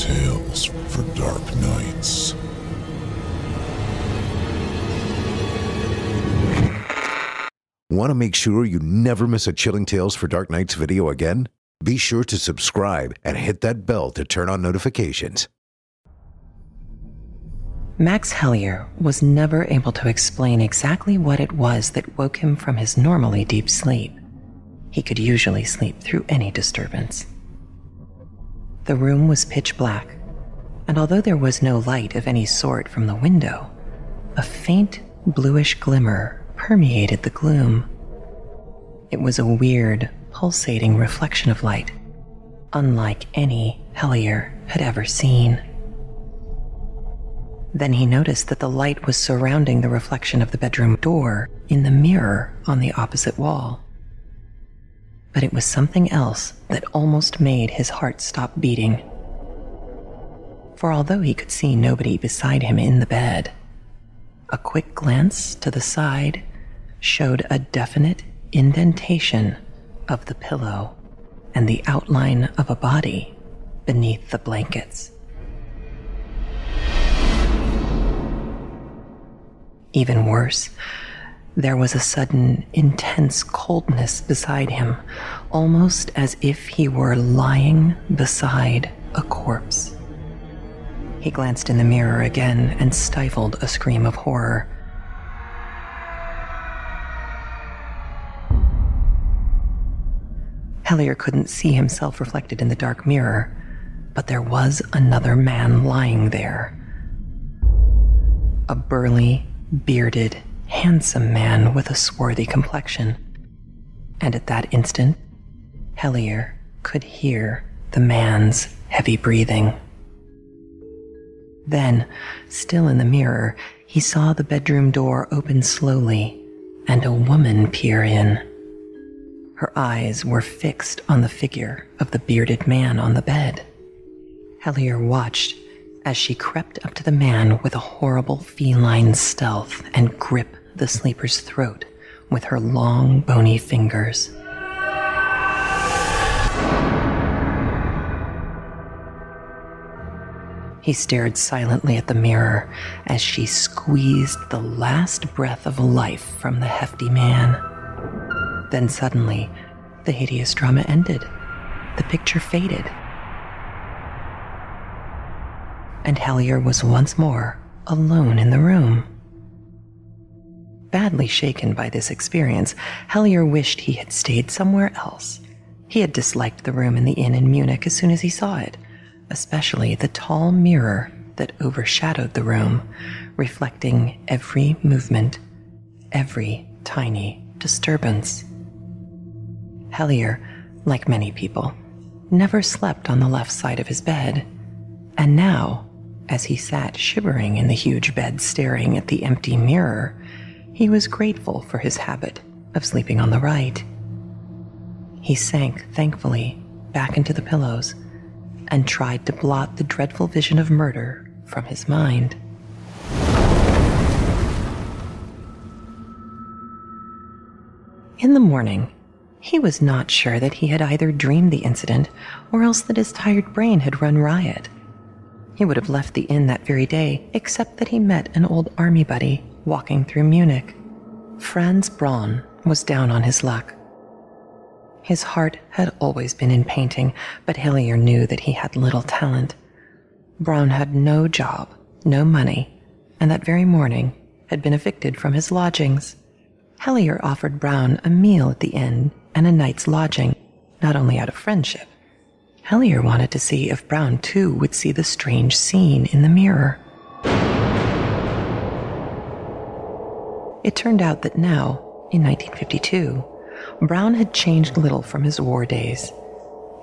Tales for Dark Nights. Want to make sure you never miss a Chilling Tales for Dark Nights video again? Be sure to subscribe and hit that bell to turn on notifications. Max Hellier was never able to explain exactly what it was that woke him from his normally deep sleep. He could usually sleep through any disturbance. The room was pitch black, and although there was no light of any sort from the window, a faint bluish glimmer permeated the gloom. It was a weird, pulsating reflection of light, unlike any Hellier had ever seen. Then he noticed that the light was surrounding the reflection of the bedroom door in the mirror on the opposite wall. But it was something else that almost made his heart stop beating. For although he could see nobody beside him in the bed, a quick glance to the side showed a definite indentation of the pillow and the outline of a body beneath the blankets. Even worse, there was a sudden, intense coldness beside him, almost as if he were lying beside a corpse. He glanced in the mirror again and stifled a scream of horror. Hellier couldn't see himself reflected in the dark mirror, but there was another man lying there. A burly, bearded, handsome man with a swarthy complexion. And at that instant, Hellier could hear the man's heavy breathing. Then, still in the mirror, he saw the bedroom door open slowly and a woman peer in. Her eyes were fixed on the figure of the bearded man on the bed. Hellier watched as she crept up to the man with a horrible feline stealth and gripped the sleeper's throat with her long, bony fingers. He stared silently at the mirror as she squeezed the last breath of life from the hefty man. Then suddenly, the hideous drama ended. The picture faded. And Hellier was once more alone in the room. Badly shaken by this experience, Hellier wished he had stayed somewhere else. He had disliked the room in the inn in Munich as soon as he saw it, especially the tall mirror that overshadowed the room, reflecting every movement, every tiny disturbance. Hellier, like many people, never slept on the left side of his bed, and now, as he sat shivering in the huge bed staring at the empty mirror, he was grateful for his habit of sleeping on the right. He sank thankfully back into the pillows and tried to blot the dreadful vision of murder from his mind. In the morning, he was not sure that he had either dreamed the incident or else that his tired brain had run riot. He would have left the inn that very day, except that he met an old army buddy walking through Munich. Franz Braun was down on his luck. His heart had always been in painting, but Hellier knew that he had little talent. Braun had no job, no money, and that very morning had been evicted from his lodgings. Hellier offered Braun a meal at the inn and a night's lodging, not only out of friendship. Hellier wanted to see if Braun too would see the strange scene in the mirror. It turned out that now, in 1952, Braun had changed little from his war days.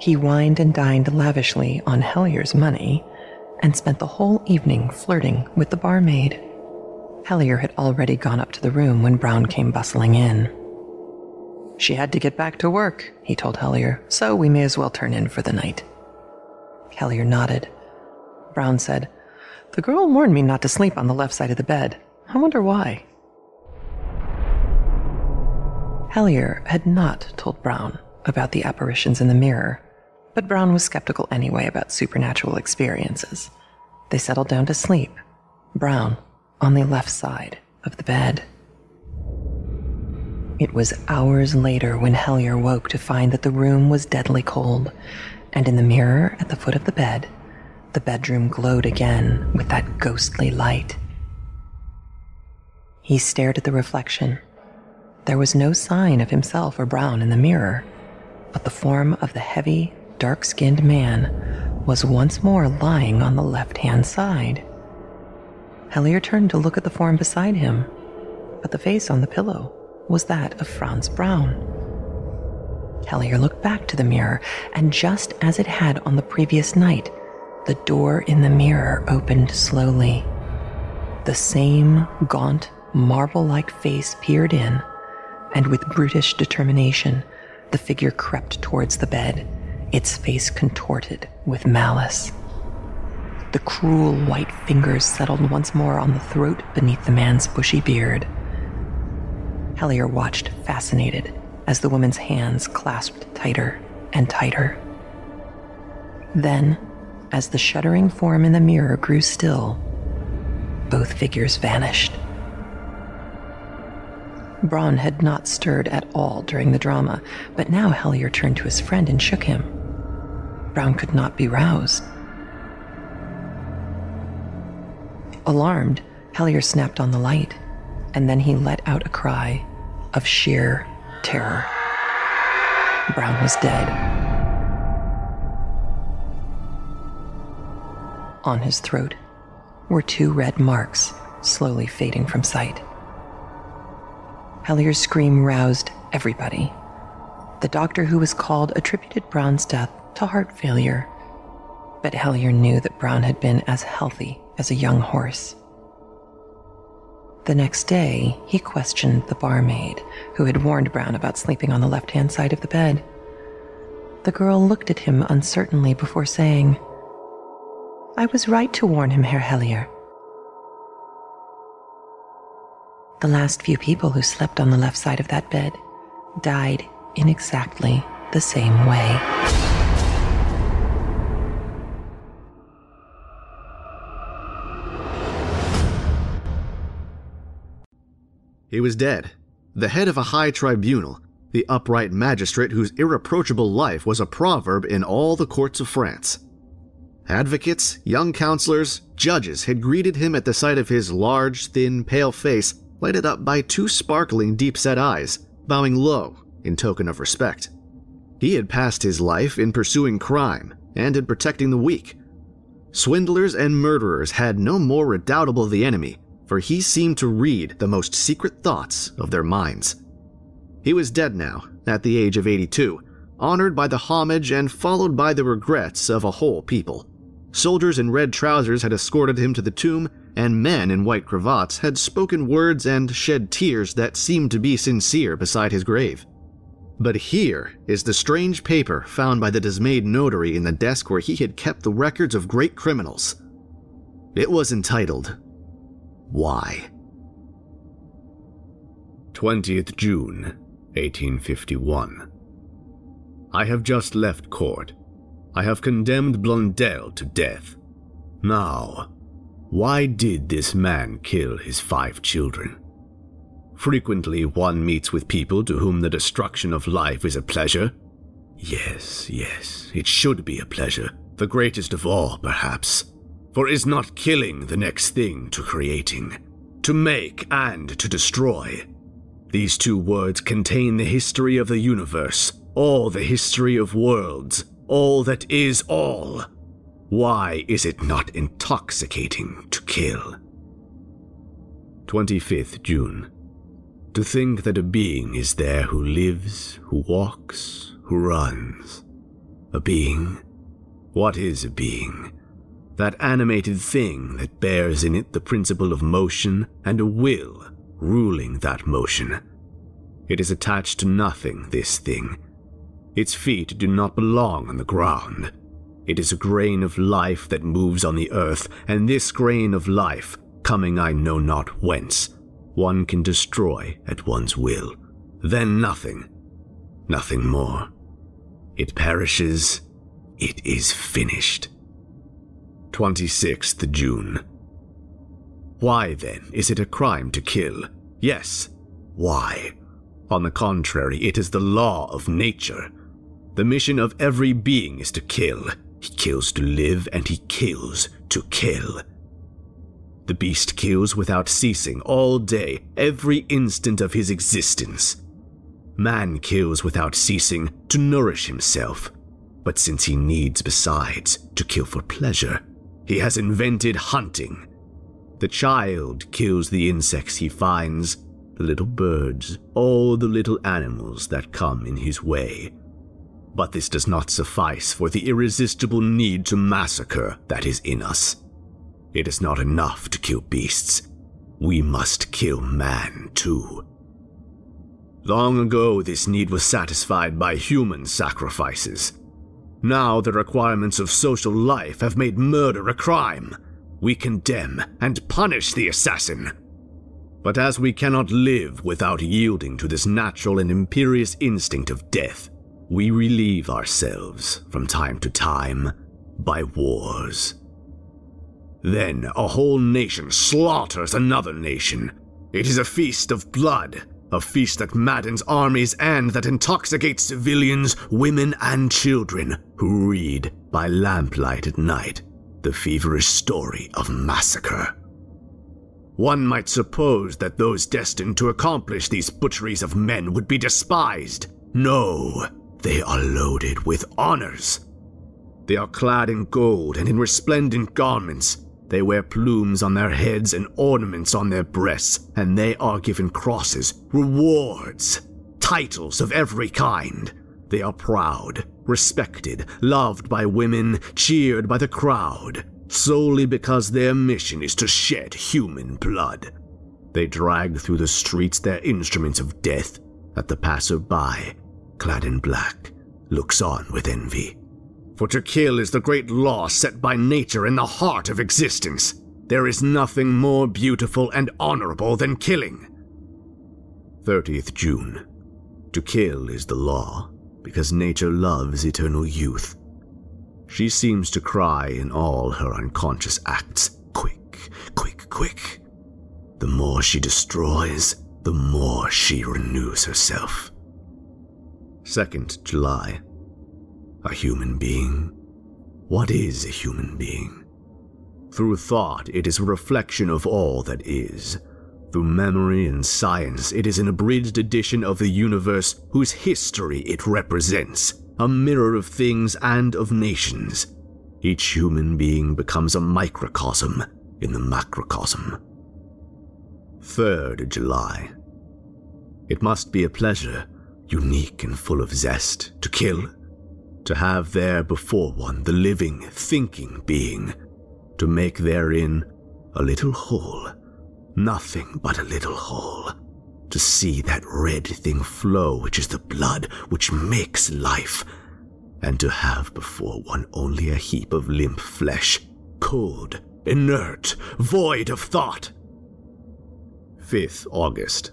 He wined and dined lavishly on Hellier's money and spent the whole evening flirting with the barmaid. Hellier had already gone up to the room when Braun came bustling in. "She had to get back to work," he told Hellier, "so we may as well turn in for the night." Hellier nodded. Braun said, "The girl warned me not to sleep on the left side of the bed. I wonder why." Hellier had not told Braun about the apparitions in the mirror, but Brown was skeptical anyway about supernatural experiences. They settled down to sleep, Brown on the left side of the bed. It was hours later when Hellier woke to find that the room was deadly cold, and in the mirror at the foot of the bed, the bedroom glowed again with that ghostly light. He stared at the reflection. There was no sign of himself or Brown in the mirror, but the form of the heavy, dark-skinned man was once more lying on the left-hand side. Hellier turned to look at the form beside him, but the face on the pillow was that of Franz Brown. Hellier looked back to the mirror, and just as it had on the previous night, the door in the mirror opened slowly. The same gaunt, marble-like face peered in, and with brutish determination, the figure crept towards the bed, its face contorted with malice. The cruel white fingers settled once more on the throat beneath the man's bushy beard. Hellier watched, fascinated, as the woman's hands clasped tighter and tighter. Then, as the shuddering form in the mirror grew still, both figures vanished. Braun had not stirred at all during the drama, but now Hellier turned to his friend and shook him. Brown could not be roused. Alarmed, Hellier snapped on the light, and then he let out a cry of sheer terror. Brown was dead. On his throat were 2 red marks, slowly fading from sight. Hellier's scream roused everybody. The doctor who was called attributed Brown's death to heart failure, but Hellier knew that Brown had been as healthy as a young horse. The next day, he questioned the barmaid, who had warned Brown about sleeping on the left-hand side of the bed. The girl looked at him uncertainly before saying, "I was right to warn him, Herr Hellier. The last few people who slept on the left side of that bed died in exactly the same way." He was dead, the head of a high tribunal, the upright magistrate whose irreproachable life was a proverb in all the courts of France. Advocates, young counselors, judges had greeted him at the sight of his large, thin, pale face, lighted up by 2 sparkling, deep-set eyes, bowing low in token of respect. He had passed his life in pursuing crime and in protecting the weak. Swindlers and murderers had no more redoubtable the enemy, for he seemed to read the most secret thoughts of their minds. He was dead now, at the age of 82, honored by the homage and followed by the regrets of a whole people. Soldiers in red trousers had escorted him to the tomb, and men in white cravats had spoken words and shed tears that seemed to be sincere beside his grave. But here is the strange paper found by the dismayed notary in the desk where he had kept the records of great criminals. It was entitled, "Why?" 20th June, 1851. I have just left court. I have condemned Blondel to death. Now, why did this man kill his 5 children? Frequently one meets with people to whom the destruction of life is a pleasure. Yes, it should be a pleasure, the greatest of all, perhaps. For is not killing the next thing to creating, to make and to destroy? These 2 words contain the history of the universe, all the history of worlds, all that is all. Why is it not intoxicating to kill? 25th June. To think that a being is there who lives, who walks, who runs. A being? What is a being? That animated thing that bears in it the principle of motion and a will ruling that motion. It is attached to nothing, this thing. Its feet do not belong on the ground. It is a grain of life that moves on the earth, and this grain of life, coming I know not whence, one can destroy at one's will. Then nothing more. It perishes, it is finished. 26th June. Why, then, is it a crime to kill? Yes, why? On the contrary, it is the law of nature. The mission of every being is to kill. He kills to live, and he kills to kill. The beast kills without ceasing, all day, every instant of his existence. Man kills without ceasing to nourish himself. But since he needs, besides, to kill for pleasure, he has invented hunting. The child kills the insects he finds, the little birds, all the little animals that come in his way. But this does not suffice for the irresistible need to massacre that is in us. It is not enough to kill beasts. We must kill man too. Long ago, this need was satisfied by human sacrifices. Now the requirements of social life have made murder a crime. We condemn and punish the assassin. But as we cannot live without yielding to this natural and imperious instinct of death, we relieve ourselves from time to time by wars. Then a whole nation slaughters another nation. It is a feast of blood, a feast that maddens armies and that intoxicates civilians, women, and children who read by lamplight at night the feverish story of massacre. One might suppose that those destined to accomplish these butcheries of men would be despised. No, they are loaded with honors. They are clad in gold and in resplendent garments. They wear plumes on their heads and ornaments on their breasts, and they are given crosses, rewards, titles of every kind. They are proud, respected, loved by women, cheered by the crowd, solely because their mission is to shed human blood. They drag through the streets their instruments of death, that the passer-by, clad in black, looks on with envy. For to kill is the great law set by nature in the heart of existence. There is nothing more beautiful and honorable than killing. 30th June. To kill is the law, because nature loves eternal youth. She seems to cry in all her unconscious acts, quick, quick, quick. The more she destroys, the more she renews herself. 2nd July. A human being? What is a human being? Through thought, it is a reflection of all that is. Through memory and science, it is an abridged edition of the universe whose history it represents, a mirror of things and of nations. Each human being becomes a microcosm in the macrocosm. 3rd July. It must be a pleasure, unique and full of zest, to kill. To have there before one the living, thinking being, to make therein a little hole, nothing but a little hole, to see that red thing flow which is the blood which makes life, and to have before one only a heap of limp flesh, cold, inert, void of thought. 5th August.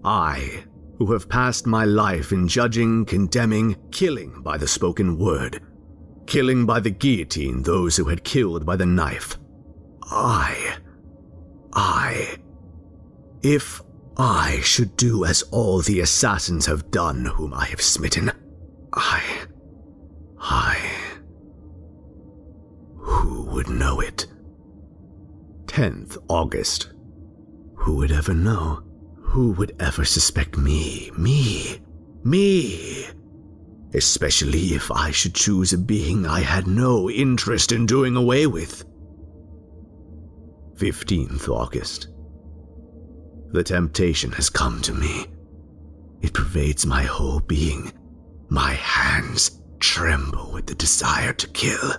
I, who have passed my life in judging, condemning, killing by the spoken word, killing by the guillotine those who had killed by the knife. If I should do as all the assassins have done whom I have smitten, who would know it? 10th August. Who would ever know? Who would ever suspect me? Me! Especially if I should choose a being I had no interest in doing away with. 15th August. The temptation has come to me. It pervades my whole being. My hands tremble with the desire to kill.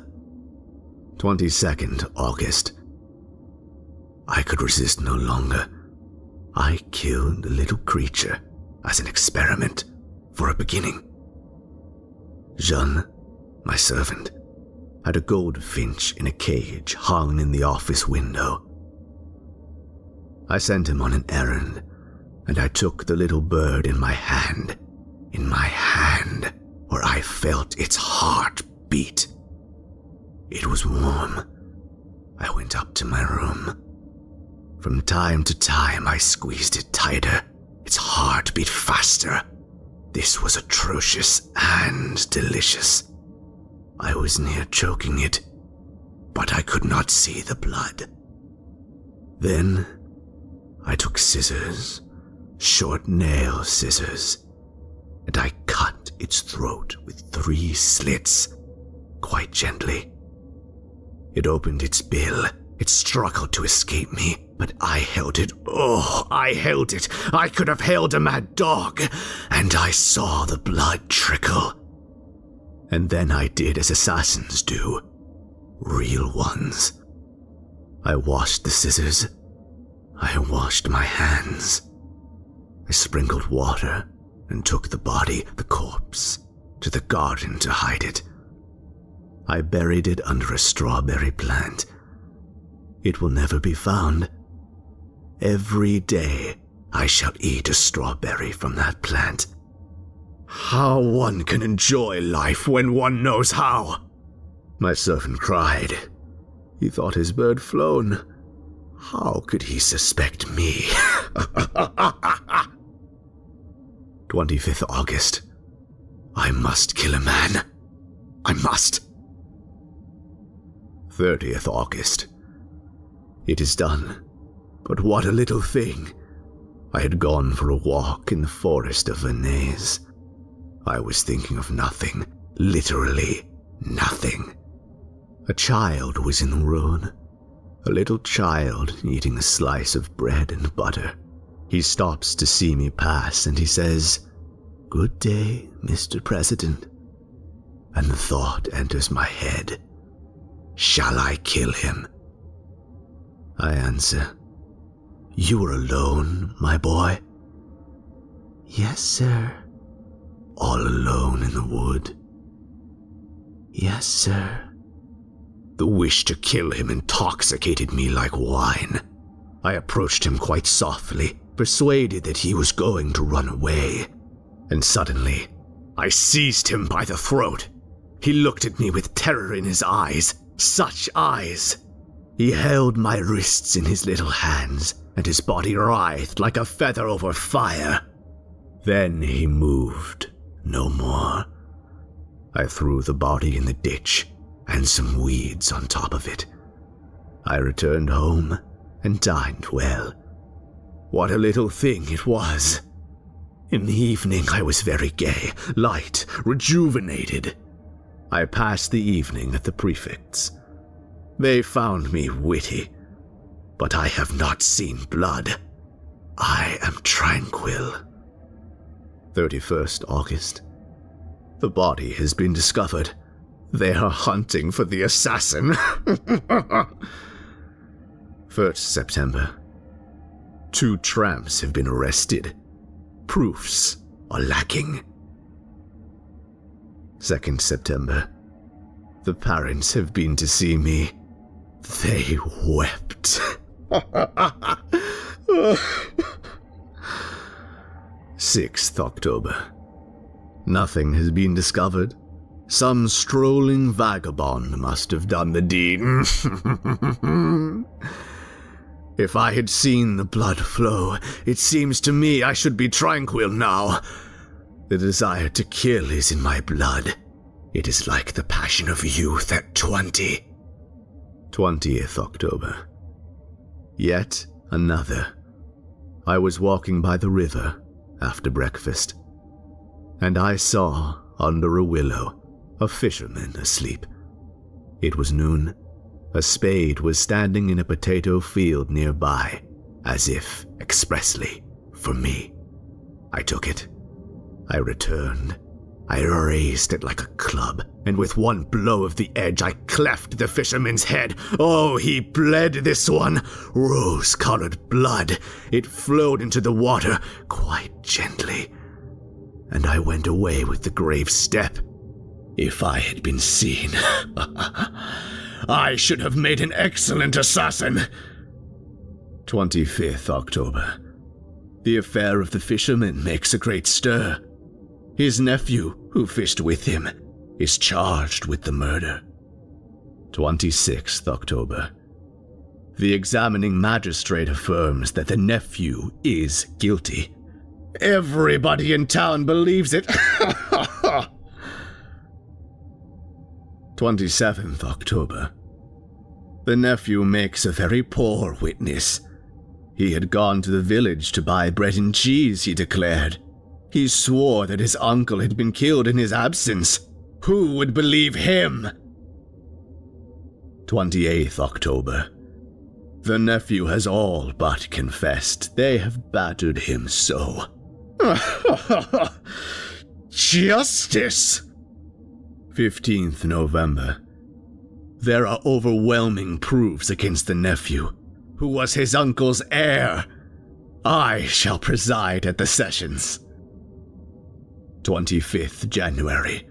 22nd August. I could resist no longer. I killed a little creature as an experiment, for a beginning. Jean, my servant, had a goldfinch in a cage hung in the office window. I sent him on an errand, and I took the little bird in my hand, where I felt its heart beat. It was warm. I went up to my room. From time to time, I squeezed it tighter. Its heart beat faster. This was atrocious and delicious. I was near choking it, but I could not see the blood. Then, I took scissors, short nail scissors, and I cut its throat with 3 slits, quite gently. It opened its bill. It struggled to escape me, but I held it. Oh, I held it. I could have held a mad dog, and I saw the blood trickle. And then I did as assassins do, real ones. I washed the scissors. I washed my hands. I sprinkled water and took the body, the corpse, to the garden to hide it. I buried it under a strawberry plant. It will never be found. Every day I shall eat a strawberry from that plant. How one can enjoy life when one knows how! My servant cried. He thought his bird flown. How could he suspect me? 25th August. I must kill a man. I must. 30th August. It is done. But what a little thing. I had gone for a walk in the forest of Vernez. I was thinking of nothing, literally nothing. A child was in the road. A little child eating a slice of bread and butter. He stops to see me pass and he says, "Good day, Mr. President." And the thought enters my head. Shall I kill him? I answer, "You are alone, my boy?" "Yes, sir." "All alone in the wood?" "Yes, sir." The wish to kill him intoxicated me like wine. I approached him quite softly, persuaded that he was going to run away. And suddenly, I seized him by the throat. He looked at me with terror in his eyes. Such eyes! He held my wrists in his little hands, and his body writhed like a feather over fire. Then he moved no more. I threw the body in the ditch, and some weeds on top of it. I returned home and dined well. What a little thing it was! In the evening I was very gay, light, rejuvenated. I passed the evening at the prefect's. They found me witty, but I have not seen blood. I am tranquil. 31st August. The body has been discovered. They are hunting for the assassin. 1st September. 2 tramps have been arrested. Proofs are lacking. 2nd September. The parents have been to see me. They wept. 6th October. Nothing has been discovered. Some strolling vagabond must have done the deed. If I had seen the blood flow, it seems to me I should be tranquil now. The desire to kill is in my blood. It is like the passion of youth at 20. 20th October. Yet another. I was walking by the river after breakfast, and I saw, under a willow, a fisherman asleep. It was noon. A spade was standing in a potato field nearby, as if expressly for me. I took it. I returned. I raised it like a club, and with one blow of the edge I cleft the fisherman's head. Oh, he bled, this one! Rose-colored blood. It flowed into the water quite gently, and I went away with the grave step. If I had been seen, I should have made an excellent assassin. 25th October. The affair of the fisherman makes a great stir. His nephew, who fished with him, is charged with the murder. 26th October. The examining magistrate affirms that the nephew is guilty. Everybody in town believes it. 27th October. The nephew makes a very poor witness. He had gone to the village to buy bread and cheese, he declared. He swore that his uncle had been killed in his absence. Who would believe him? 28th October. The nephew has all but confessed. They have battered him so. Justice! 15th November. There are overwhelming proofs against the nephew, who was his uncle's heir. I shall preside at the sessions. 25th January.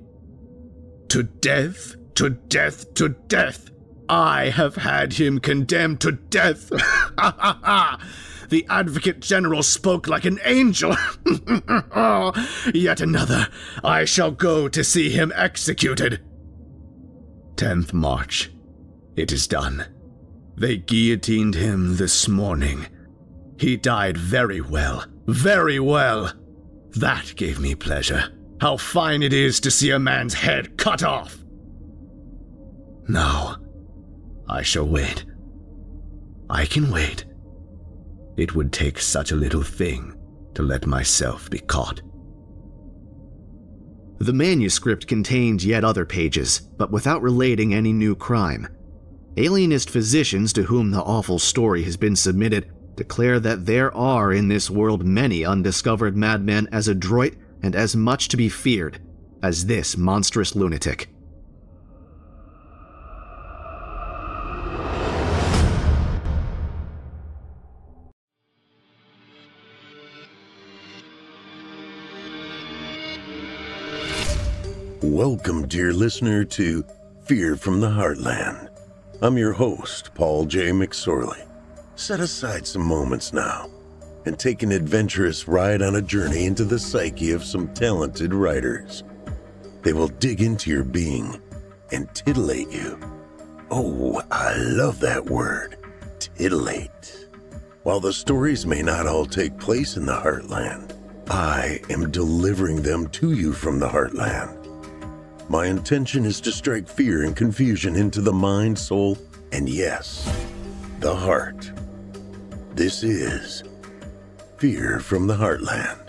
To death, to death, to death! I have had him condemned to death! The Advocate General spoke like an angel! Yet another. I shall go to see him executed. 10th March. It is done. They guillotined him this morning. He died very well, very well. That gave me pleasure. How fine it is to see a man's head cut off! Now, I shall wait. I can wait. It would take such a little thing to let myself be caught. The manuscript contained yet other pages, but without relating any new crime. Alienist physicians to whom the awful story has been submitted declare that there are in this world many undiscovered madmen as adroit and as much to be feared as this monstrous lunatic. Welcome, dear listener, to Fear from the Heartland. I'm your host, Paul J. McSorley. Set aside some moments now and take an adventurous ride on a journey into the psyche of some talented writers. They will dig into your being and titillate you. Oh, I love that word, titillate. While the stories may not all take place in the Heartland, I am delivering them to you from the Heartland. My intention is to strike fear and confusion into the mind, soul, and yes, the heart. This is Fear from the Heartland.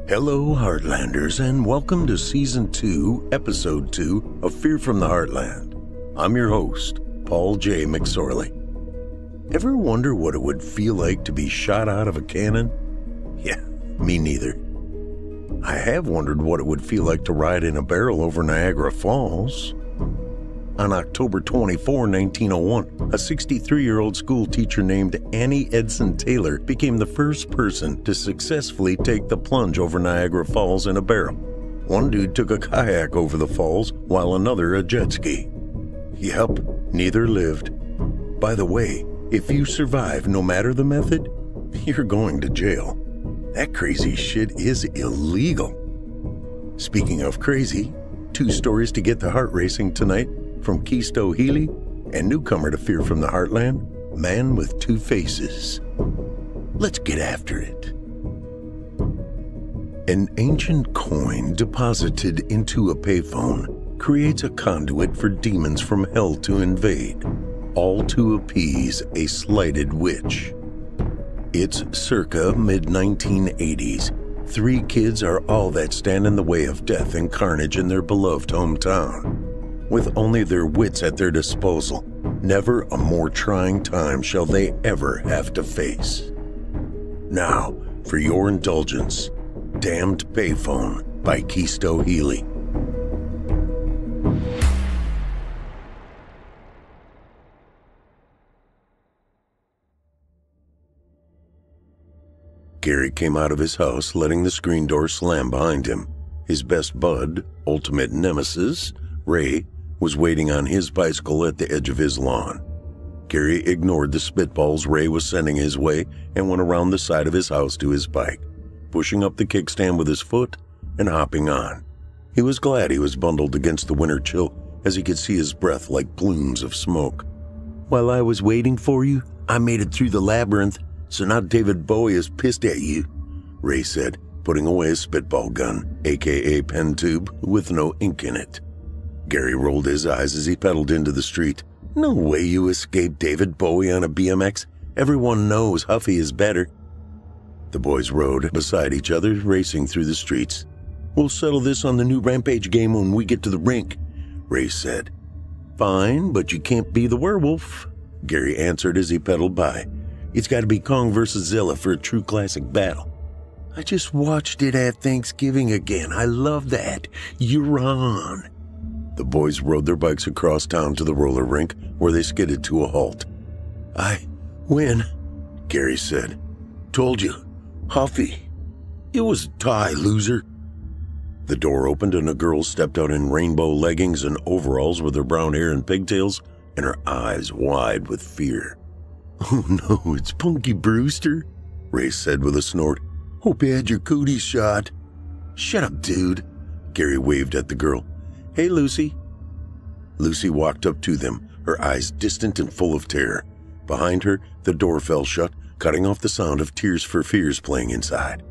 Hello, Heartlanders, and welcome to Season 2, Episode 2 of Fear from the Heartland. I'm your host, Paul J. McSorley. Ever wonder what it would feel like to be shot out of a cannon? Yeah, me neither. I have wondered what it would feel like to ride in a barrel over Niagara Falls. On October 24, 1901, a 63-year-old school teacher named Annie Edson Taylor became the first person to successfully take the plunge over Niagara Falls in a barrel. One dude took a kayak over the falls, while another a jet ski. Yup, neither lived. By the way, if you survive no matter the method, you're going to jail. That crazy shit is illegal. Speaking of crazy, 2 stories to get the heart racing tonight from Chisto, Healy, and newcomer to Fear from the Heartland, Man with Two Faces. Let's get after it. An ancient coin deposited into a payphone creates a conduit for demons from hell to invade, all to appease a slighted witch. It's circa mid-1980s. 3 kids are all that stand in the way of death and carnage in their beloved hometown. With only their wits at their disposal, never a more trying time shall they ever have to face. Now, for your indulgence, Damned Payphone by Chisto Healy. Gary came out of his house, letting the screen door slam behind him. His best bud, ultimate nemesis, Ray, was waiting on his bicycle at the edge of his lawn. Gary ignored the spitballs Ray was sending his way and went around the side of his house to his bike, pushing up the kickstand with his foot and hopping on. He was glad he was bundled against the winter chill, as he could see his breath like plumes of smoke. "While I was waiting for you, I made it through the labyrinth, so now David Bowie is pissed at you," Ray said, putting away his spitball gun, aka pen tube, with no ink in it. Gary rolled his eyes as he pedaled into the street. "No way you escaped David Bowie on a BMX. Everyone knows Huffy is better." The boys rode beside each other, racing through the streets. "We'll settle this on the new Rampage game when we get to the rink," Ray said. "Fine, but you can't be the werewolf," Gary answered as he pedaled by. "It's got to be Kong versus Zilla for a true classic battle." "I just watched it at Thanksgiving again. I love that. You're on." The boys rode their bikes across town to the roller rink, where they skidded to a halt. "I win," Gary said. "Told you. Huffy. It was a tie, loser." The door opened and a girl stepped out in rainbow leggings and overalls with her brown hair and pigtails and her eyes wide with fear. "Oh no, it's Punky Brewster," Ray said with a snort. "Hope you had your cooties shot." "Shut up, dude," Gary waved at the girl. "Hey, Lucy." Lucy walked up to them, her eyes distant and full of terror. Behind her, the door fell shut, cutting off the sound of Tears for Fears playing inside.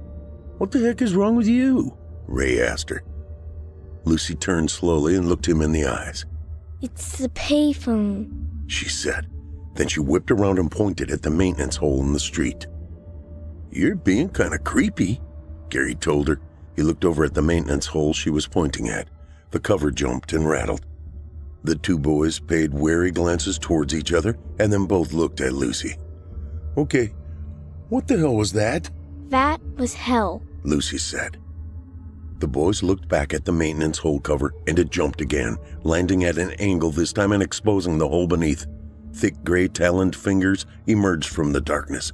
"What the heck is wrong with you?" Ray asked her. Lucy turned slowly and looked him in the eyes. "It's the payphone," she said. Then she whipped around and pointed at the maintenance hole in the street. "You're being kind of creepy," Gary told her. He looked over at the maintenance hole she was pointing at. The cover jumped and rattled. The two boys paid wary glances towards each other and then both looked at Lucy. "Okay, what the hell was that?" "That was hell," Lucy said. The boys looked back at the maintenance hole cover and it jumped again, landing at an angle this time and exposing the hole beneath. Thick gray taloned fingers emerged from the darkness.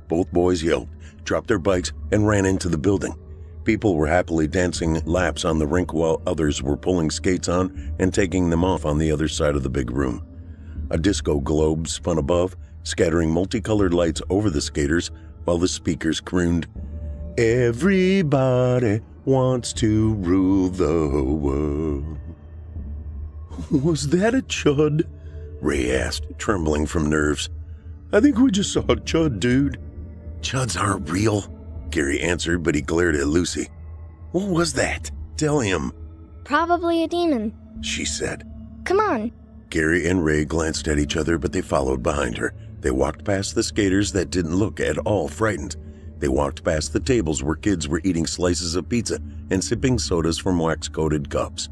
Both boys yelped, dropped their bikes, and ran into the building. People were happily dancing laps on the rink while others were pulling skates on and taking them off on the other side of the big room. A disco globe spun above, scattering multicolored lights over the skaters while the speakers crooned, "Everybody wants to rule the world." "Was that a chud?" Ray asked, trembling from nerves. "I think we just saw a chud, dude." "Chuds aren't real," Gary answered, but he glared at Lucy. "What was that? Tell him." "Probably a demon," she said. "Come on." Gary and Ray glanced at each other, but they followed behind her. They walked past the skaters that didn't look at all frightened. They walked past the tables where kids were eating slices of pizza and sipping sodas from wax-coated cups.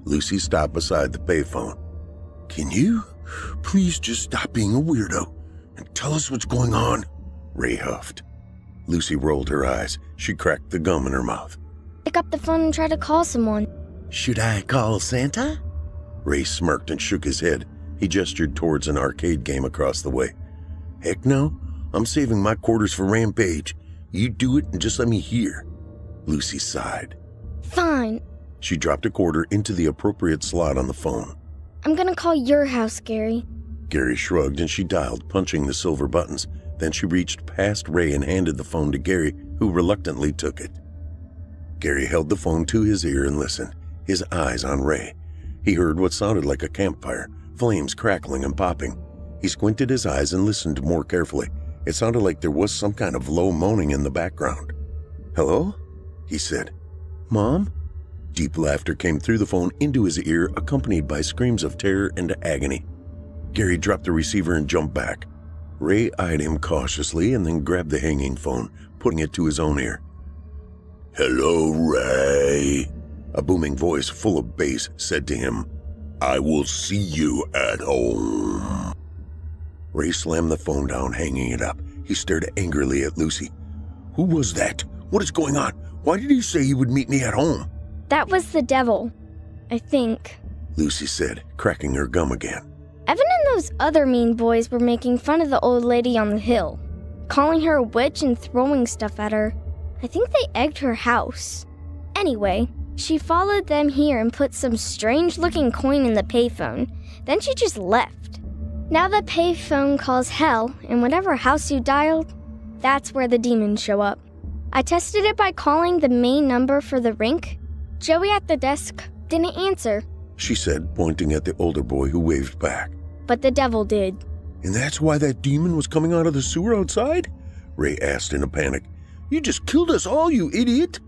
Lucy stopped beside the payphone. "Can you please just stop being a weirdo and tell us what's going on?" Ray huffed. Lucy rolled her eyes. She cracked the gum in her mouth. "Pick up the phone and try to call someone." "Should I call Santa?" Ray smirked and shook his head. He gestured towards an arcade game across the way. "Heck no. I'm saving my quarters for Rampage. You do it and just let me hear." Lucy sighed. "Fine. She dropped a quarter into the appropriate slot on the phone. I'm gonna call your house, Gary." Gary shrugged and she dialed, punching the silver buttons. Then she reached past Ray and handed the phone to Gary, who reluctantly took it. Gary held the phone to his ear and listened, his eyes on Ray. He heard what sounded like a campfire, flames crackling and popping. He squinted his eyes and listened more carefully. It sounded like there was some kind of low moaning in the background. "Hello?" he said. "Mom?" Deep laughter came through the phone into his ear, accompanied by screams of terror and agony. Gary dropped the receiver and jumped back. Ray eyed him cautiously and then grabbed the hanging phone, putting it to his own ear. "Hello, Ray," a booming voice full of bass said to him. "I will see you at home." Ray slammed the phone down, hanging it up. He stared angrily at Lucy. "Who was that? What is going on? Why did he say he would meet me at home?" "That was the devil, I think," Lucy said, cracking her gum again. "Evan and those other mean boys were making fun of the old lady on the hill, calling her a witch and throwing stuff at her. I think they egged her house. Anyway, She followed them here and put some strange-looking coin in the payphone. Then she just left. Now the payphone calls hell, and whatever house you dialed, that's where the demons show up. I tested it by calling the main number for the rink. Joey at the desk didn't answer, she said, pointing at the older boy who waved back. But the devil did. And that's why that demon was coming out of the sewer outside? Ray asked in a panic. You just killed us all, you idiot!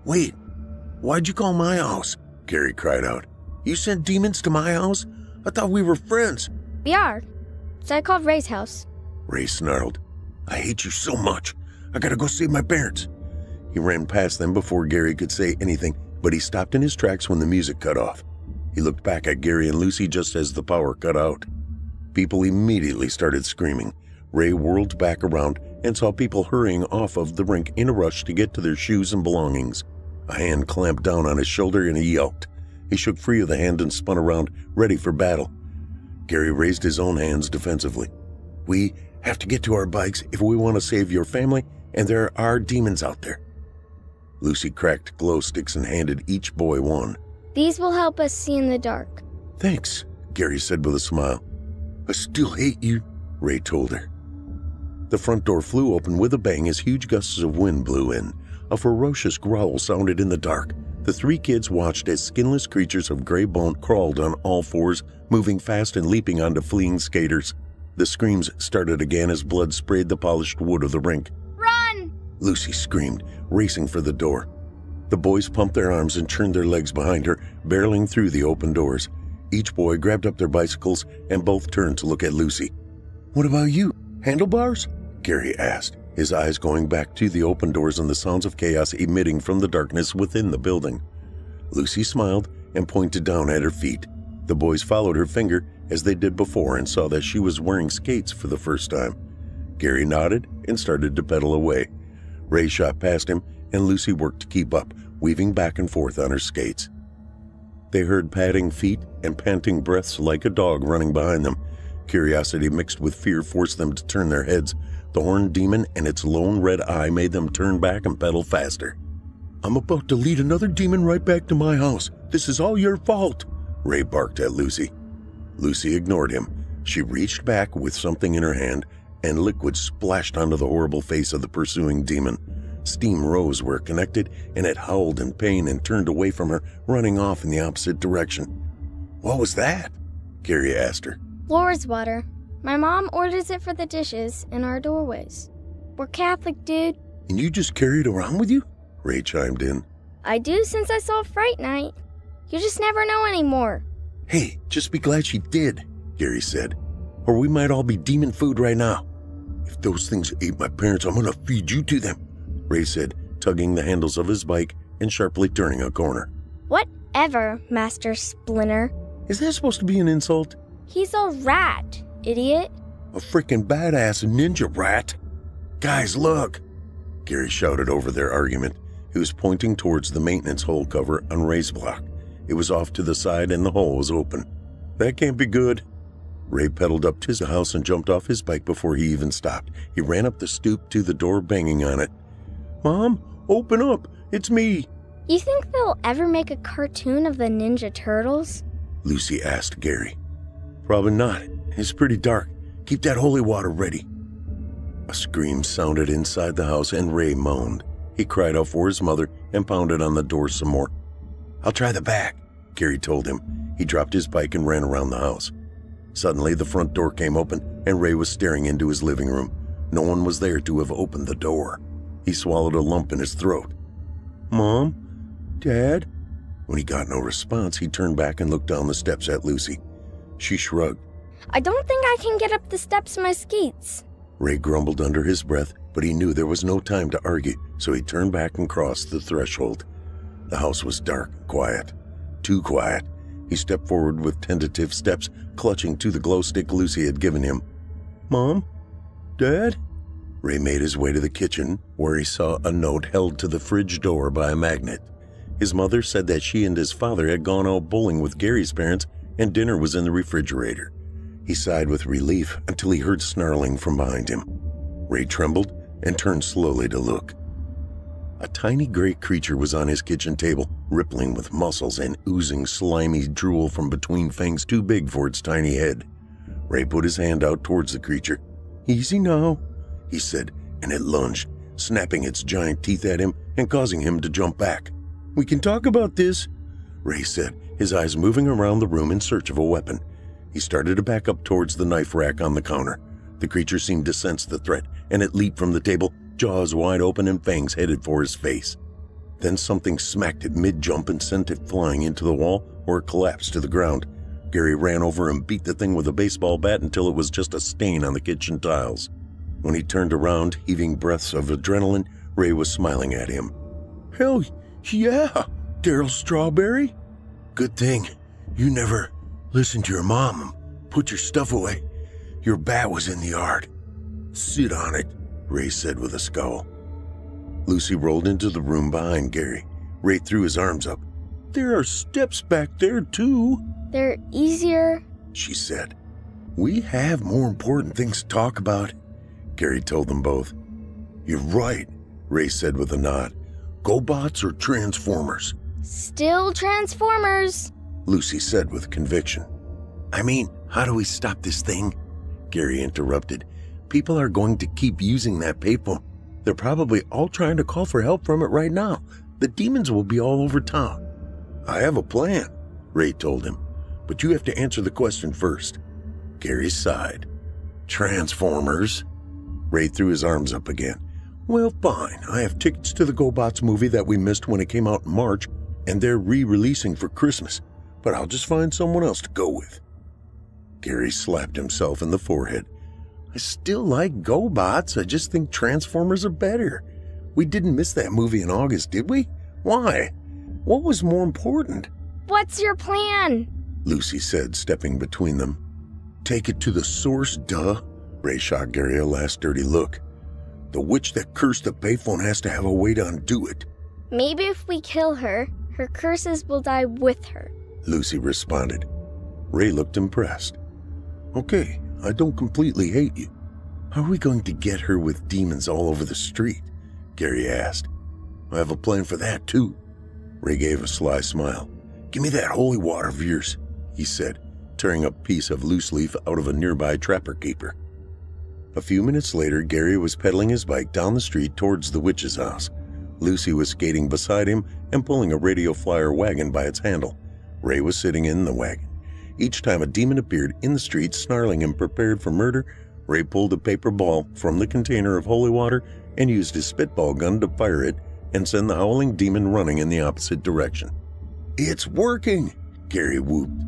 Wait, why'd you call my house? Gary cried out. You sent demons to my house? I thought we were friends. We are. So I called Ray's house. Ray snarled. I hate you so much. I gotta go save my parents. He ran past them before Gary could say anything, but he stopped in his tracks when the music cut off. He looked back at Gary and Lucy just as the power cut out. People immediately started screaming. Ray whirled back around and saw people hurrying off of the rink in a rush to get to their shoes and belongings. A hand clamped down on his shoulder and he yelped. He shook free of the hand and spun around, ready for battle. Gary raised his own hands defensively. We have to get to our bikes if we want to save your family, and there are demons out there. Lucy cracked glow sticks and handed each boy one. These will help us see in the dark. Thanks, Gary said with a smile. I still hate you, Ray told her. The front door flew open with a bang as huge gusts of wind blew in. A ferocious growl sounded in the dark. The three kids watched as skinless creatures of gray bone crawled on all fours, moving fast and leaping onto fleeing skaters. The screams started again as blood sprayed the polished wood of the rink. Run! Lucy screamed, racing for the door. The boys pumped their arms and turned their legs behind her, barreling through the open doors. Each boy grabbed up their bicycles and both turned to look at Lucy. What about you? Handlebars? Gary asked, his eyes going back to the open doors and the sounds of chaos emitting from the darkness within the building. Lucy smiled and pointed down at her feet. The boys followed her finger as they did before and saw that she was wearing skates for the first time. Gary nodded and started to pedal away. Ray shot past him and Lucy worked to keep up, weaving back and forth on her skates. They heard padding feet and panting breaths like a dog running behind them. Curiosity mixed with fear forced them to turn their heads. The horned demon and its lone red eye made them turn back and pedal faster. I'm about to lead another demon right back to my house. This is all your fault, Ray barked at Lucy. Lucy ignored him. She reached back with something in her hand, and liquid splashed onto the horrible face of the pursuing demon. Steam rose where it connected, and it howled in pain and turned away from her, running off in the opposite direction. What was that? Gary asked her. Floor's water. My mom orders it for the dishes in our doorways. We're Catholic, dude. And you just carry it around with you? Ray chimed in. I do since I saw Fright Night. You just never know anymore. Hey, just be glad she did, Gary said. Or we might all be demon food right now. If those things ate my parents, I'm gonna feed you to them, Ray said, tugging the handles of his bike and sharply turning a corner. Whatever, Master Splinter. Is that supposed to be an insult? He's a rat, idiot. A freaking badass ninja rat. Guys, look! Gary shouted over their argument. He was pointing towards the maintenance hole cover on Ray's block. It was off to the side and the hole was open. That can't be good. Ray pedaled up to the house and jumped off his bike before he even stopped. He ran up the stoop to the door, banging on it. Mom, open up! It's me! You think they'll ever make a cartoon of the Ninja Turtles? Lucy asked Gary. Probably not. It's pretty dark. Keep that holy water ready. A scream sounded inside the house and Ray moaned. He cried out for his mother and pounded on the door some more. I'll try the back, Gary told him. He dropped his bike and ran around the house. Suddenly, the front door came open and Ray was staring into his living room. No one was there to have opened the door. He swallowed a lump in his throat. Mom? Dad? When he got no response, he turned back and looked down the steps at Lucy. She shrugged. I don't think I can get up the steps in my skates. Ray grumbled under his breath, but he knew there was no time to argue, so he turned back and crossed the threshold. The house was dark and quiet. Too quiet. He stepped forward with tentative steps, clutching to the glow stick Lucy had given him. Mom? Dad? Ray made his way to the kitchen, where he saw a note held to the fridge door by a magnet. His mother said that she and his father had gone out bowling with Gary's parents, and dinner was in the refrigerator. He sighed with relief until he heard snarling from behind him. Ray trembled and turned slowly to look. A tiny gray creature was on his kitchen table, rippling with muscles and oozing slimy drool from between fangs too big for its tiny head. Ray put his hand out towards the creature. "Easy now," he said, and it lunged, snapping its giant teeth at him and causing him to jump back. "We can talk about this," Ray said, his eyes moving around the room in search of a weapon. He started to back up towards the knife rack on the counter. The creature seemed to sense the threat, and it leaped from the table, jaws wide open and fangs headed for his face. Then something smacked it mid-jump and sent it flying into the wall, or it collapsed to the ground. Gary ran over and beat the thing with a baseball bat until it was just a stain on the kitchen tiles. When he turned around, heaving breaths of adrenaline, Ray was smiling at him. "Hell yeah, Daryl Strawberry. Good thing you never listened to your mom and put your stuff away. Your bat was in the yard. Sit on it," Ray said with a scowl. Lucy rolled into the room behind Gary. Ray threw his arms up. "There are steps back there, too." "They're easier," she said. "We have more important things to talk about," Gary told them both. "You're right," Ray said with a nod. "GoBots or Transformers?" "Still Transformers," Lucy said with conviction. "I mean, how do we stop this thing?" Gary interrupted. "People are going to keep using that payphone. They're probably all trying to call for help from it right now. The demons will be all over town." "I have a plan," Ray told him, "but you have to answer the question first." Gary sighed. "Transformers?" Ray threw his arms up again. "Well, fine. I have tickets to the GoBots movie that we missed when it came out in March, and they're re-releasing for Christmas, but I'll just find someone else to go with." Gary slapped himself in the forehead. "I still like GoBots. I just think Transformers are better. We didn't miss that movie in August, did we? Why? What was more important?" "What's your plan?" Lucy said, stepping between them. "Take it to the source, duh." Ray shot Gary a last dirty look. "The witch that cursed the payphone has to have a way to undo it." "Maybe if we kill her, her curses will die with her," Lucy responded. Ray looked impressed. "Okay, I don't completely hate you. How are we going to get her with demons all over the street?" Gary asked. "I have a plan for that, too." Ray gave a sly smile. "Give me that holy water of yours," he said, tearing a piece of loose leaf out of a nearby trapper keeper. A few minutes later, Gary was pedaling his bike down the street towards the witch's house. Lucy was skating beside him and pulling a radio flyer wagon by its handle. Ray was sitting in the wagon. Each time a demon appeared in the street, snarling and prepared for murder, Ray pulled a paper ball from the container of holy water and used his spitball gun to fire it and send the howling demon running in the opposite direction. "It's working!" Gary whooped.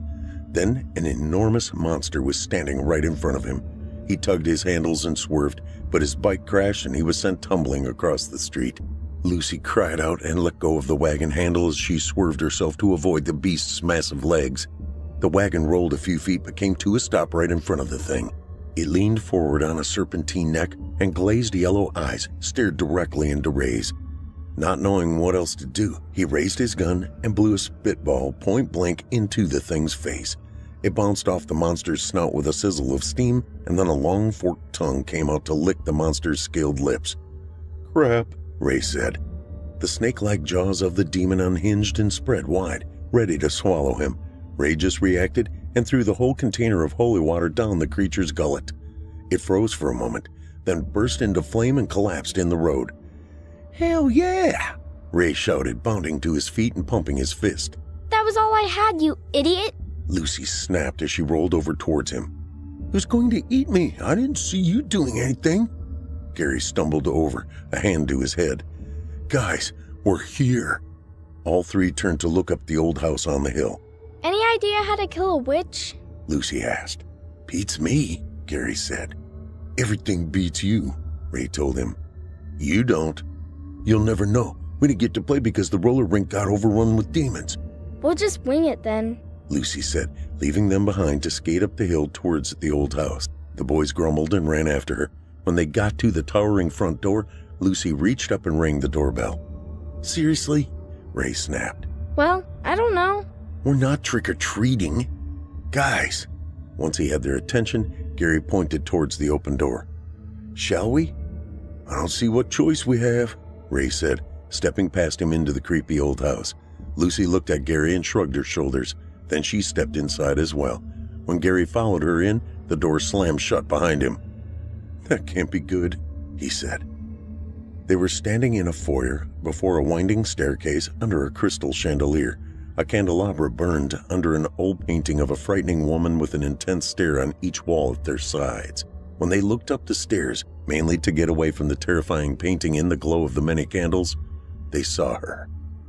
Then an enormous monster was standing right in front of him. He tugged his handles and swerved, but his bike crashed and he was sent tumbling across the street. Lucy cried out and let go of the wagon handle as she swerved herself to avoid the beast's massive legs. The wagon rolled a few feet but came to a stop right in front of the thing. It leaned forward on a serpentine neck and glazed yellow eyes stared directly into Ray's. Not knowing what else to do, he raised his gun and blew a spitball point blank into the thing's face. It bounced off the monster's snout with a sizzle of steam, and then a long forked tongue came out to lick the monster's scaled lips. "Crap," Ray said. The snake-like jaws of the demon unhinged and spread wide, ready to swallow him. Ray just reacted and threw the whole container of holy water down the creature's gullet. It froze for a moment, then burst into flame and collapsed in the road. "Hell yeah!" Ray shouted, bounding to his feet and pumping his fist. "That was all I had, you idiot!" Lucy snapped as she rolled over towards him. "It was going to eat me. I didn't see you doing anything." Gary stumbled over, a hand to his head. "Guys, we're here." All three turned to look up the old house on the hill. "Any idea how to kill a witch?" Lucy asked. "Beats me," Gary said. "Everything beats you," Ray told him. "You don't. You'll never know. We didn't get to play because the roller rink got overrun with demons." "We'll just wing it then," Lucy said, leaving them behind to skate up the hill towards the old house. The boys grumbled and ran after her. When they got to the towering front door, Lucy reached up and rang the doorbell. "Seriously?" Ray snapped. "Well, I don't know." "We're not trick-or-treating. Guys." Once he had their attention, Gary pointed towards the open door. "Shall we?" "I don't see what choice we have," Ray said, stepping past him into the creepy old house. Lucy looked at Gary and shrugged her shoulders. Then she stepped inside as well. When Gary followed her in, the door slammed shut behind him. "That can't be good," he said. They were standing in a foyer before a winding staircase under a crystal chandelier. A candelabra burned under an old painting of a frightening woman with an intense stare on each wall at their sides. When they looked up the stairs, mainly to get away from the terrifying painting in the glow of the many candles, they saw her.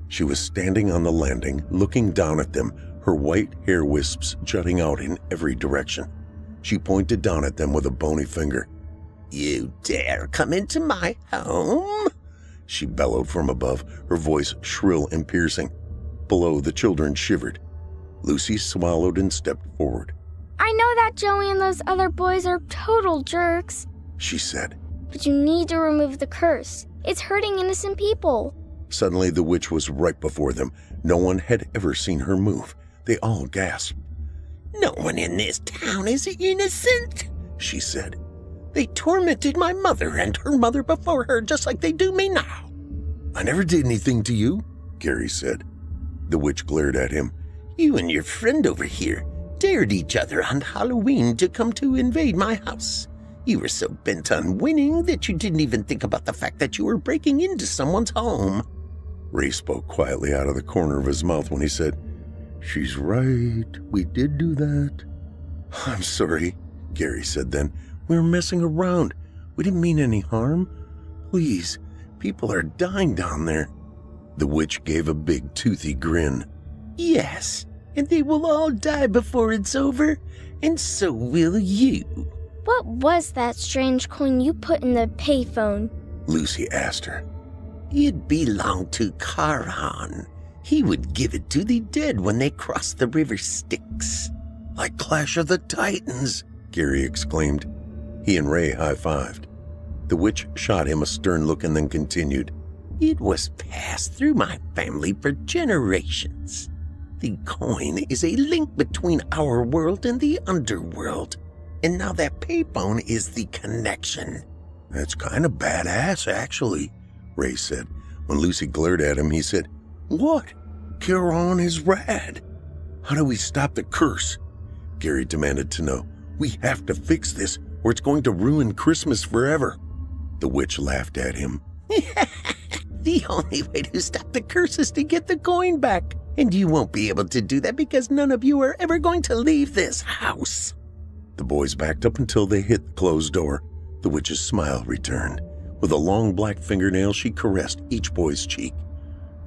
She was standing on the landing, looking down at them, her white hair wisps jutting out in every direction. She pointed down at them with a bony finger. "You dare come into my home?" she bellowed from above, her voice shrill and piercing. Below, the children shivered. Lucy swallowed and stepped forward. "I know that Joey and those other boys are total jerks," she said. "but you need to remove the curse. It's hurting innocent people." Suddenly, the witch was right before them. No one had ever seen her move. They all gasped. "No one in this town is innocent," she said. "They tormented my mother and her mother before her just like they do me now." "I never did anything to you," Gary said. The witch glared at him. "You and your friend over here dared each other on Halloween to come to invade my house. You were so bent on winning that you didn't even think about the fact that you were breaking into someone's home." Ray spoke quietly out of the corner of his mouth when he said, "She's right, we did do that." "I'm sorry," Gary said then. "We were messing around. We didn't mean any harm. Please, people are dying down there." The witch gave a big toothy grin. "Yes, and they will all die before it's over, and so will you." "What was that strange coin you put in the payphone?" Lucy asked her. "It belonged to Charon. He would give it to the dead when they crossed the river Styx." "Like Clash of the Titans," Gary exclaimed. He and Ray high-fived. The witch shot him a stern look and then continued. "It was passed through my family for generations. The coin is a link between our world and the underworld, and now that payphone is the connection." "That's kind of badass, actually," Ray said. When Lucy glared at him, he said, "What? Charon is rad. How do we stop the curse?" Gary demanded to know. "We have to fix this, or it's going to ruin Christmas forever." The witch laughed at him. "The only way to stop the curse is to get the coin back, and you won't be able to do that because none of you are ever going to leave this house." The boys backed up until they hit the closed door. The witch's smile returned. With a long black fingernail, she caressed each boy's cheek.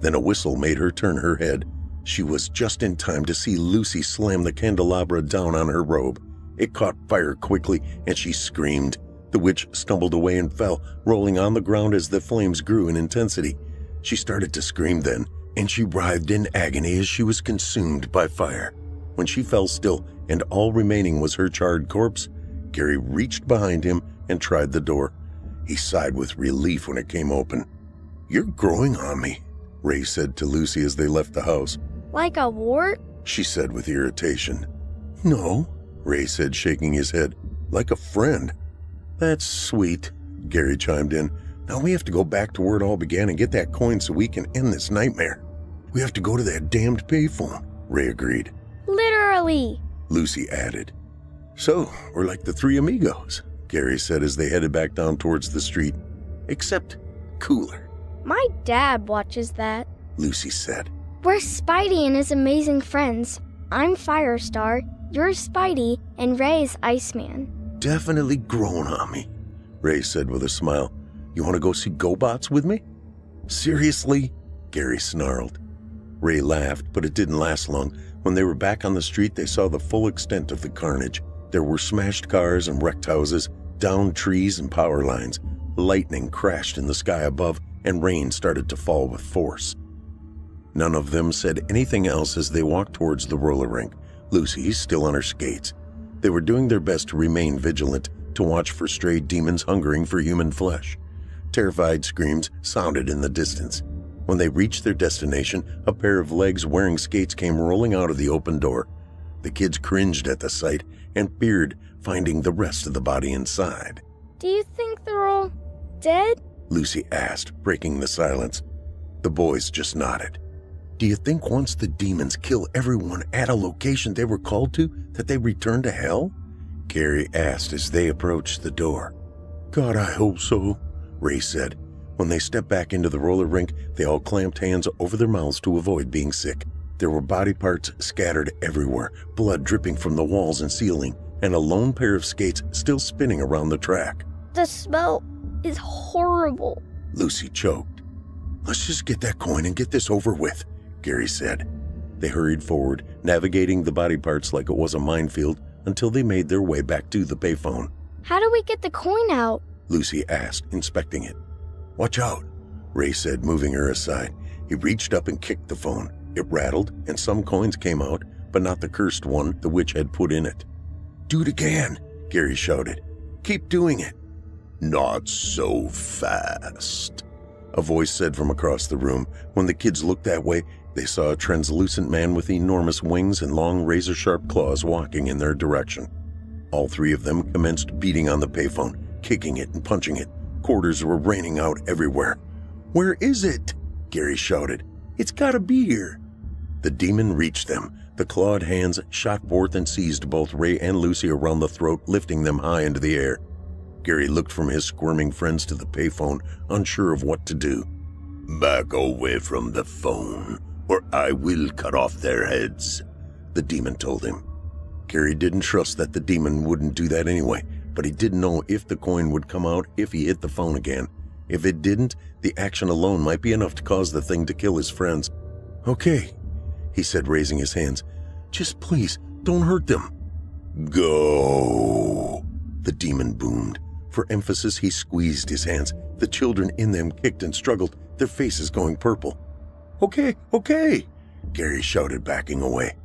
Then a whistle made her turn her head. She was just in time to see Lucy slam the candelabra down on her robe. It caught fire quickly, and she screamed. The witch stumbled away and fell, rolling on the ground as the flames grew in intensity. She started to scream then, and she writhed in agony as she was consumed by fire. When she fell still, and all remaining was her charred corpse, Gary reached behind him and tried the door. He sighed with relief when it came open. "You're growing on me," Ray said to Lucy as they left the house. "Like a wart?" she said with irritation. "No," Ray said, shaking his head. "Like a friend." "That's sweet," Gary chimed in. "Now we have to go back to where it all began and get that coin so we can end this nightmare." "We have to go to that damned payphone," Ray agreed. "Literally," Lucy added. "So, we're like the three amigos," Gary said as they headed back down towards the street. "Except cooler." "My dad watches that," Lucy said. "We're Spidey and his amazing friends. I'm Firestar, you're Spidey, and Ray's Iceman." "Definitely grown on me," Ray said with a smile. "You want to go see GoBots with me?" "Seriously?" Gary snarled. Ray laughed, but it didn't last long. When they were back on the street, they saw the full extent of the carnage. There were smashed cars and wrecked houses, downed trees and power lines. Lightning crashed in the sky above, and rain started to fall with force. None of them said anything else as they walked towards the roller rink, Lucy still on her skates. They were doing their best to remain vigilant, to watch for stray demons hungering for human flesh. Terrified screams sounded in the distance. When they reached their destination, a pair of legs wearing skates came rolling out of the open door. The kids cringed at the sight and feared finding the rest of the body inside. "Do you think they're all dead?" Lucy asked, breaking the silence. The boys just nodded. Do you think once the demons kill everyone at a location they were called to, that they return to hell? Gary asked as they approached the door. God, I hope so, Ray said. When they stepped back into the roller rink, they all clamped hands over their mouths to avoid being sick. There were body parts scattered everywhere, blood dripping from the walls and ceiling, and a lone pair of skates still spinning around the track. The smell is horrible. Lucy choked. Let's just get that coin and get this over with, Gary said. They hurried forward, navigating the body parts like it was a minefield until they made their way back to the payphone. How do we get the coin out? Lucy asked, inspecting it. Watch out, Ray said, moving her aside. He reached up and kicked the phone. It rattled, and some coins came out, but not the cursed one the witch had put in it. Do it again, Gary shouted. Keep doing it. Not so fast, a voice said from across the room. When the kids looked that way, they saw a translucent man with enormous wings and long razor-sharp claws walking in their direction. All three of them commenced beating on the payphone, kicking it and punching it. Quarters were raining out everywhere. Where is it? Gary shouted. It's gotta be here. The demon reached them. The clawed hands shot forth and seized both Ray and Lucy around the throat, lifting them high into the air. Gary looked from his squirming friends to the payphone, unsure of what to do. Back away from the phone, or I will cut off their heads, the demon told him. Gary didn't trust that the demon wouldn't do that anyway, but he didn't know if the coin would come out if he hit the phone again. If it didn't, the action alone might be enough to cause the thing to kill his friends. Okay, he said, raising his hands. Just please, don't hurt them. Go, the demon boomed. For emphasis, he squeezed his hands. The children in them kicked and struggled, their faces going purple. Okay, Gary shouted, backing away.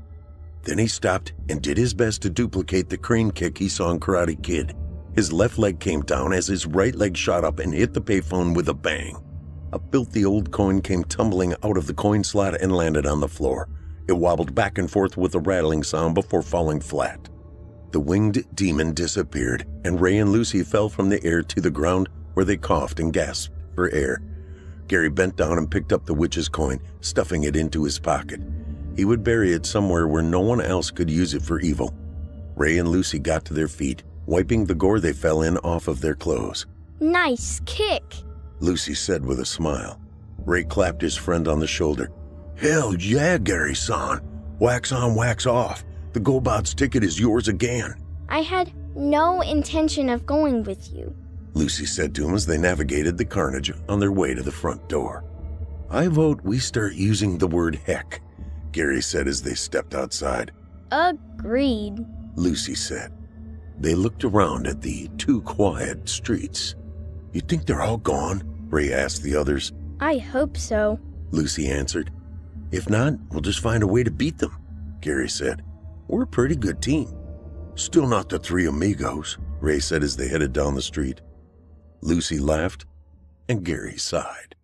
Then he stopped and did his best to duplicate the crane kick he saw in Karate Kid. His left leg came down as his right leg shot up and hit the payphone with a bang. A filthy old coin came tumbling out of the coin slot and landed on the floor. It wobbled back and forth with a rattling sound before falling flat. The winged demon disappeared, and Ray and Lucy fell from the air to the ground, where they coughed and gasped for air. Gary bent down and picked up the witch's coin, stuffing it into his pocket. He would bury it somewhere where no one else could use it for evil. Ray and Lucy got to their feet, wiping the gore they fell in off of their clothes. Nice kick, Lucy said with a smile. Ray clapped his friend on the shoulder. Hell yeah, Gary-san. Wax on, wax off. The GoBot's ticket is yours again. I had no intention of going with you, Lucy said to him as they navigated the carnage on their way to the front door. I vote we start using the word heck, Gary said as they stepped outside. Agreed, Lucy said. They looked around at the too quiet streets. You think they're all gone? Ray asked the others. I hope so, Lucy answered. If not, we'll just find a way to beat them, Gary said. We're a pretty good team. Still not the three amigos, Ray said as they headed down the street. Lucy laughed, and Gary sighed.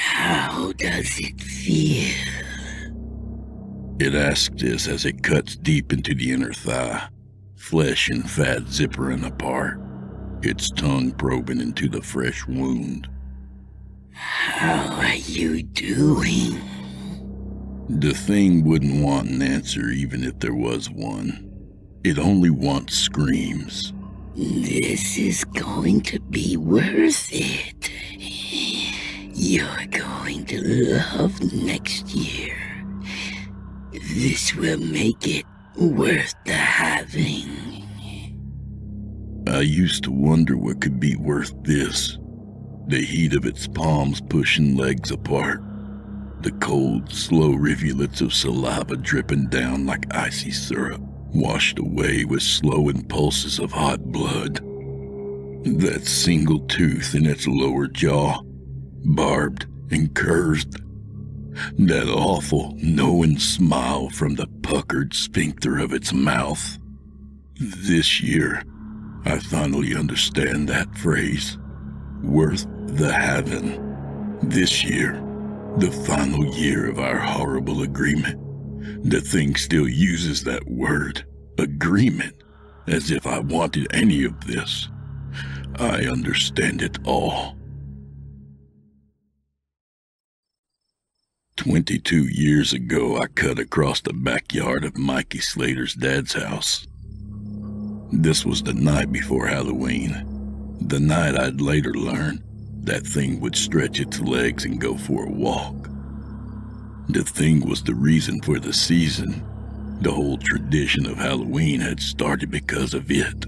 How does it feel? It asked this as it cuts deep into the inner thigh, flesh and fat zippering apart, its tongue probing into the fresh wound. How are you doing? The thing wouldn't want an answer even if there was one. It only wants screams. This is going to be worth it. You're going to love next year. This will make it worth the having. I used to wonder what could be worth this. The heat of its palms pushing legs apart. The cold, slow rivulets of saliva dripping down like icy syrup, washed away with slow impulses of hot blood. That single tooth in its lower jaw, barbed and curved. That awful, knowing smile from the puckered sphincter of its mouth. This year, I finally understand that phrase. Worth the having. This year, the final year of our horrible agreement, the thing still uses that word, agreement, as if I wanted any of this. I understand it all. 22 years ago, I cut across the backyard of Mikey Slater's dad's house. This was the night before Halloween, the night I'd later learn that thing would stretch its legs and go for a walk. The thing was the reason for the season. The whole tradition of Halloween had started because of it.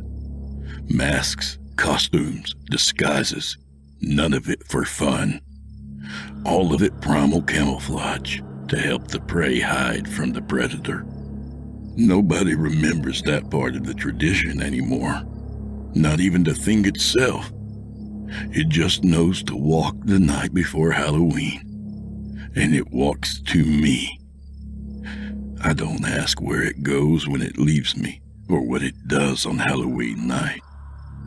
Masks, costumes, disguises, none of it for fun. All of it primal camouflage to help the prey hide from the predator. Nobody remembers that part of the tradition anymore. Not even the thing itself. It just knows to walk the night before Halloween. And it walks to me. I don't ask where it goes when it leaves me, or what it does on Halloween night.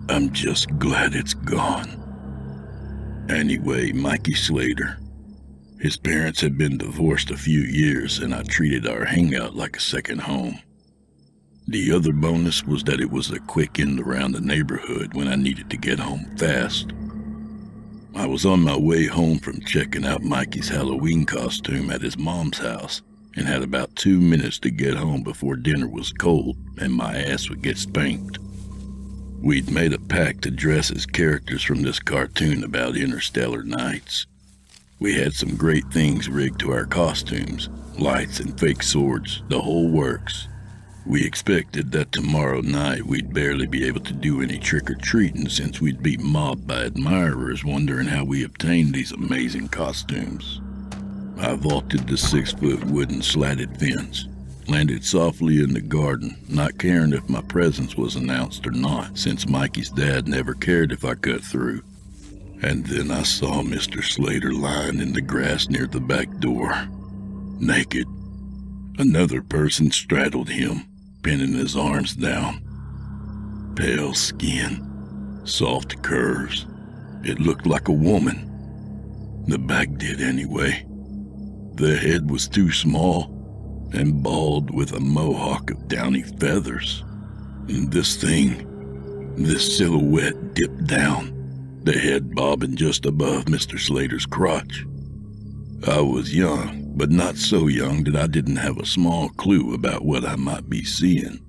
I'm just glad it's gone. Anyway, Mikey Slater. His parents had been divorced a few years, and I treated our hangout like a second home. The other bonus was that it was a quick end around the neighborhood when I needed to get home fast. I was on my way home from checking out Mikey's Halloween costume at his mom's house, and had about 2 minutes to get home before dinner was cold and my ass would get spanked. We'd made a pact to dress as characters from this cartoon about interstellar nights. We had some great things rigged to our costumes, lights and fake swords, the whole works. We expected that tomorrow night we'd barely be able to do any trick-or-treating since we'd be mobbed by admirers wondering how we obtained these amazing costumes. I vaulted the 6-foot wooden slatted fence, landed softly in the garden, not caring if my presence was announced or not, since Mikey's dad never cared if I cut through. And then I saw Mr. Slater lying in the grass near the back door, naked. Another person straddled him, pinning his arms down. Pale skin, soft curves. It looked like a woman. The back did anyway. The head was too small and bald with a mohawk of downy feathers. And this silhouette dipped down, the head bobbing just above Mr. Slater's crotch. I was young, but not so young that I didn't have a small clue about what I might be seeing.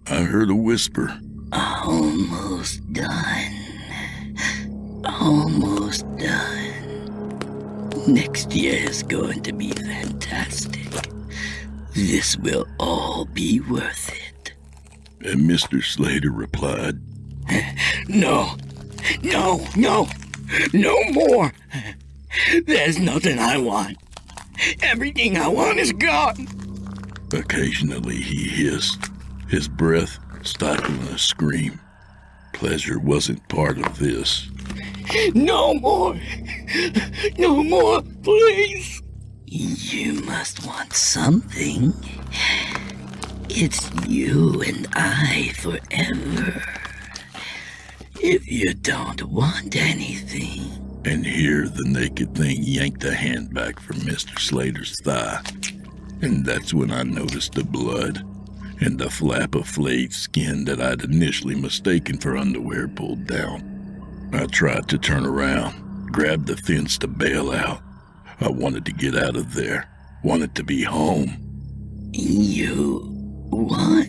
I heard a whisper. Almost done. Almost done. Next year is going to be fantastic. This will all be worth it. And Mr. Slater replied, No. No, no. No more. There's nothing I want. Everything I want is gone. Occasionally he hissed, his breath stifling a scream. Pleasure wasn't part of this. No more. No more, please. You must want something. It's you and I forever. If you don't want anything. And here the naked thing yanked a hand back from Mr. Slater's thigh. And that's when I noticed the blood and the flap of flayed skin that I'd initially mistaken for underwear pulled down. I tried to turn around, grabbed the fence to bail out. I wanted to get out of there, wanted to be home. You what?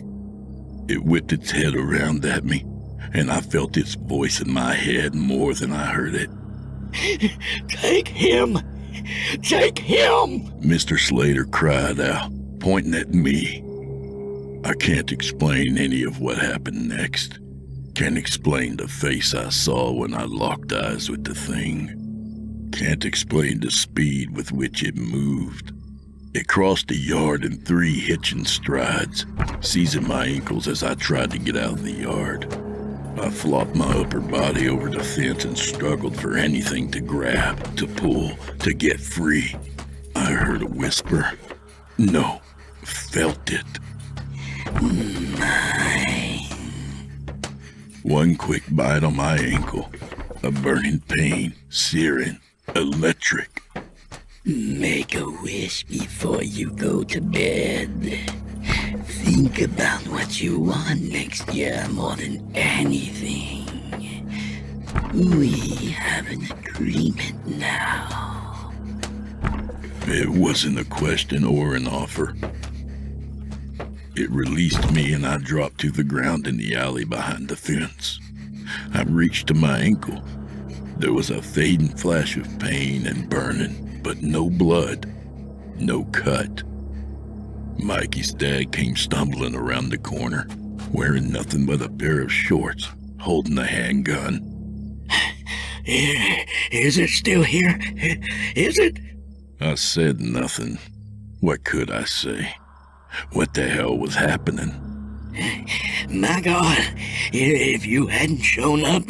It whipped its head around at me, and I felt its voice in my head more than I heard it. Take him! Take him! Mr. Slater cried out, pointing at me. I can't explain any of what happened next. Can't explain the face I saw when I locked eyes with the thing. Can't explain the speed with which it moved. It crossed the yard in 3 hitching strides, seizing my ankles as I tried to get out of the yard. I flopped my upper body over the fence and struggled for anything to grab, to pull, to get free. I heard a whisper. No, felt it. Mine. One quick bite on my ankle, a burning pain, searing, Electric. Make a wish before you go to bed. Think about what you want next year more than anything. We have an agreement now. It wasn't a question or an offer. It released me and I dropped to the ground in the alley behind the fence. I reached to my ankle. There was a fading flash of pain and burning, but no blood, no cut. Mikey's dad came stumbling around the corner, wearing nothing but a pair of shorts, holding a handgun. Is it still here? Is it? I said nothing. What could I say? What the hell was happening? My God, if you hadn't shown up,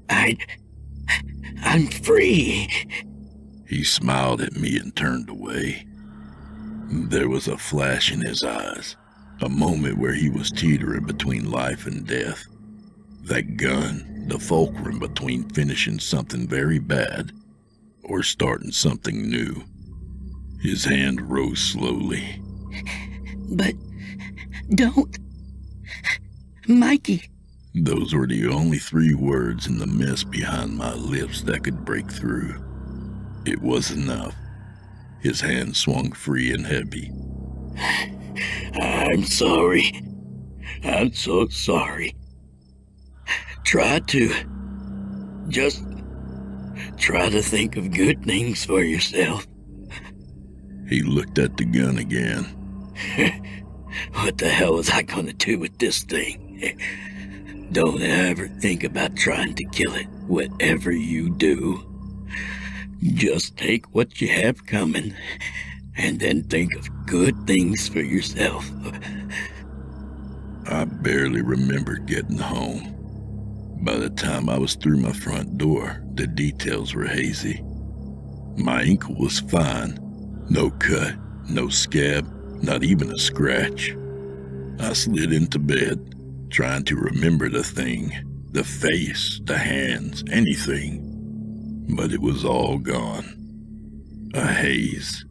I'm free. He smiled at me and turned away. There was a flash in his eyes, a moment where he was teetering between life and death. That gun, the fulcrum between finishing something very bad or starting something new. His hand rose slowly. But don't. Mikey. Those were the only 3 words in the mess behind my lips that could break through. It was enough. His hand swung free and heavy. I'm sorry. I'm so sorry. Just try to think of good things for yourself. He looked at the gun again. What the hell was I gonna do with this thing? Don't ever think about trying to kill it, whatever you do. Just take what you have coming, and then think of good things for yourself. I barely remembered getting home. By the time I was through my front door, the details were hazy. My ankle was fine. No cut, no scab, not even a scratch. I slid into bed, trying to remember the thing, the face, the hands, anything. But it was all gone. A haze.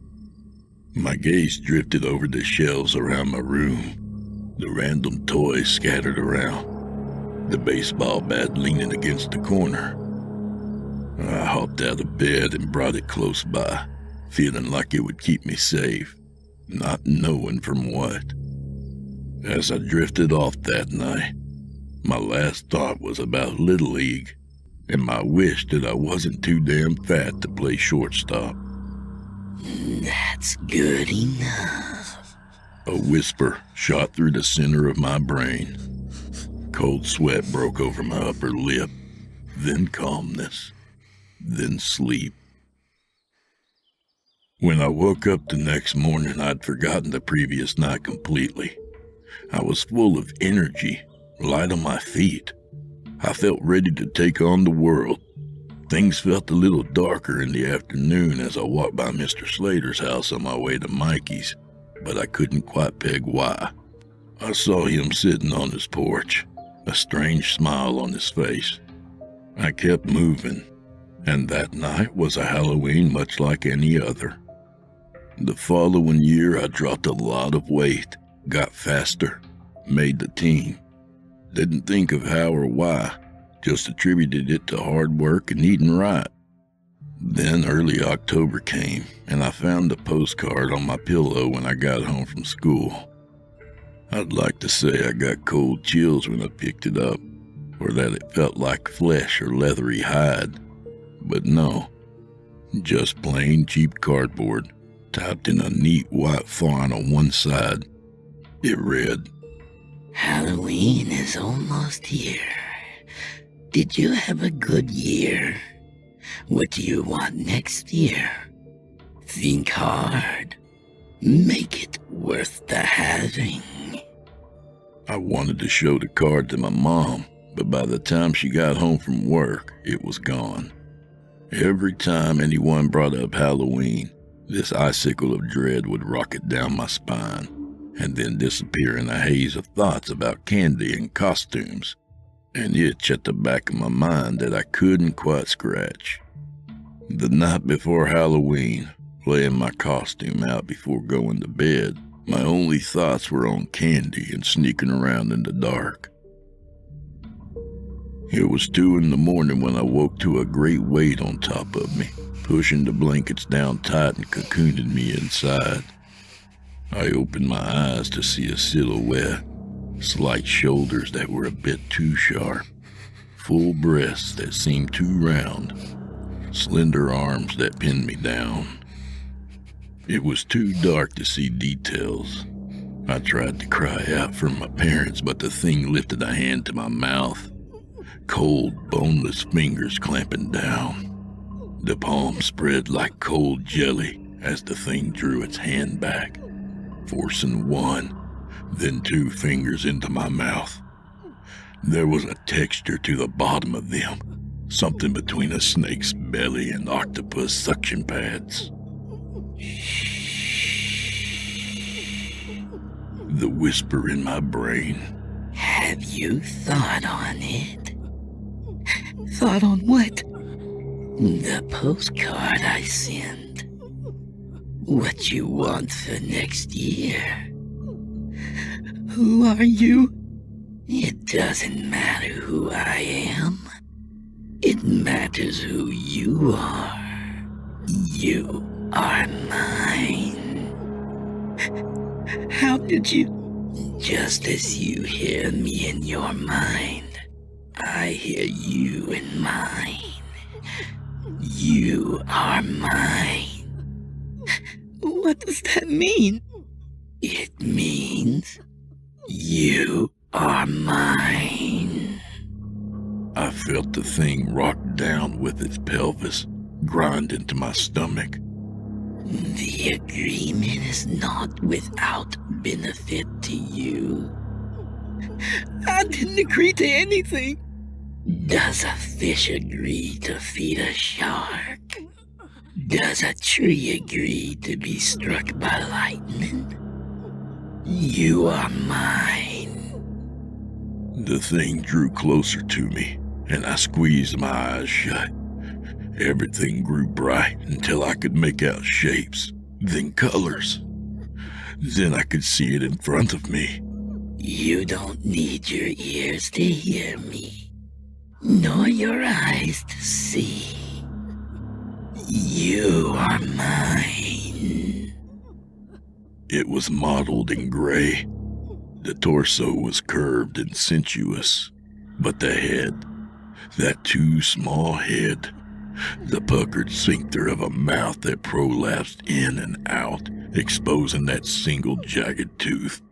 My gaze drifted over the shelves around my room, the random toys scattered around, the baseball bat leaning against the corner. I hopped out of bed and brought it close by, feeling like it would keep me safe, not knowing from what. As I drifted off that night, my last thought was about Little League and my wish that I wasn't too damn fat to play shortstop. That's good enough. A whisper shot through the center of my brain. Cold sweat broke over my upper lip, then calmness, then sleep. When I woke up the next morning, I'd forgotten the previous night completely. I was full of energy, light on my feet. I felt ready to take on the world. Things felt a little darker in the afternoon as I walked by Mr. Slater's house on my way to Mikey's, but I couldn't quite peg why. I saw him sitting on his porch, a strange smile on his face. I kept moving, and that night was a Halloween much like any other. The following year, I dropped a lot of weight, got faster, made the team. Didn't think of how or why, just attributed it to hard work and eating right. Then early October came, and I found a postcard on my pillow when I got home from school. I'd like to say I got cold chills when I picked it up, or that it felt like flesh or leathery hide. But no, just plain cheap cardboard, typed in a neat white font on one side. It read, Halloween is almost here. Did you have a good year? What do you want next year? Think hard. Make it worth the having. I wanted to show the card to my mom, but by the time she got home from work, it was gone. Every time anyone brought up Halloween, this icicle of dread would rocket down my spine, and then disappear in a haze of thoughts about candy and costumes, an itch at the back of my mind that I couldn't quite scratch. The night before Halloween, laying my costume out before going to bed, my only thoughts were on candy and sneaking around in the dark. It was 2 in the morning when I woke to a great weight on top of me, pushing the blankets down tight and cocooning me inside. I opened my eyes to see a silhouette, slight shoulders that were a bit too sharp, full breasts that seemed too round, slender arms that pinned me down. It was too dark to see details. I tried to cry out for my parents, but the thing lifted a hand to my mouth, cold, boneless fingers clamping down. The palm spread like cold jelly as the thing drew its hand back, forcing 1, then 2 fingers into my mouth. There was a texture to the bottom of them, something between a snake's belly and octopus suction pads. The whisper in my brain. Have you thought on it? Thought on what? The postcard I send. What you want for next year. Who are you? It doesn't matter who I am. It matters who you are. You are mine. How did you? Just as you hear me in your mind, I hear you in mine. You are mine. What does that mean? It means you are mine. I felt the thing rock down with its pelvis, grind into my stomach. The agreement is not without benefit to you. I didn't agree to anything. Does a fish agree to feed a shark? Does a tree agree to be struck by lightning? You are mine. The thing drew closer to me, and I squeezed my eyes shut. Everything grew bright until I could make out shapes, then colors. Then I could see it in front of me. You don't need your ears to hear me, nor your eyes to see. You are mine. It was mottled in gray. The torso was curved and sensuous, but the head, that too small head, the puckered sphincter of a mouth that prolapsed in and out, exposing that single jagged tooth.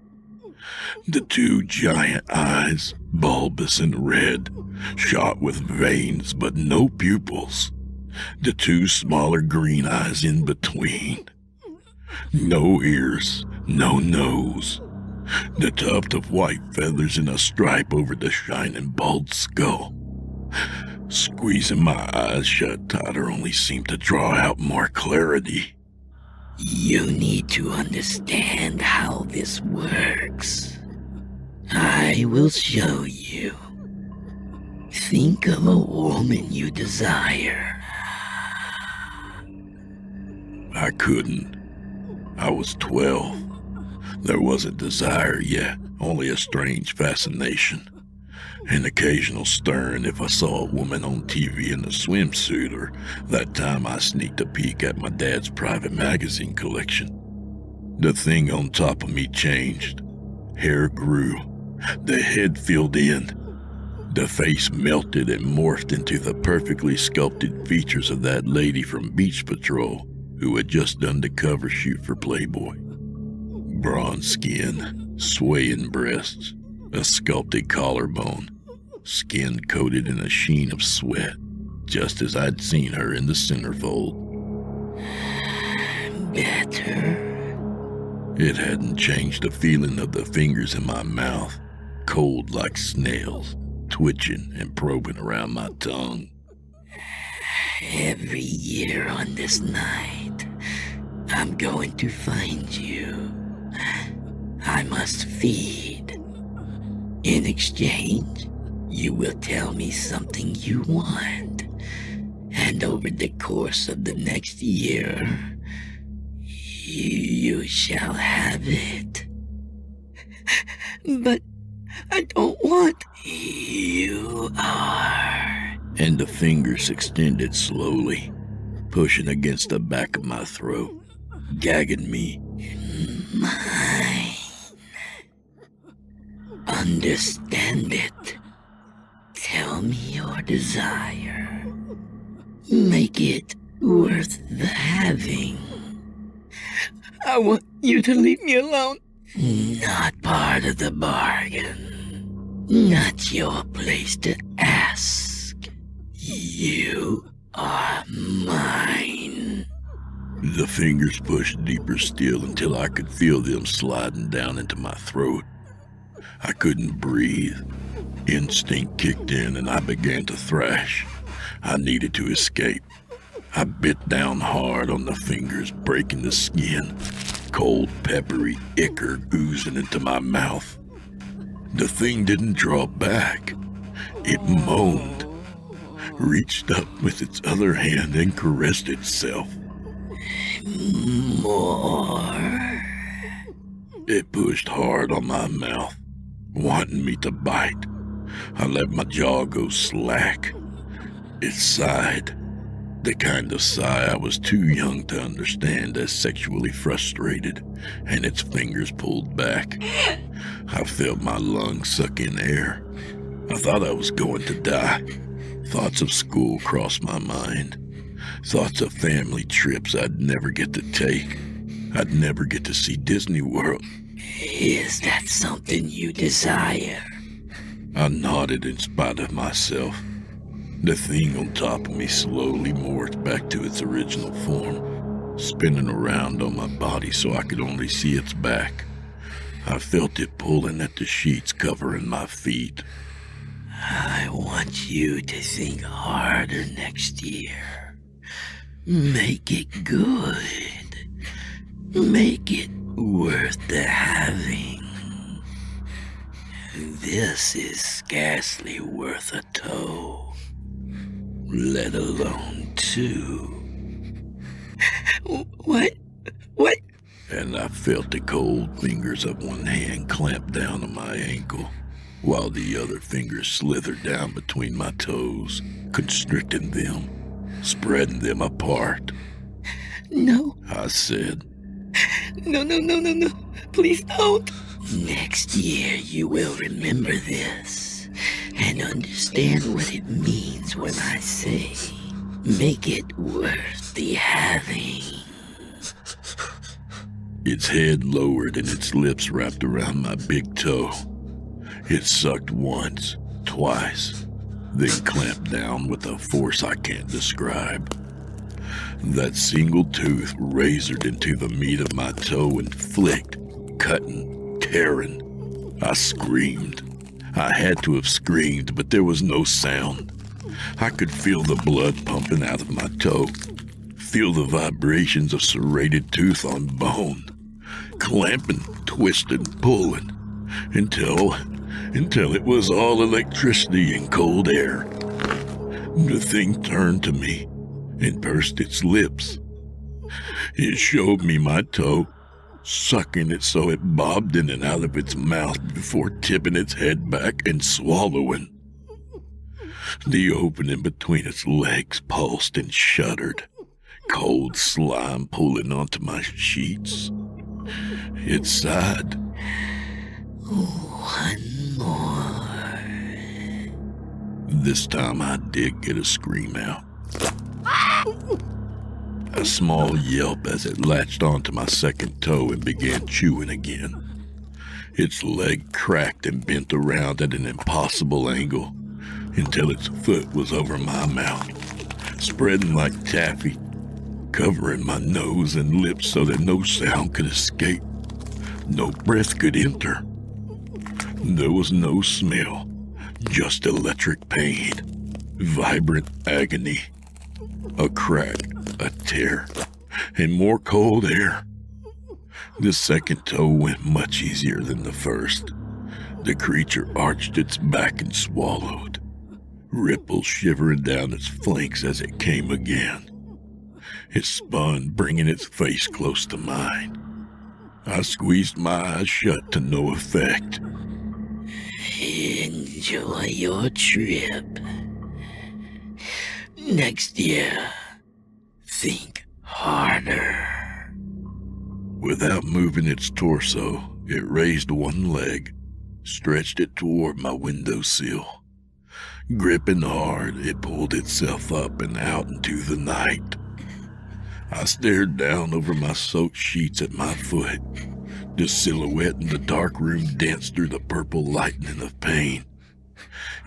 The 2 giant eyes, bulbous and red, shot with veins but no pupils. The 2 smaller green eyes in between. No ears, no nose. The tuft of white feathers in a stripe over the shining bald skull. Squeezing my eyes shut tighter only seemed to draw out more clarity. You need to understand how this works. I will show you. Think of a woman you desire. I couldn't. I was 12. There wasn't desire yet, only a strange fascination. An occasional stern if I saw a woman on TV in a swimsuit, or that time I sneaked a peek at my dad's private magazine collection. The thing on top of me changed. Hair grew. The head filled in. The face melted and morphed into the perfectly sculpted features of that lady from Beach Patrol who had just done the cover shoot for Playboy. Bronze skin, swaying breasts, a sculpted collarbone, skin coated in a sheen of sweat, just as I'd seen her in the centerfold. Better. It hadn't changed the feeling of the fingers in my mouth, cold like snails, twitching and probing around my tongue. Every year on this night, I'm going to find you. I must feed. In exchange, you will tell me something you want, And over the course of the next year, you shall have it. But I don't want. You are. And the fingers extended slowly, pushing against the back of my throat, gagging me. Mine. Understand it. Tell me your desire. Make it worth the having. I want you to leave me alone. Not part of the bargain. Not your place to ask. You are mine. The fingers pushed deeper still until I could feel them sliding down into my throat. I couldn't breathe. Instinct kicked in and I began to thrash. I needed to escape. I bit down hard on the fingers, breaking the skin. Cold, peppery ichor oozing into my mouth. The thing didn't draw back. It moaned, reached up with its other hand and caressed itself. More. It pushed hard on my mouth, wanting me to bite. I let my jaw go slack. It sighed, the kind of sigh I was too young to understand as sexually frustrated, and its fingers pulled back. I felt my lungs suck in air. I thought I was going to die. Thoughts of school crossed my mind. Thoughts of family trips I'd never get to take. I'd never get to see Disney World. Is that something you desire? I nodded in spite of myself. The thing on top of me slowly morphed back to its original form, spinning around on my body so I could only see its back. I felt it pulling at the sheets covering my feet. I want you to think harder next year. Make it good. Make it worth the having. This is scarcely worth a toe, let alone two. What? And I felt the cold fingers of one hand clamp down on my ankle, while the other fingers slithered down between my toes, constricting them, spreading them apart. No, I said. No. Please don't. Next year you will remember this and understand what it means when I say, make it worth the having. Its head lowered and its lips wrapped around my big toe. It sucked once, twice, then clamped down with a force I can't describe. That single tooth razored into the meat of my toe and flicked, cutting, tearing. I screamed. I had to have screamed, but there was no sound. I could feel the blood pumping out of my toe, feel the vibrations of serrated tooth on bone, clamping, twisting, pulling, until it was all electricity and cold air. The thing turned to me and pursed its lips. It showed me my toe, sucking it so it bobbed in and out of its mouth before tipping its head back and swallowing. The opening between its legs pulsed and shuddered, cold slime pulling onto my sheets. It sighed. One more. This time I did get a scream out. A small yelp as it latched onto my second toe and began chewing again. Its leg cracked and bent around at an impossible angle until its foot was over my mouth, spreading like taffy, covering my nose and lips so that no sound could escape, no breath could enter. There was no smell, just electric pain, vibrant agony, a crack, a tear, and more cold air. The second toe went much easier than the first. The creature arched its back and swallowed. ripples shivering down its flanks as it came again. It spun, bringing its face close to mine. I squeezed my eyes shut to no effect. Enjoy your trip. Next year, think harder. Without moving its torso, it raised one leg, stretched it toward my windowsill. Gripping hard, it pulled itself up and out into the night. I stared down over my soaked sheets at my foot. The silhouette in the dark room danced through the purple lightning of pain.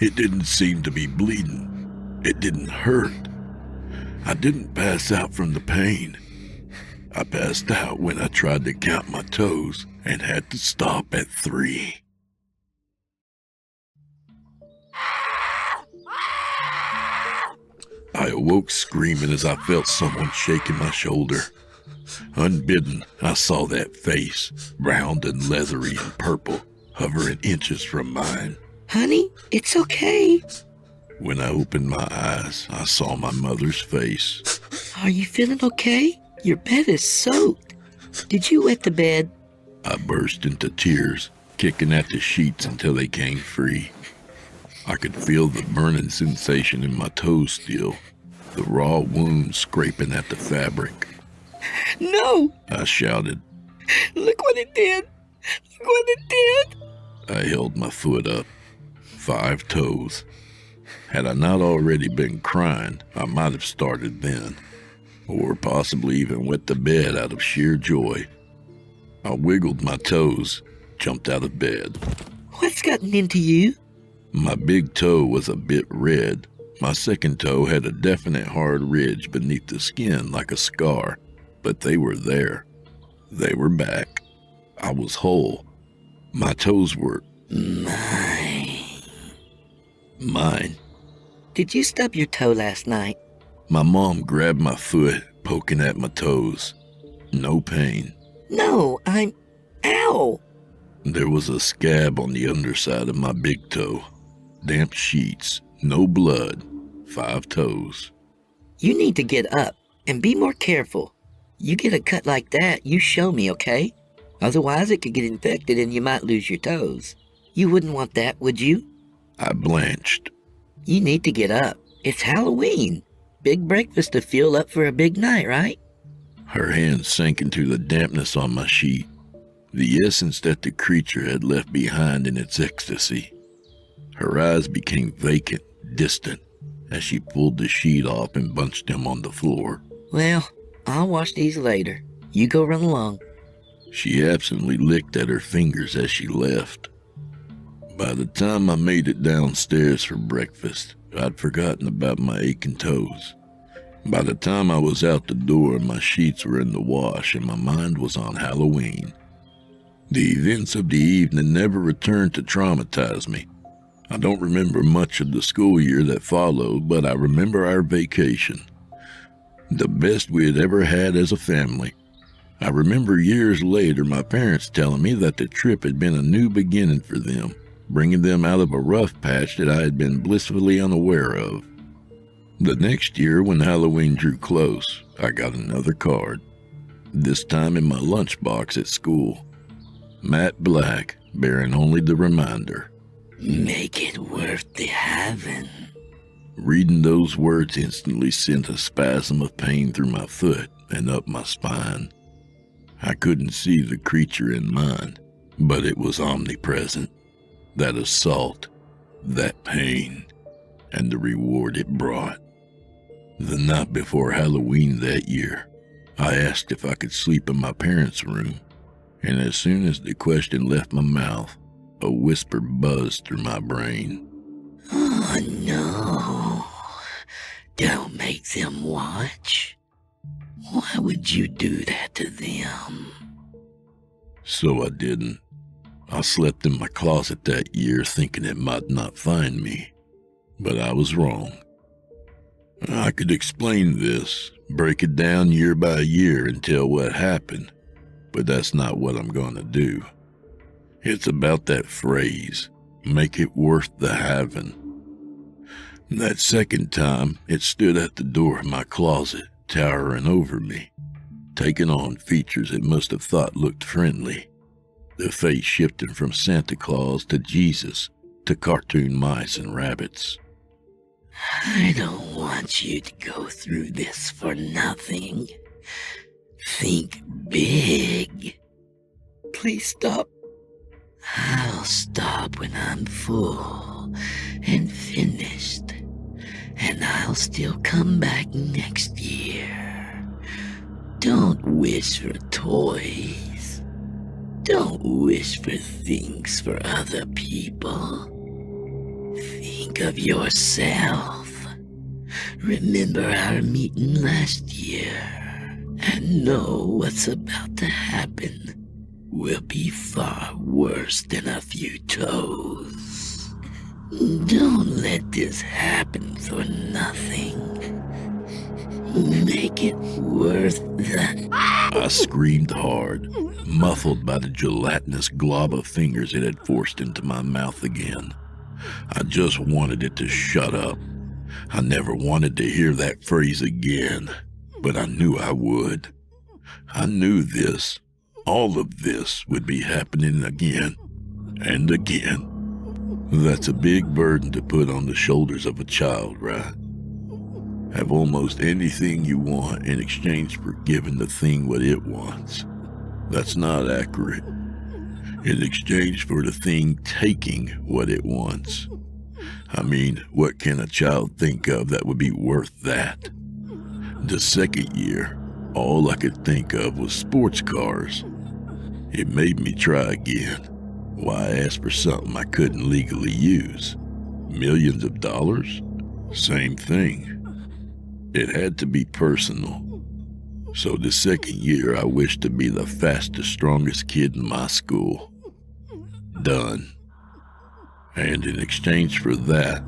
It didn't seem to be bleeding. It didn't hurt. I didn't pass out from the pain. I passed out when I tried to count my toes and had to stop at 3. I awoke screaming as I felt someone shaking my shoulder. Unbidden, I saw that face, round and leathery and purple, hovering inches from mine. Honey, it's okay. When I opened my eyes, I saw my mother's face. Are you feeling okay? Your bed is soaked. Did you wet the bed? I burst into tears, kicking at the sheets until they came free. I could feel the burning sensation in my toes still, the raw wound scraping at the fabric. No! I shouted. Look what it did! Look what it did! I held my foot up. 5 toes. Had I not already been crying, I might have started then, or possibly even wet the bed out of sheer joy. I wiggled my toes, jumped out of bed. What's gotten into you? My big toe was a bit red. My second toe had a definite hard ridge beneath the skin like a scar, but they were there. They were back. I was whole. My toes were... Mine. Did you stub your toe last night? My mom grabbed my foot, poking at my toes. No pain. No, Ow! There was a scab on the underside of my big toe. Damp sheets, no blood, 5 toes. You need to get up and be more careful. You get a cut like that, you show me, okay? Otherwise it could get infected and you might lose your toes. You wouldn't want that, would you? I blanched. You need to get up. It's Halloween. Big breakfast to fuel up for a big night, right? Her hand sank into the dampness on my sheet, the essence that the creature had left behind in its ecstasy. Her eyes became vacant, distant, as she pulled the sheet off and bunched them on the floor. Well, I'll wash these later. You go run along. She absently licked at her fingers as she left. By the time I made it downstairs for breakfast, I'd forgotten about my aching toes. By the time I was out the door, my sheets were in the wash and my mind was on Halloween. The events of the evening never returned to traumatize me. I don't remember much of the school year that followed, but I remember our vacation. The best we had ever had as a family. I remember years later my parents telling me that the trip had been a new beginning for them, bringing them out of a rough patch that I had been blissfully unaware of. The next year, when Halloween drew close, I got another card, this time in my lunchbox at school. Matte black, bearing only the reminder. Make it worth the having. Reading those words instantly sent a spasm of pain through my foot and up my spine. I couldn't see the creature in mine, but it was omnipresent. That assault, that pain, and the reward it brought. The night before Halloween that year, I asked if I could sleep in my parents' room, and as soon as the question left my mouth, a whisper buzzed through my brain. Oh no, don't make them watch. Why would you do that to them? So I didn't. I slept in my closet that year thinking it might not find me, but I was wrong. I could explain this, break it down year by year and tell what happened, but that's not what I'm going to do. It's about that phrase, make it worth the having. That second time, it stood at the door of my closet, towering over me, taking on features it must have thought looked friendly. The face shifting from Santa Claus to Jesus to cartoon mice and rabbits. I don't want you to go through this for nothing. Think big. Please stop. I'll stop when I'm full and finished, and I'll still come back next year. Don't wish for toys. Don't wish for things for other people. Think of yourself. Remember our meeting last year, and know what's about to happen will be far worse than a few toes. Don't let this happen for nothing. Make it worth the... I screamed hard, muffled by the gelatinous glob of fingers it had forced into my mouth again. I just wanted it to shut up. I never wanted to hear that phrase again, but I knew I would. I knew this, all of this, would be happening again and again. That's a big burden to put on the shoulders of a child, right? Have almost anything you want in exchange for giving the thing what it wants. That's not accurate. In exchange for the thing taking what it wants. I mean, what can a child think of that would be worth that? The second year, all I could think of was sports cars. It made me try again. Why ask for something I couldn't legally use? Millions of dollars? Same thing. It had to be personal. So the second year, I wished to be the fastest, strongest kid in my school. Done. And in exchange for that,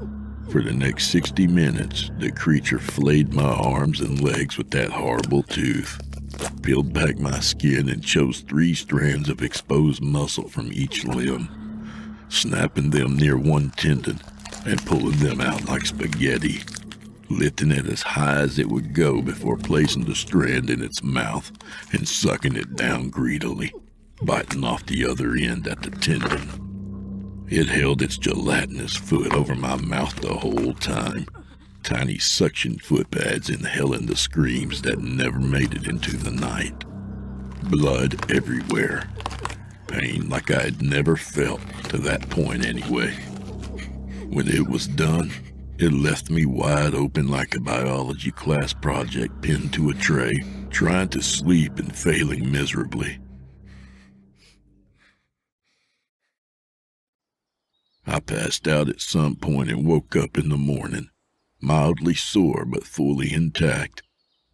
for the next 60 minutes, the creature flayed my arms and legs with that horrible tooth, peeled back my skin and chose 3 strands of exposed muscle from each limb, snapping them near one tendon and pulling them out like spaghetti, lifting it as high as it would go before placing the strand in its mouth and sucking it down greedily, biting off the other end at the tendon. It held its gelatinous foot over my mouth the whole time, tiny suction foot pads inhaling the screams that never made it into the night. Blood everywhere. Pain like I had never felt, to that point anyway. When it was done, it left me wide open like a biology class project pinned to a tray, trying to sleep and failing miserably. I passed out at some point and woke up in the morning, mildly sore but fully intact,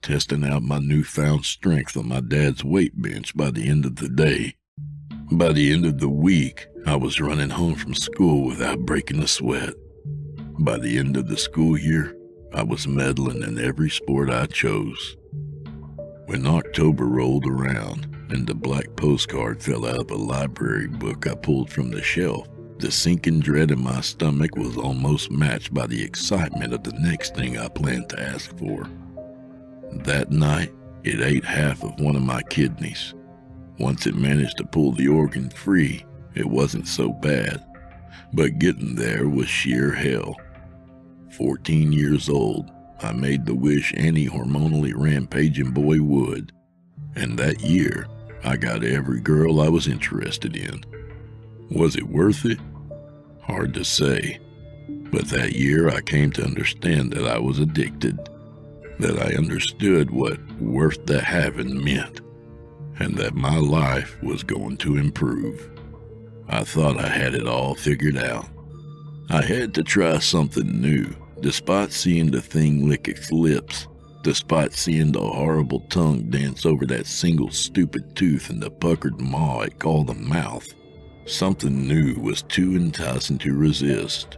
testing out my newfound strength on my dad's weight bench by the end of the day. By the end of the week, I was running home from school without breaking a sweat. By the end of the school year, I was medaling in every sport I chose. When October rolled around and the black postcard fell out of a library book I pulled from the shelf, the sinking dread in my stomach was almost matched by the excitement of the next thing I planned to ask for. That night, it ate half of one of my kidneys. Once it managed to pull the organ free, it wasn't so bad, but getting there was sheer hell. 14 years old, I made the wish any hormonally rampaging boy would, and that year, I got every girl I was interested in. Was it worth it? Hard to say. But that year I came to understand that I was addicted, that I understood what worth the having meant, and that my life was going to improve. I thought I had it all figured out. I had to try something new, despite seeing the thing lick its lips, despite seeing the horrible tongue dance over that single stupid tooth and the puckered maw it called a mouth. Something new was too enticing to resist.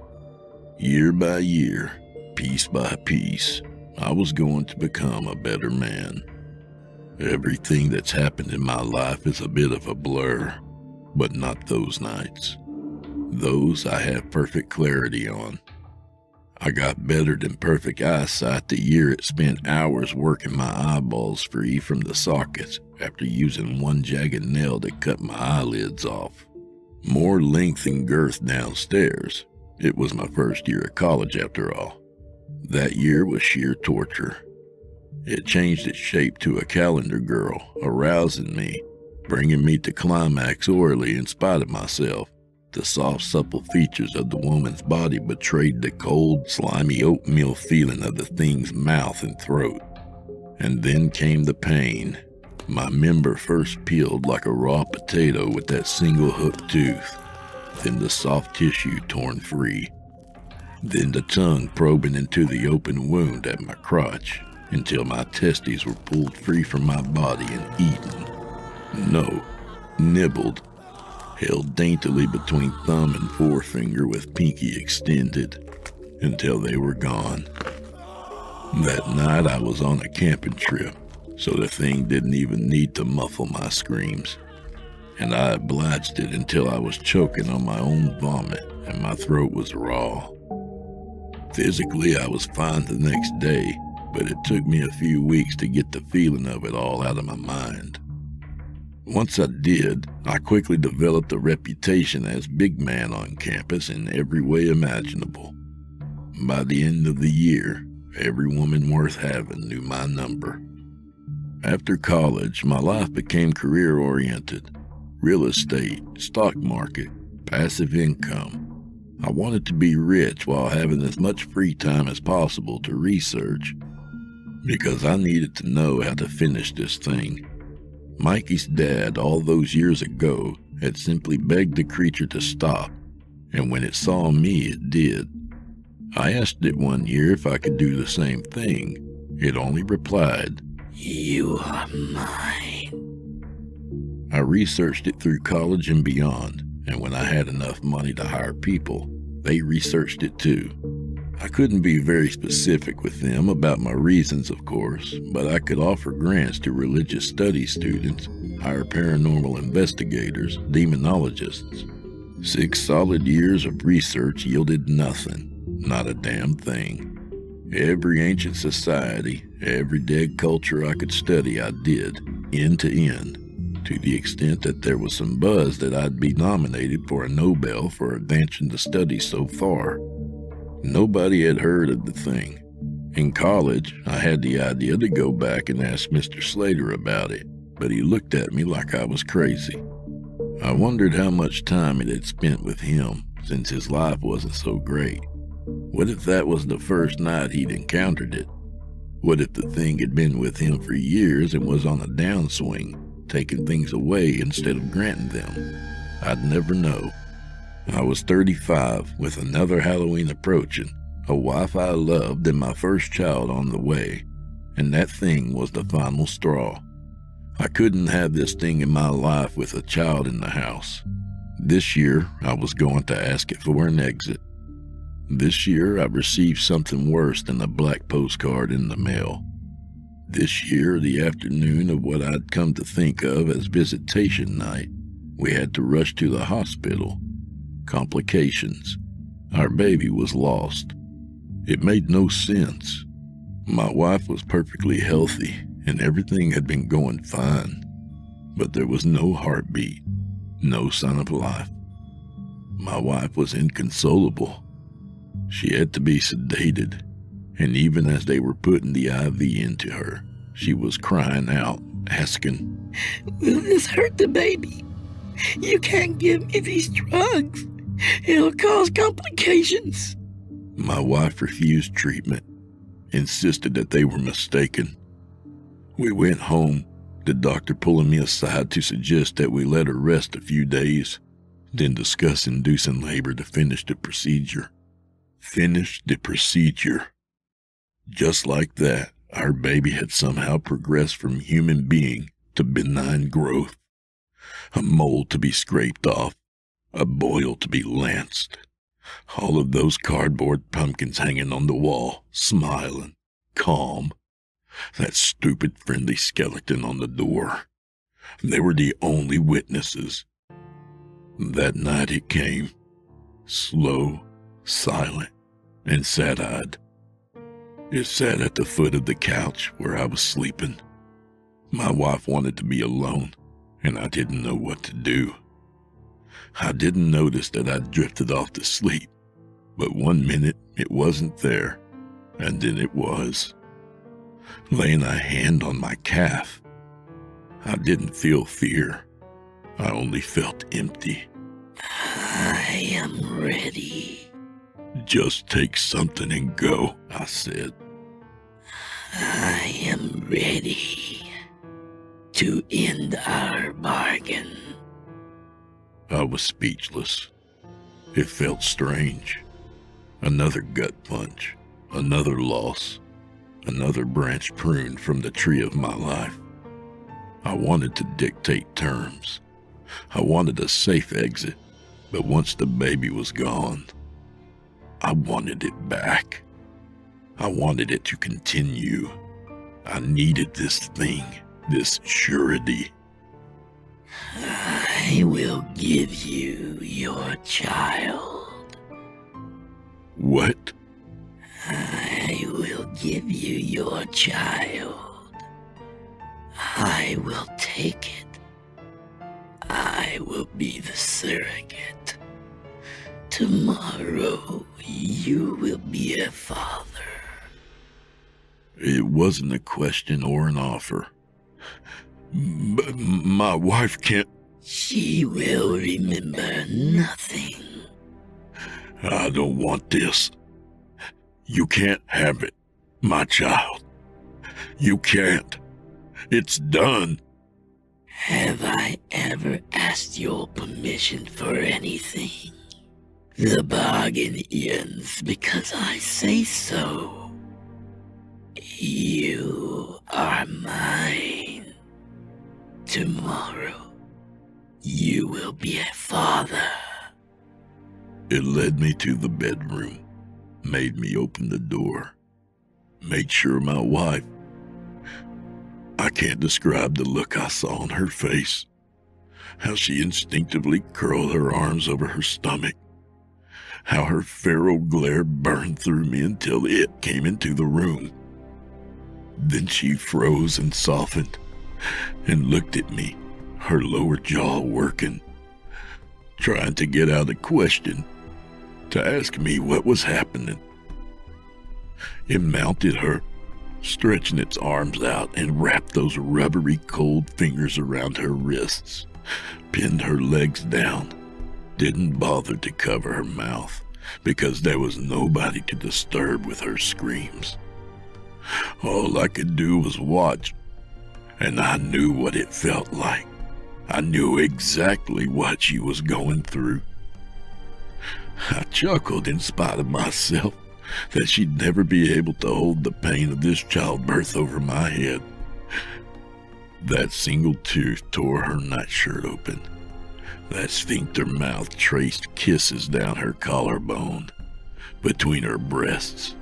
Year by year, piece by piece, I was going to become a better man. Everything that's happened in my life is a bit of a blur, but not those nights. Those I have perfect clarity on. I got better than perfect eyesight the year it spent hours working my eyeballs free from the sockets after using one jagged nail that cut my eyelids off. More length and girth downstairs. It was my first year of college after all. That year was sheer torture. It changed its shape to a calendar girl, arousing me, bringing me to climax orally in spite of myself. The soft, supple features of the woman's body betrayed the cold, slimy oatmeal feeling of the thing's mouth and throat. And then came the pain. My member first peeled like a raw potato with that single hooked tooth. Then the soft tissue torn free. Then the tongue probing into the open wound at my crotch until my testes were pulled free from my body and eaten. No, nibbled. Held daintily between thumb and forefinger with pinky extended until they were gone. That night I was on a camping trip, so the thing didn't even need to muffle my screams, and I obliged it until I was choking on my own vomit and my throat was raw. Physically, I was fine the next day, but it took me a few weeks to get the feeling of it all out of my mind. Once I did, I quickly developed a reputation as big man on campus in every way imaginable. By the end of the year, every woman worth having knew my number. After college, my life became career-oriented. Real estate, stock market, passive income. I wanted to be rich while having as much free time as possible to research, because I needed to know how to finish this thing. Mikey's dad, all those years ago, had simply begged the creature to stop, and when it saw me, it did. I asked it one year if I could do the same thing. It only replied, "You are mine." I researched it through college and beyond, and when I had enough money to hire people, they researched it too. I couldn't be very specific with them about my reasons, of course, but I could offer grants to religious studies students, hire paranormal investigators, demonologists. 6 solid years of research yielded nothing, not a damn thing. Every ancient society, every dead culture I could study, I did, end to end, to the extent that there was some buzz that I'd be nominated for a Nobel for advancing the study so far. Nobody had heard of the thing. In college, I had the idea to go back and ask Mr. Slater about it, but he looked at me like I was crazy. I wondered how much time it had spent with him, since his life wasn't so great. What if that was the first night he'd encountered it? What if the thing had been with him for years and was on a downswing, taking things away instead of granting them? I'd never know. I was 35, with another Halloween approaching, a wife I loved, and my first child on the way, and that thing was the final straw. I couldn't have this thing in my life with a child in the house. This year, I was going to ask it for an exit. This year, I received something worse than a black postcard in the mail. This year, the afternoon of what I'd come to think of as visitation night, we had to rush to the hospital. Complications. Our baby was lost. It made no sense. My wife was perfectly healthy, and everything had been going fine. But there was no heartbeat, no sign of life. My wife was inconsolable. She had to be sedated, and even as they were putting the IV into her, she was crying out, asking, "Will this hurt the baby? You can't give me these drugs. It'll cause complications." My wife refused treatment, insisted that they were mistaken. We went home, the doctor pulling me aside to suggest that we let her rest a few days, then discuss inducing labor to finish the procedure. Finish the procedure. Just like that, our baby had somehow progressed from human being to benign growth. A mole to be scraped off, a boil to be lanced. All of those cardboard pumpkins hanging on the wall, smiling, calm. That stupid friendly skeleton on the door. They were the only witnesses. That night it came, slow, silent, and sad-eyed. It sat at the foot of the couch where I was sleeping. My wife wanted to be alone, and I didn't know what to do. I didn't notice that I'd drifted off to sleep, but one minute it wasn't there, and then it was. Laying a hand on my calf, I didn't feel fear. I only felt empty. I am ready. Just take something and go, I said. I am ready to end our bargain. I was speechless. It felt strange. Another gut punch, another loss, another branch pruned from the tree of my life. I wanted to dictate terms. I wanted a safe exit, but once the baby was gone, I wanted it back. I wanted it to continue. I needed this thing, this surety. I will give you your child. What? I will give you your child. I will take it. I will be the surrogate. Tomorrow, you will be a father. It wasn't a question or an offer. But my wife can't... She will remember nothing. I don't want this. You can't have it, my child. You can't. It's done. Have I ever asked your permission for anything? The bargain ends because I say so. You are mine. Tomorrow, you will be a father. It led me to the bedroom, made me open the door, made sure my wife... I can't describe the look I saw on her face, how she instinctively curled her arms over her stomach, how her feral glare burned through me until it came into the room. Then she froze and softened and looked at me, her lower jaw working, trying to get out a question, to ask me what was happening. It mounted her, stretching its arms out and wrapped those rubbery cold fingers around her wrists, pinned her legs down, didn't bother to cover her mouth because there was nobody to disturb with her screams. All I could do was watch, and I knew what it felt like. I knew exactly what she was going through. I chuckled in spite of myself that she'd never be able to hold the pain of this childbirth over my head. That single tooth tore her nightshirt open. That sphincter mouth traced kisses down her collarbone, between her breasts,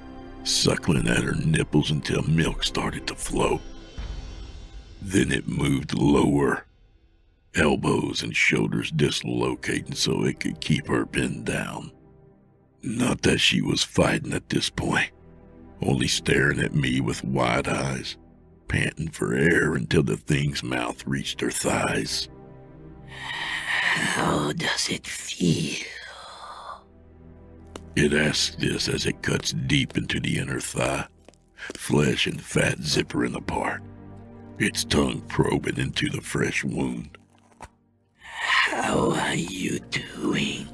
suckling at her nipples until milk started to flow. Then it moved lower, elbows and shoulders dislocating so it could keep her pinned down. Not that she was fighting at this point, only staring at me with wide eyes, panting for air until the thing's mouth reached her thighs. How does it feel? It asks this as it cuts deep into the inner thigh, flesh and fat zippering apart, its tongue probing into the fresh wound. How are you doing?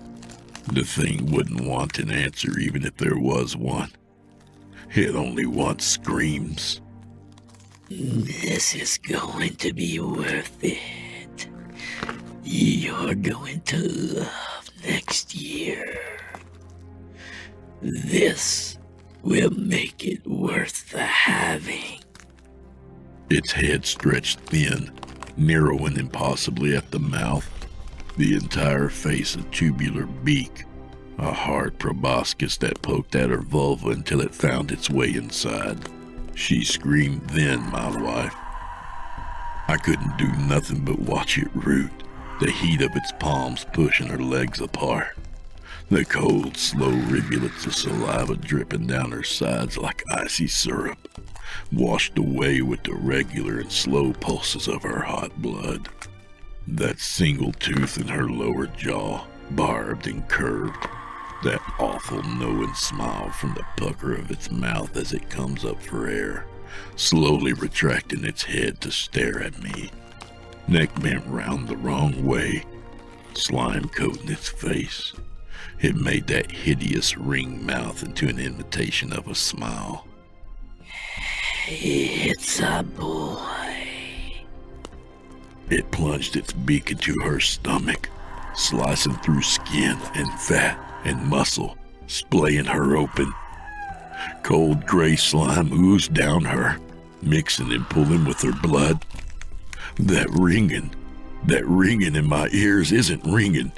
The thing wouldn't want an answer even if there was one. It only wants screams. This is going to be worth it. You're going to love next year. This will make it worth the having. Its head stretched thin, narrowing impossibly at the mouth, the entire face a tubular beak, a hard proboscis that poked at her vulva until it found its way inside. She screamed then, my wife. I couldn't do nothing but watch it root, the heat of its palms pushing her legs apart, The cold, slow rivulets of saliva dripping down her sides like icy syrup, washed away with the regular and slow pulses of her hot blood. That single tooth in her lower jaw, barbed and curved. That awful knowing smile from the pucker of its mouth as it comes up for air, slowly retracting its head to stare at me. Neck bent round the wrong way, slime coating its face. It made that hideous ring mouth into an imitation of a smile. It's a boy. It plunged its beak into her stomach, slicing through skin and fat and muscle, splaying her open. Cold gray slime oozed down her, mixing and pulling with her blood. That ringing in my ears isn't ringing.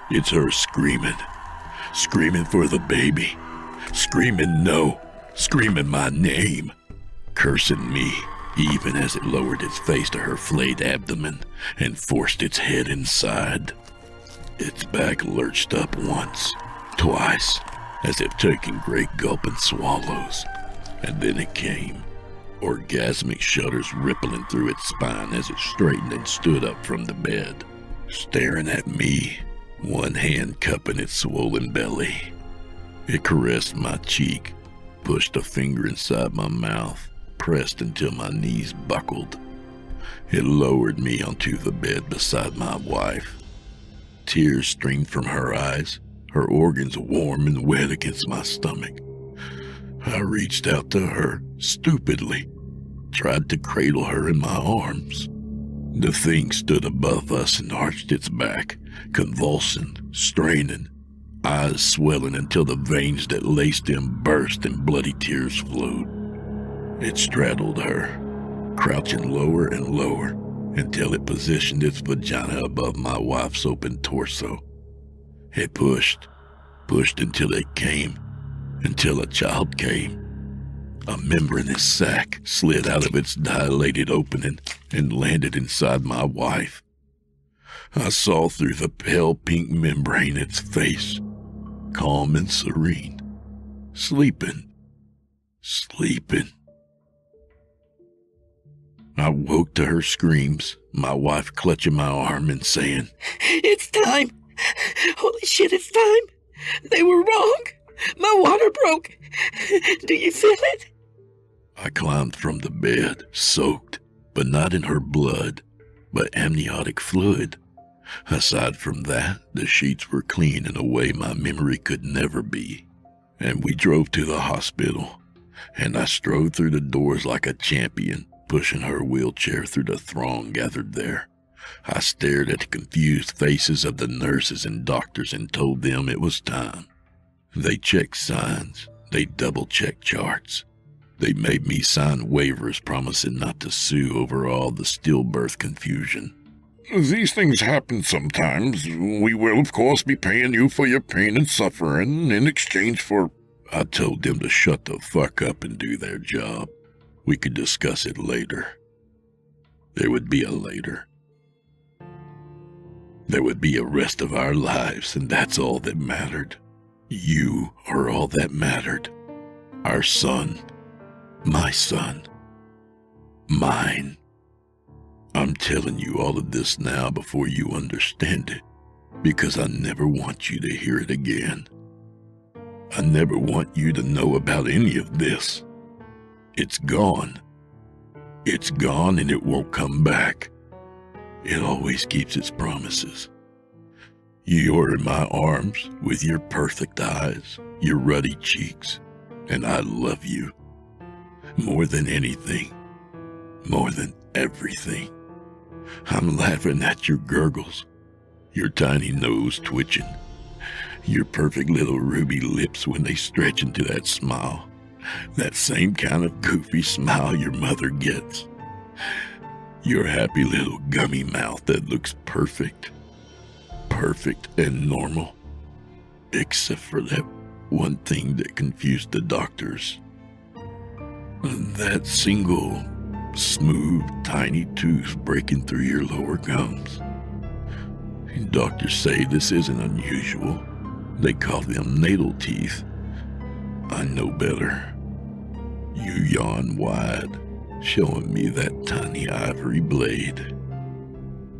It's her screaming for the baby, screaming my name, cursing me, even as it lowered its face to her flayed abdomen and forced its head inside. Its back lurched up once, twice, as if taking great gulping swallows, and then it came, orgasmic shudders rippling through its spine as it straightened and stood up from the bed, staring at me, one hand cupping its swollen belly. It caressed my cheek, pushed a finger inside my mouth, pressed until my knees buckled. It lowered me onto the bed beside my wife. Tears streamed from her eyes, her organs warm and wet against my stomach. I reached out to her, stupidly, tried to cradle her in my arms. The thing stood above us and arched its back, convulsing, straining, eyes swelling until the veins that laced them burst and bloody tears flowed. It straddled her, crouching lower and lower until it positioned its vagina above my wife's open torso. It pushed until it came, until a child came. A membranous sac slid out of its dilated opening and landed inside my wife. I saw through the pale pink membrane its face, calm and serene, sleeping. I woke to her screams, my wife clutching my arm and saying, It's time! Holy shit, it's time! They were wrong! My water broke! Do you feel it? I climbed from the bed, soaked, but not in her blood, but amniotic fluid. Aside from that, the sheets were clean in a way my memory could never be. And we drove to the hospital, and I strode through the doors like a champion, pushing her wheelchair through the throng gathered there. I stared at the confused faces of the nurses and doctors and told them it was time. They checked signs. They double-checked charts. They made me sign waivers promising not to sue over all the stillbirth confusion. These things happen sometimes. We will, of course, be paying you for your pain and suffering in exchange for... I told them to shut the fuck up and do their job. We could discuss it later. There would be a later. There would be a rest of our lives, and that's all that mattered. You are all that mattered. Our son. My son. Mine. I'm telling you all of this now before you understand it, because I never want you to hear it again. I never want you to know about any of this. It's gone. It's gone and it won't come back. It always keeps its promises. You're in my arms with your perfect eyes, your ruddy cheeks, and I love you. More than anything. More than everything. I'm laughing at your gurgles, your tiny nose twitching, your perfect little ruby lips when they stretch into that smile, that same kind of goofy smile your mother gets, your happy little gummy mouth that looks perfect and normal, except for that one thing that confused the doctors. That single, smooth, tiny tooth breaking through your lower gums. Doctors say this isn't unusual. They call them natal teeth. I know better. You yawn wide, showing me that tiny ivory blade.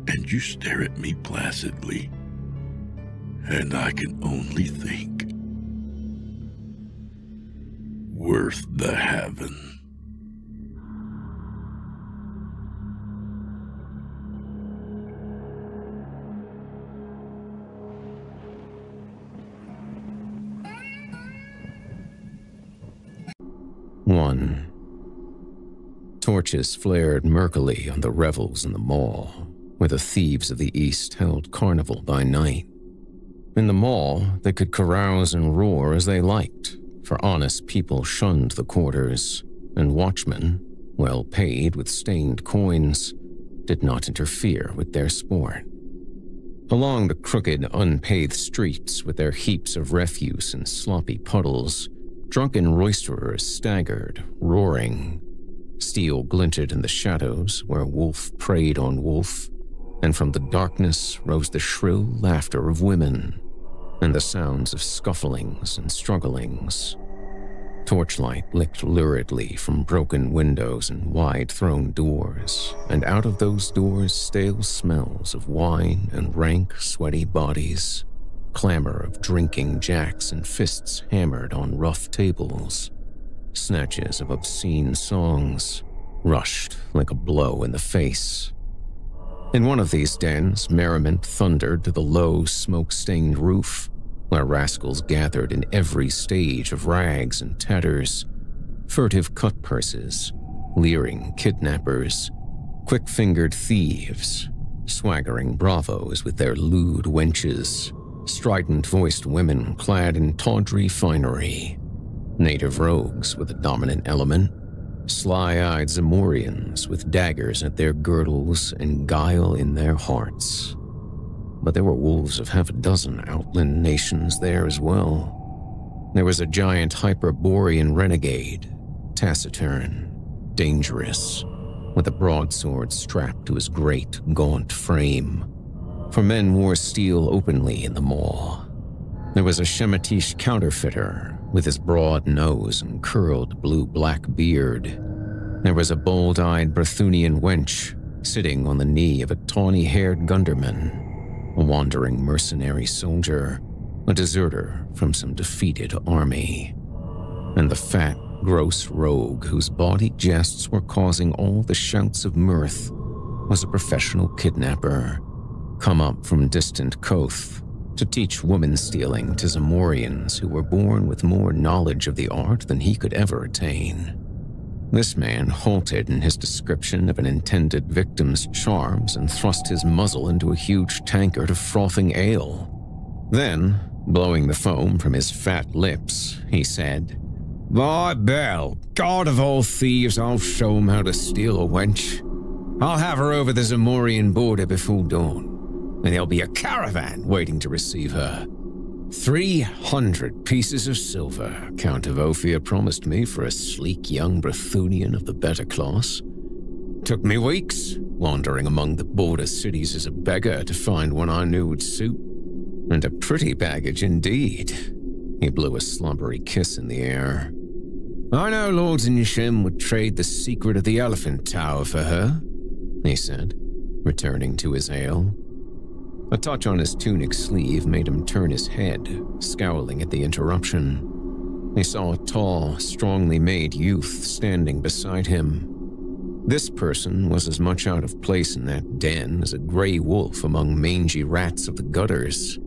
And you stare at me placidly. And I can only think, worth the having. One. Torches flared murkily on the revels in the mall, where the thieves of the East held carnival by night. In the mall, they could carouse and roar as they liked, for honest people shunned the quarters, and watchmen, well paid with stained coins, did not interfere with their sport. Along the crooked, unpaved streets with their heaps of refuse and sloppy puddles, drunken roisterers staggered, roaring. Steel glinted in the shadows where wolf preyed on wolf, and from the darkness rose the shrill laughter of women, and the sounds of scufflings and strugglings. Torchlight licked luridly from broken windows and wide-thrown doors, and out of those doors stale smells of wine and rank, sweaty bodies. Clamor of drinking jacks and fists hammered on rough tables. Snatches of obscene songs rushed like a blow in the face. In one of these dens, merriment thundered to the low, smoke-stained roof, where rascals gathered in every stage of rags and tatters, furtive cut-purses, leering kidnappers, quick-fingered thieves, swaggering bravos with their lewd wenches, strident-voiced women clad in tawdry finery, native rogues with a dominant element, sly-eyed Zamorians with daggers at their girdles and guile in their hearts. But there were wolves of half a dozen outland nations there as well. There was a giant Hyperborean renegade, taciturn, dangerous, with a broadsword strapped to his great, gaunt frame. For men wore steel openly in the mall. There was a Shemitish counterfeiter with his broad nose and curled blue-black beard. There was a bold-eyed Berthunian wench sitting on the knee of a tawny-haired gunderman, a wandering mercenary soldier, a deserter from some defeated army. And the fat, gross rogue whose bawdy jests were causing all the shouts of mirth was a professional kidnapper, come up from distant Koth to teach woman-stealing to Zamorians who were born with more knowledge of the art than he could ever attain. This man halted in his description of an intended victim's charms and thrust his muzzle into a huge tankard of frothing ale. Then, blowing the foam from his fat lips, he said, "By Bel, God of all thieves, I'll show 'em how to steal a wench. I'll have her over the Zamorian border before dawn, and there'll be a caravan waiting to receive her. 300 pieces of silver Count of Ophir promised me for a sleek young Brythunian of the better class. Took me weeks, wandering among the border cities as a beggar to find one I knew would suit. And a pretty baggage indeed." He blew a slobbery kiss in the air. "I know Lords in Shem would trade the secret of the Elephant Tower for her," he said, returning to his ale. A touch on his tunic sleeve made him turn his head, scowling at the interruption. He saw a tall, strongly made youth standing beside him. This person was as much out of place in that den as a gray wolf among mangy rats of the gutters.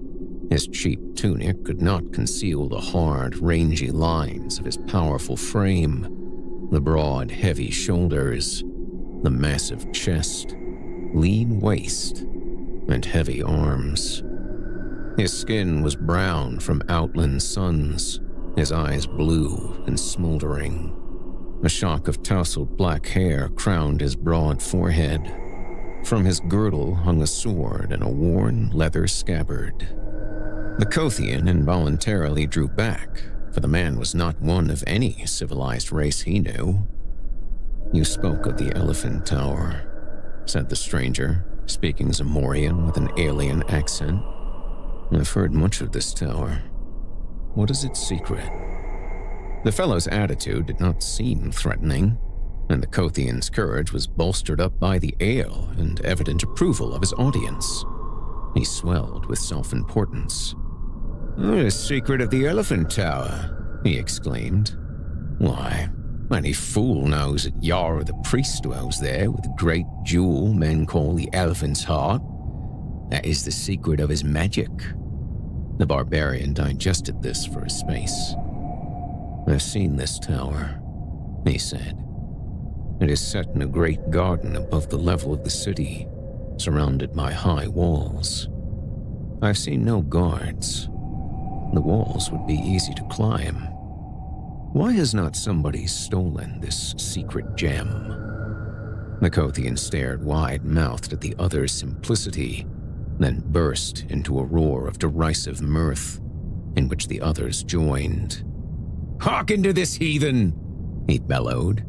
His cheap tunic could not conceal the hard, rangy lines of his powerful frame, the broad, heavy shoulders, the massive chest, lean waist, and heavy arms. His skin was brown from outland suns, his eyes blue and smoldering. A shock of tousled black hair crowned his broad forehead. From his girdle hung a sword and a worn leather scabbard. The Kothian involuntarily drew back, for the man was not one of any civilized race he knew. "You spoke of the Elephant Tower," said the stranger, speaking Zamorian with an alien accent. "I've heard much of this tower. what is its secret? The fellow's attitude did not seem threatening, and the Kothian's courage was bolstered up by the ale and evident approval of his audience. He swelled with self-importance. "The secret of the Elephant Tower," he exclaimed. "Why, any fool knows that Yara the priest dwells there with the great jewel men call the Elephant's Heart. That is the secret of his magic." The barbarian digested this for a space. "I've seen this tower," he said. "It is set in a great garden above the level of the city, surrounded by high walls. I've seen no guards. The walls would be easy to climb. Why has not somebody stolen this secret gem?" The Kothian stared wide-mouthed at the other's simplicity, then burst into a roar of derisive mirth, in which the others joined. "Hearken to this heathen!" he bellowed.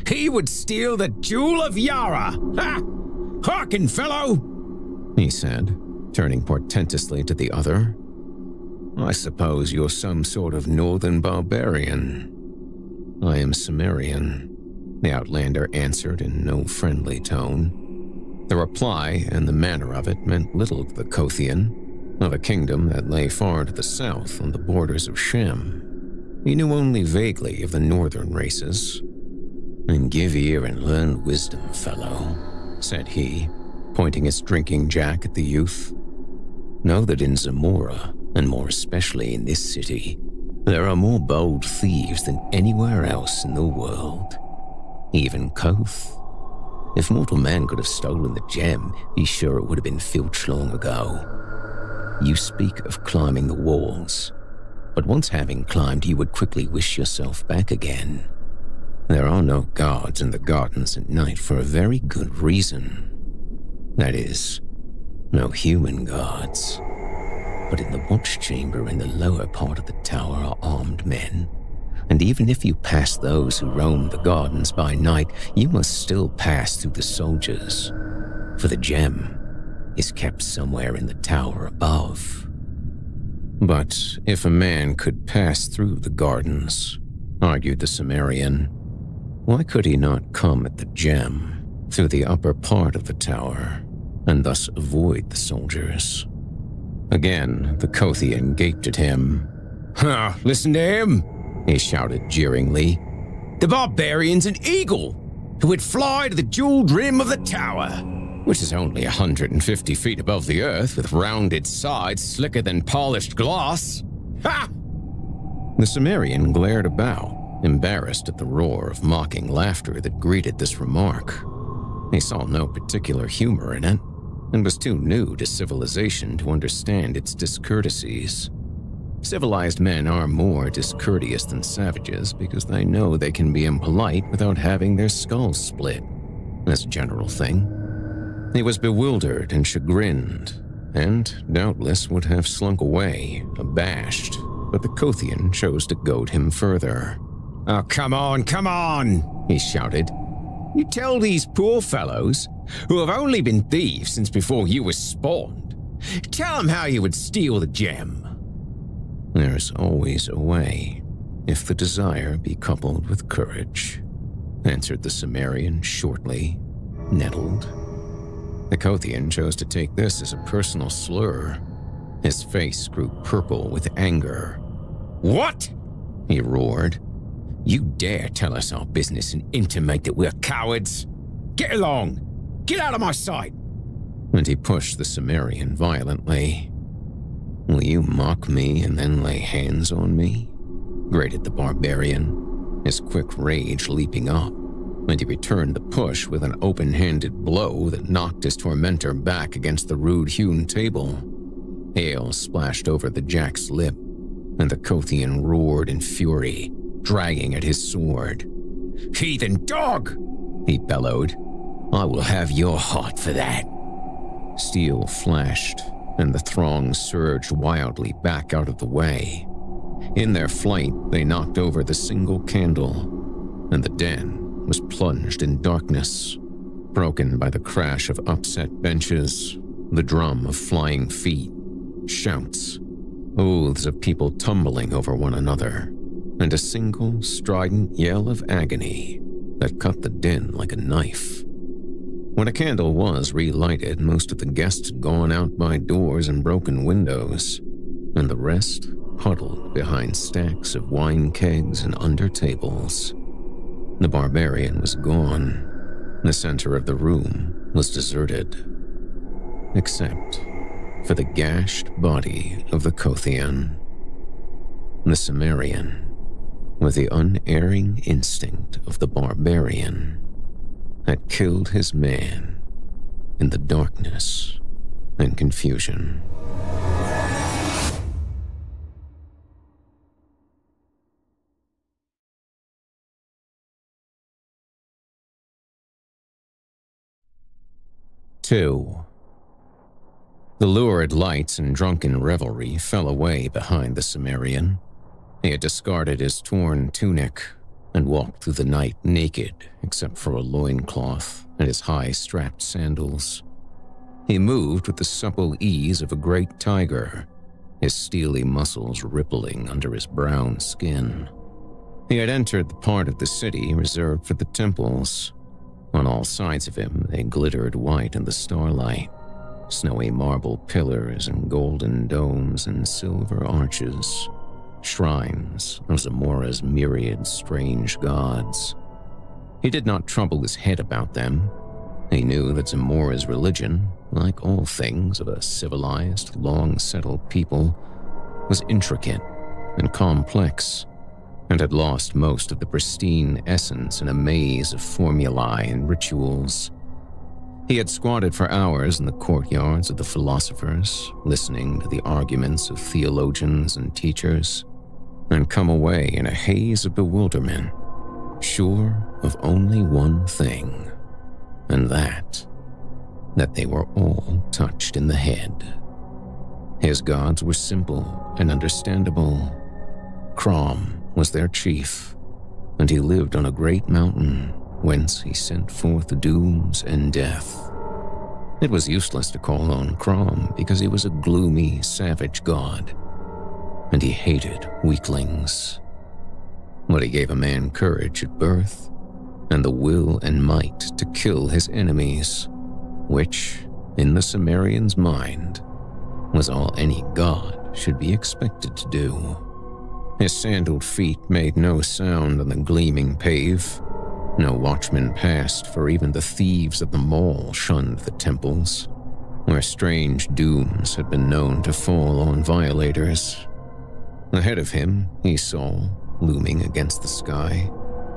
"He would steal the jewel of Yara! Ha! Hearken, fellow!" he said, turning portentously to the other. "I suppose you're some sort of northern barbarian." "I am Cimmerian," the outlander answered in no friendly tone. The reply and the manner of it meant little to the Kothian, of a kingdom that lay far to the south on the borders of Shem. He knew only vaguely of the northern races. "And give ear and learn wisdom, fellow," said he, pointing his drinking jack at the youth. "Know that in Zamora, and more especially in this city, there are more bold thieves than anywhere else in the world. Even Koth. If mortal man could have stolen the gem, be sure it would have been filched long ago. You speak of climbing the walls, but once having climbed, you would quickly wish yourself back again. There are no guards in the gardens at night for a very good reason. That is, no human guards. But in the watch chamber in the lower part of the tower are armed men, and even if you pass those who roam the gardens by night, you must still pass through the soldiers, for the gem is kept somewhere in the tower above." "But if a man could pass through the gardens," argued the Cimmerian, "why could he not come at the gem through the upper part of the tower, and thus avoid the soldiers?" Again, the Kothian gaped at him. "Ha! Listen to him!" he shouted jeeringly. "The barbarian's an eagle who would fly to the jeweled rim of the tower, which is only 150 feet above the earth, with rounded sides slicker than polished glass. Ha!" The Cimmerian glared about, embarrassed at the roar of mocking laughter that greeted this remark. He saw no particular humor in it, and was too new to civilization to understand its discourtesies. Civilized men are more discourteous than savages because they know they can be impolite without having their skulls split, as a general thing. He was bewildered and chagrined, and doubtless would have slunk away, abashed, but the Kothian chose to goad him further. "Oh, come on, he shouted. "You tell these poor fellows, who have only been thieves since before you were spawned, tell them how you would steal the gem." "There's always a way, if the desire be coupled with courage," answered the Cimmerian shortly, nettled. The Kothian chose to take this as a personal slur. His face grew purple with anger. "What?" he roared. "You dare tell us our business and intimate that we're cowards? Get along! Get out of my sight!" And he pushed the Cimmerian violently. "Will you mock me and then lay hands on me?" grated the barbarian, his quick rage leaping up, and he returned the push with an open-handed blow that knocked his tormentor back against the rude-hewn table. Ale splashed over the jack's lip, and the Kothian roared in fury, dragging at his sword. "Heathen dog!" he bellowed. "I will have your heart for that." Steel flashed, and the throng surged wildly back out of the way. In their flight, they knocked over the single candle, and the den was plunged in darkness, broken by the crash of upset benches, the drum of flying feet, shouts, oaths of people tumbling over one another, and a single strident yell of agony that cut the din like a knife. When a candle was relighted, most of the guests had gone out by doors and broken windows, and the rest huddled behind stacks of wine kegs and under tables. The barbarian was gone. The center of the room was deserted, except for the gashed body of the Kothian. The Cimmerian, with the unerring instinct of the barbarian, had killed his man in the darkness and confusion. Two. The lurid lights and drunken revelry fell away behind the Cimmerian. He had discarded his torn tunic and walked through the night naked except for a loincloth and his high-strapped sandals. He moved with the supple ease of a great tiger, his steely muscles rippling under his brown skin. He had entered the part of the city reserved for the temples. On all sides of him, they glittered white in the starlight, snowy marble pillars and golden domes and silver arches, shrines of Zamora's myriad strange gods. He did not trouble his head about them. He knew that Zamora's religion, like all things of a civilized, long-settled people, was intricate and complex, and had lost most of the pristine essence in a maze of formulae and rituals. He had squatted for hours in the courtyards of the philosophers, listening to the arguments of theologians and teachers, and come away in a haze of bewilderment, sure of only one thing, and that they were all touched in the head. His gods were simple and understandable. Crom was their chief, and he lived on a great mountain whence he sent forth dooms and death. It was useless to call on Crom because he was a gloomy, savage god, and he hated weaklings. But he gave a man courage at birth and the will and might to kill his enemies, which, in the Cimmerian's mind, was all any god should be expected to do. His sandaled feet made no sound on the gleaming pave. No watchman passed, for even the thieves of the mall shunned the temples, where strange dooms had been known to fall on violators. Ahead of him, he saw, looming against the sky,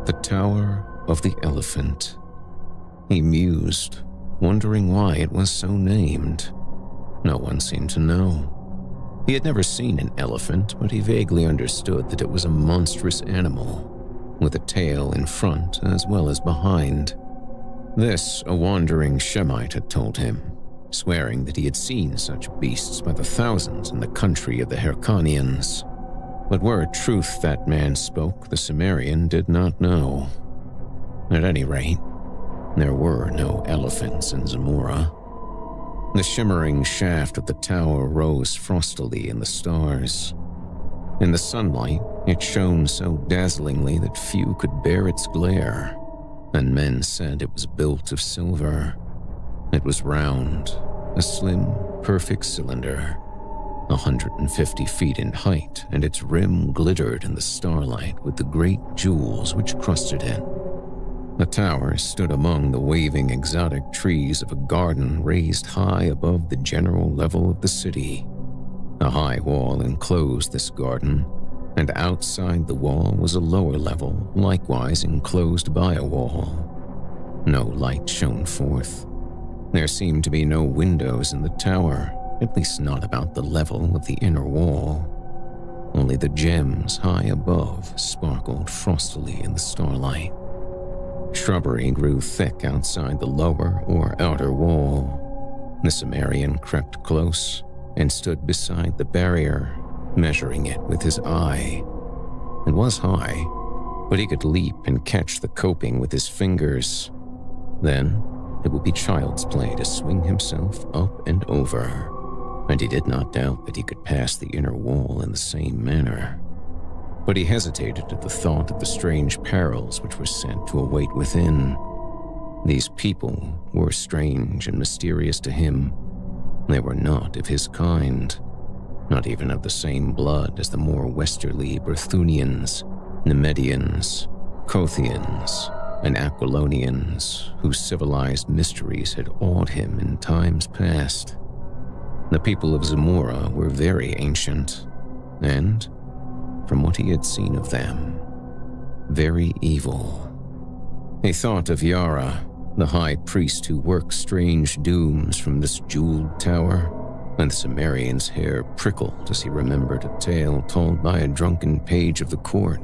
the Tower of the Elephant. He mused, wondering why it was so named. No one seemed to know. He had never seen an elephant, but he vaguely understood that it was a monstrous animal, with a tail in front as well as behind. This a wandering Shemite had told him, swearing that he had seen such beasts by the thousands in the country of the Hyrcanians. But were it truth that man spoke, the Cimmerian did not know. At any rate, there were no elephants in Zamora. The shimmering shaft of the tower rose frostily in the stars. In the sunlight, it shone so dazzlingly that few could bear its glare, and men said it was built of silver. It was round, a slim, perfect cylinder, 150 feet in height, and its rim glittered in the starlight with the great jewels which crusted it. The tower stood among the waving exotic trees of a garden raised high above the general level of the city. A high wall enclosed this garden, and outside the wall was a lower level, likewise enclosed by a wall. No light shone forth. There seemed to be no windows in the tower, at least not about the level of the inner wall. Only the gems high above sparkled frostily in the starlight. Shrubbery grew thick outside the lower or outer wall. The Cimmerian crept close and stood beside the barrier, measuring it with his eye. It was high, but he could leap and catch the coping with his fingers. Then it would be child's play to swing himself up and over, and he did not doubt that he could pass the inner wall in the same manner. But he hesitated at the thought of the strange perils which were sent to await within. These people were strange and mysterious to him. They were not of his kind, not even of the same blood as the more westerly Berthunians, Nemedians, Kothians, and Aquilonians, whose civilized mysteries had awed him in times past. The people of Zamora were very ancient, and, from what he had seen of them, very evil. He thought of Yara, the high priest who worked strange dooms from this jeweled tower, and the Cimmerian's hair prickled as he remembered a tale told by a drunken page of the court,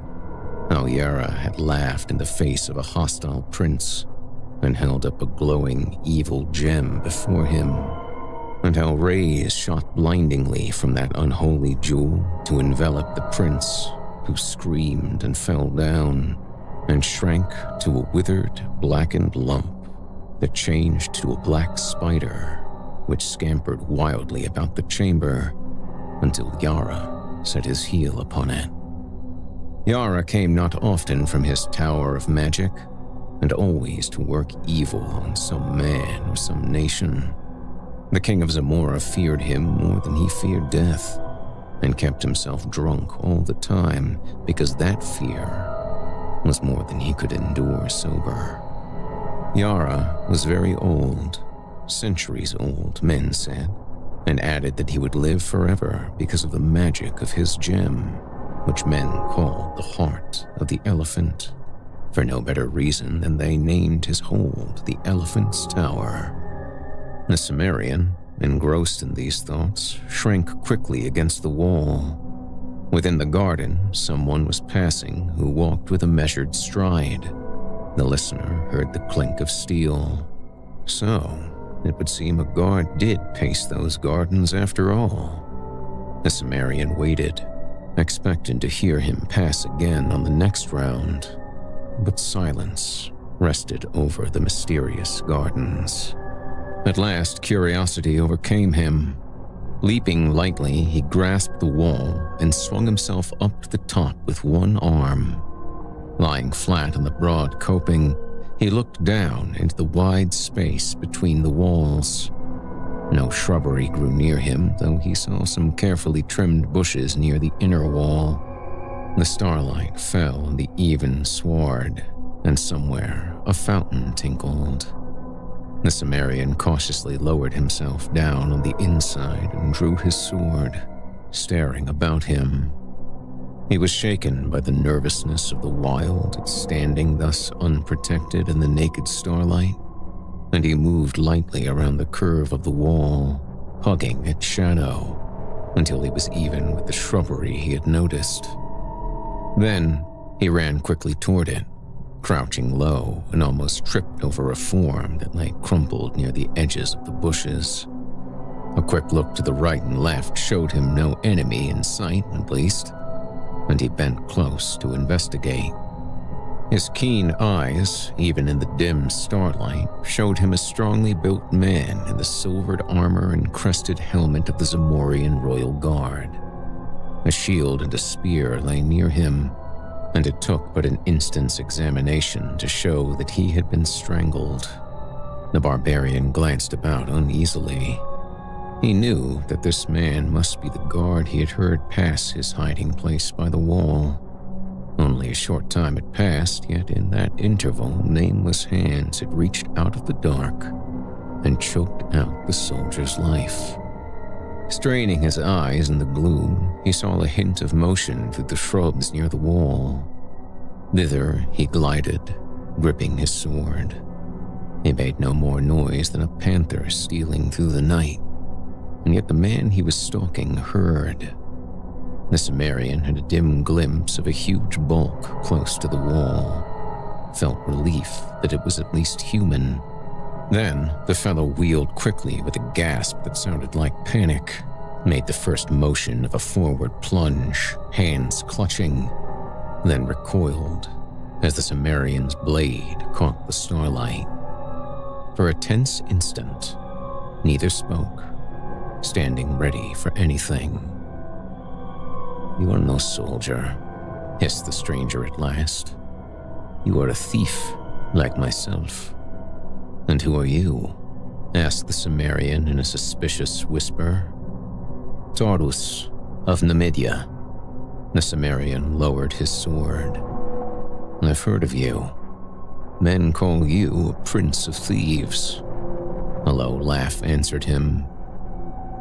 how Yara had laughed in the face of a hostile prince and held up a glowing evil gem before him, and how rays shot blindingly from that unholy jewel to envelop the prince, who screamed and fell down and shrank to a withered, blackened lump that changed to a black spider, which scampered wildly about the chamber until Yara set his heel upon it. Yara came not often from his tower of magic, and always to work evil on some man or some nation. The king of Zamora feared him more than he feared death, and kept himself drunk all the time because that fear was more than he could endure sober. Yara was very old, centuries old, men said, and added that he would live forever because of the magic of his gem, which men called the heart of the elephant, for no better reason than they named his hold the Elephant's Tower. The Cimmerian, engrossed in these thoughts, shrank quickly against the wall. Within the garden, someone was passing who walked with a measured stride. The listener heard the clink of steel. So, it would seem a guard did pace those gardens after all. The Cimmerian waited, expecting to hear him pass again on the next round, but silence rested over the mysterious gardens. At last, curiosity overcame him. Leaping lightly, he grasped the wall and swung himself up to the top with one arm. Lying flat on the broad coping, he looked down into the wide space between the walls. No shrubbery grew near him, though he saw some carefully trimmed bushes near the inner wall. The starlight fell on the even sward, and somewhere a fountain tinkled. The Cimmerian cautiously lowered himself down on the inside and drew his sword, staring about him. He was shaken by the nervousness of the wild at standing thus unprotected in the naked starlight, and he moved lightly around the curve of the wall, hugging its shadow, until he was even with the shrubbery he had noticed. Then he ran quickly toward it, crouching low, and almost tripped over a form that lay crumpled near the edges of the bushes. A quick look to the right and left showed him no enemy in sight, at least, and he bent close to investigate. His keen eyes, even in the dim starlight, showed him a strongly built man in the silvered armor and crested helmet of the Zamorian Royal Guard. A shield and a spear lay near him, and it took but an instant's examination to show that he had been strangled. The barbarian glanced about uneasily. He knew that this man must be the guard he had heard pass his hiding place by the wall. Only a short time had passed, yet in that interval, nameless hands had reached out of the dark and choked out the soldier's life. Straining his eyes in the gloom, he saw a hint of motion through the shrubs near the wall. Thither he glided, gripping his sword. He made no more noise than a panther stealing through the night, and yet the man he was stalking heard. The Cimmerian had a dim glimpse of a huge bulk close to the wall, felt relief that it was at least human. Then the fellow wheeled quickly with a gasp that sounded like panic, made the first motion of a forward plunge, hands clutching, then recoiled as the Cimmerian's blade caught the starlight. For a tense instant, neither spoke, standing ready for anything. "You are no soldier," hissed the stranger at last. "You are a thief, like myself." "And who are you?" asked the Cimmerian in a suspicious whisper. "Taurus, of Numidia." The Cimmerian lowered his sword. "I've heard of you. Men call you a prince of thieves." A low laugh answered him.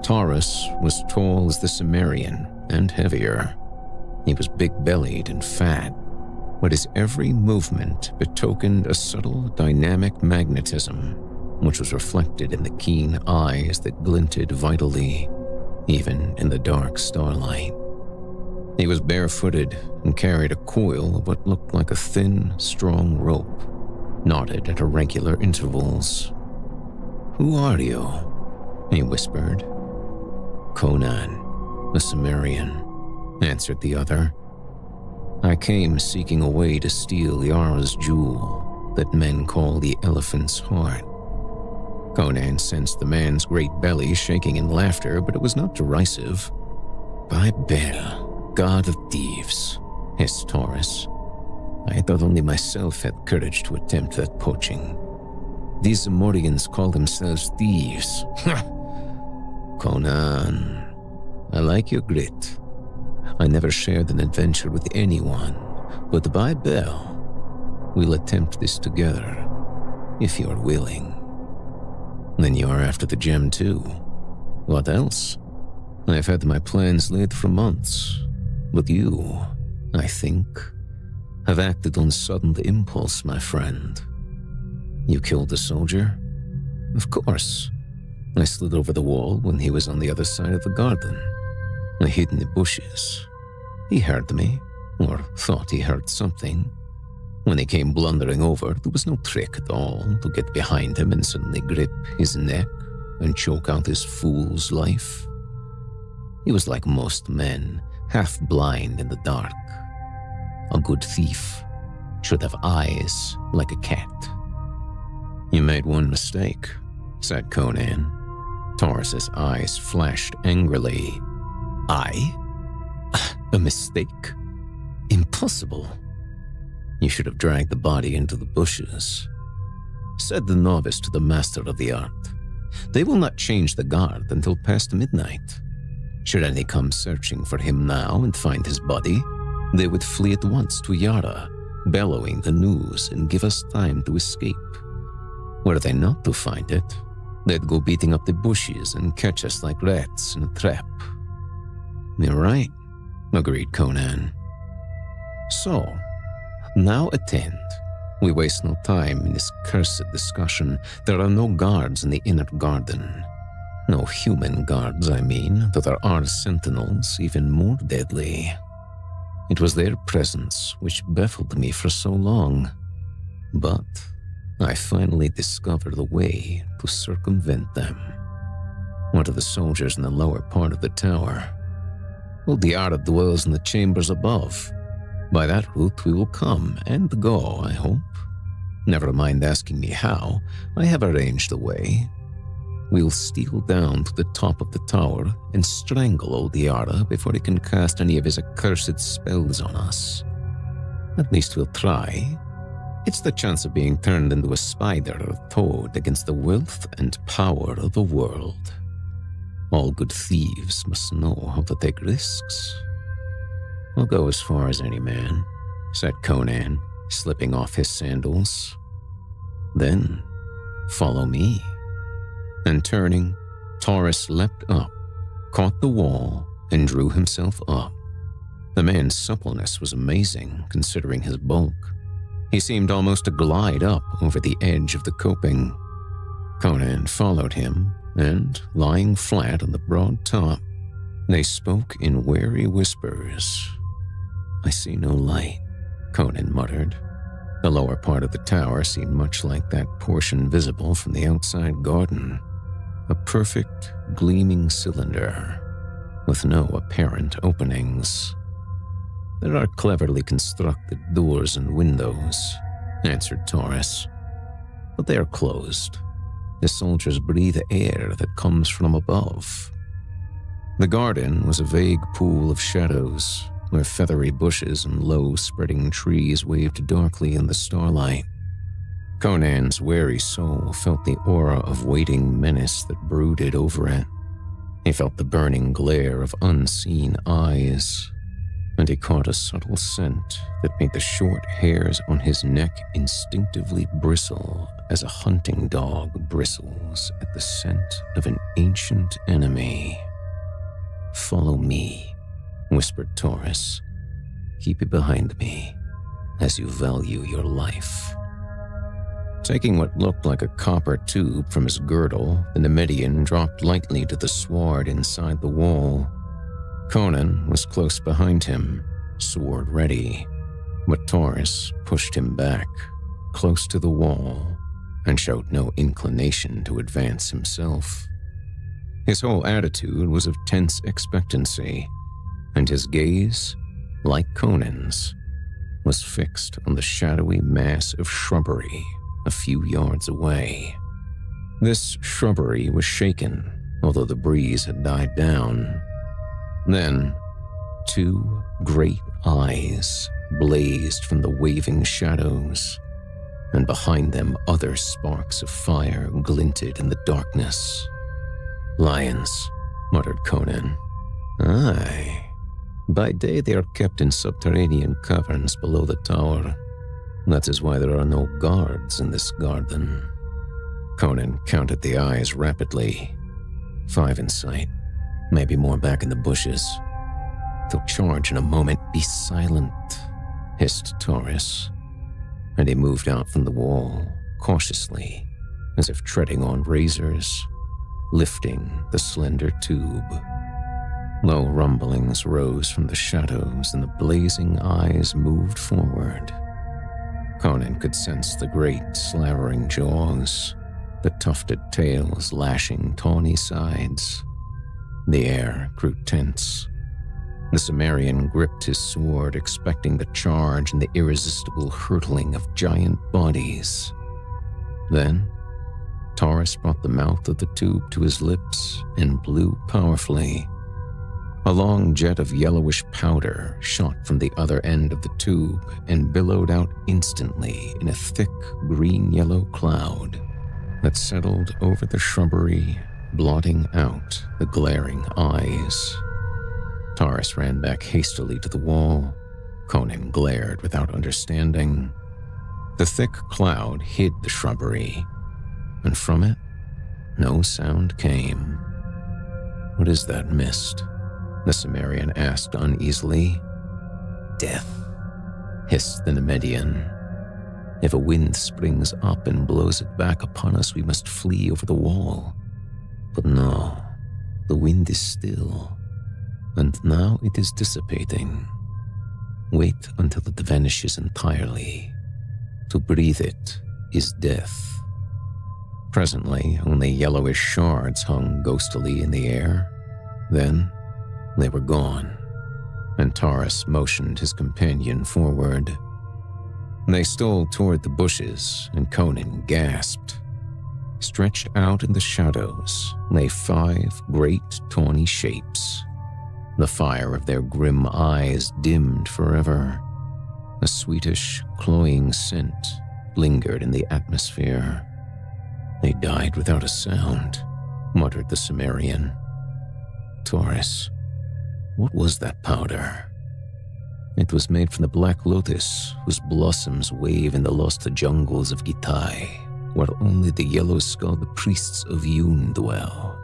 Taurus was tall as the Cimmerian and heavier. He was big-bellied and fat, but his every movement betokened a subtle dynamic magnetism, which was reflected in the keen eyes that glinted vitally, even in the dark starlight. He was barefooted and carried a coil of what looked like a thin, strong rope, knotted at irregular intervals. "Who are you?" he whispered. "Conan, the Cimmerian," answered the other. "I came seeking a way to steal Yara's jewel that men call the elephant's heart." Conan sensed the man's great belly shaking in laughter, but it was not derisive. "By Bel, god of thieves," hissed Taurus. "I thought only myself had courage to attempt that poaching. These Zamorians call themselves thieves." "Conan, I like your grit. I never shared an adventure with anyone, but by Bel, we'll attempt this together, if you're willing." "Then you are after the gem too. What else? I've had my plans laid for months, but you, I think, have acted on sudden impulse, my friend. You killed the soldier?" "Of course. I slid over the wall when he was on the other side of the garden. I hid in the bushes. He heard me, or thought he heard something. When he came blundering over, there was no trick at all to get behind him and suddenly grip his neck and choke out his fool's life. He was like most men, half blind in the dark. A good thief should have eyes like a cat." "You made one mistake," said Conan. Taurus's eyes flashed angrily. "I? A mistake? Impossible. You should have dragged the body into the bushes," said the novice to the master of the art. "They will not change the guard until past midnight. Should any come searching for him now and find his body, they would flee at once to Yara, bellowing the news and give us time to escape. Were they not to find it, they'd go beating up the bushes and catch us like rats in a trap." "You're right," agreed Conan. "So, now attend. We waste no time in this cursed discussion. There are no guards in the inner garden. No human guards, I mean, though there are sentinels even more deadly. It was their presence which baffled me for so long. But I finally discovered a way to circumvent them." "What of the soldiers in the lower part of the tower?" "Well, the Yara dwells in the chambers above. By that route we will come and go, I hope. Never mind asking me how, I have arranged a way. We'll steal down to the top of the tower and strangle old Yara before he can cast any of his accursed spells on us. At least we'll try. It's the chance of being turned into a spider or toad against the wealth and power of the world. All good thieves must know how to take risks." "I'll go as far as any man," said Conan, slipping off his sandals. "Then follow me." And turning, Taurus leapt up, caught the wall, and drew himself up. The man's suppleness was amazing, considering his bulk. He seemed almost to glide up over the edge of the coping. Conan followed him, and, lying flat on the broad top, they spoke in wary whispers. "I see no light," Conan muttered. The lower part of the tower seemed much like that portion visible from the outside garden. A perfect, gleaming cylinder, with no apparent openings. "There are cleverly constructed doors and windows," answered Taurus. "But they are closed. The soldiers breathe air that comes from above, The garden was a vague pool of shadows, where feathery bushes and low spreading trees waved darkly in the starlight. Conan's wary soul felt the aura of waiting menace that brooded over it. He felt the burning glare of unseen eyes, and he caught a subtle scent that made the short hairs on his neck instinctively bristle as a hunting dog bristles at the scent of an ancient enemy. "Follow me," whispered Taurus. "Keep it behind me, as you value your life." Taking what looked like a copper tube from his girdle, the Numidian dropped lightly to the sward inside the wall. Conan was close behind him, sword ready, but Taurus pushed him back, close to the wall, and showed no inclination to advance himself. His whole attitude was of tense expectancy, and his gaze, like Conan's, was fixed on the shadowy mass of shrubbery a few yards away. This shrubbery was shaken, although the breeze had died down. Then, two great eyes blazed from the waving shadows, and behind them other sparks of fire glinted in the darkness. "Lions," muttered Conan. "Aye. By day they are kept in subterranean caverns below the tower. That is why there are no guards in this garden." Conan counted the eyes rapidly. 5 in sight, maybe more back in the bushes. "They'll charge in a moment. Be silent," hissed Taurus, and he moved out from the wall, cautiously, as if treading on razors, lifting the slender tube. Low rumblings rose from the shadows, and the blazing eyes moved forward. Conan could sense the great slavering jaws, the tufted tails lashing tawny sides. The air grew tense. The Cimmerian gripped his sword, expecting the charge and the irresistible hurtling of giant bodies. Then, Taurus brought the mouth of the tube to his lips and blew powerfully. A long jet of yellowish powder shot from the other end of the tube and billowed out instantly in a thick green-yellow cloud that settled over the shrubbery, blotting out the glaring eyes. Taurus ran back hastily to the wall. Conan glared without understanding. The thick cloud hid the shrubbery, and from it, no sound came. "What is that mist?" the Cimmerian asked uneasily. "Death," hissed the Numidian. "If a wind springs up and blows it back upon us, we must flee over the wall. But no, the wind is still, and now it is dissipating. Wait until it vanishes entirely. To breathe it is death." Presently, only yellowish shards hung ghostily in the air. Then, they were gone, and Taurus motioned his companion forward. They stole toward the bushes, and Conan gasped. Stretched out in the shadows lay 5 great tawny shapes. The fire of their grim eyes dimmed forever. A sweetish, cloying scent lingered in the atmosphere. "They died without a sound," muttered the Cimmerian. "Taurus, what was that powder?" "It was made from the black lotus, whose blossoms wave in the lost jungles of Gitai, where only the yellow-skulled priests of Yun dwell.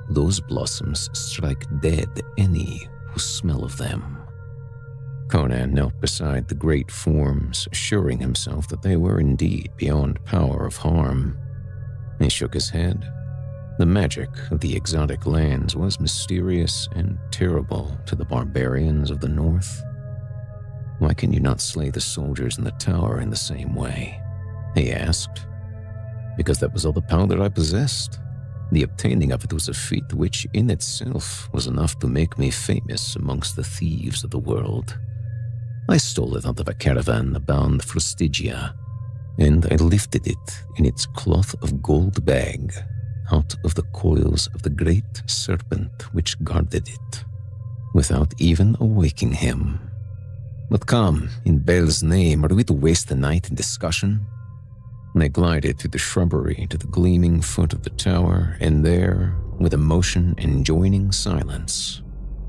Those blossoms strike dead any who smell of them." Conan knelt beside the great forms, assuring himself that they were indeed beyond power of harm. He shook his head. The magic of the exotic lands was mysterious and terrible to the barbarians of the north. "Why can you not slay the soldiers in the tower in the same way?" he asked. "Because that was all the powder I possessed. The obtaining of it was a feat which in itself was enough to make me famous amongst the thieves of the world. I stole it out of a caravan bound for Stygia, and I lifted it in its cloth of gold bag, out of the coils of the great serpent which guarded it, without even awaking him. But come, in Bel's name, are we to waste the night in discussion? They glided through the shrubbery to the gleaming foot of the tower, and there, with a motion enjoining silence,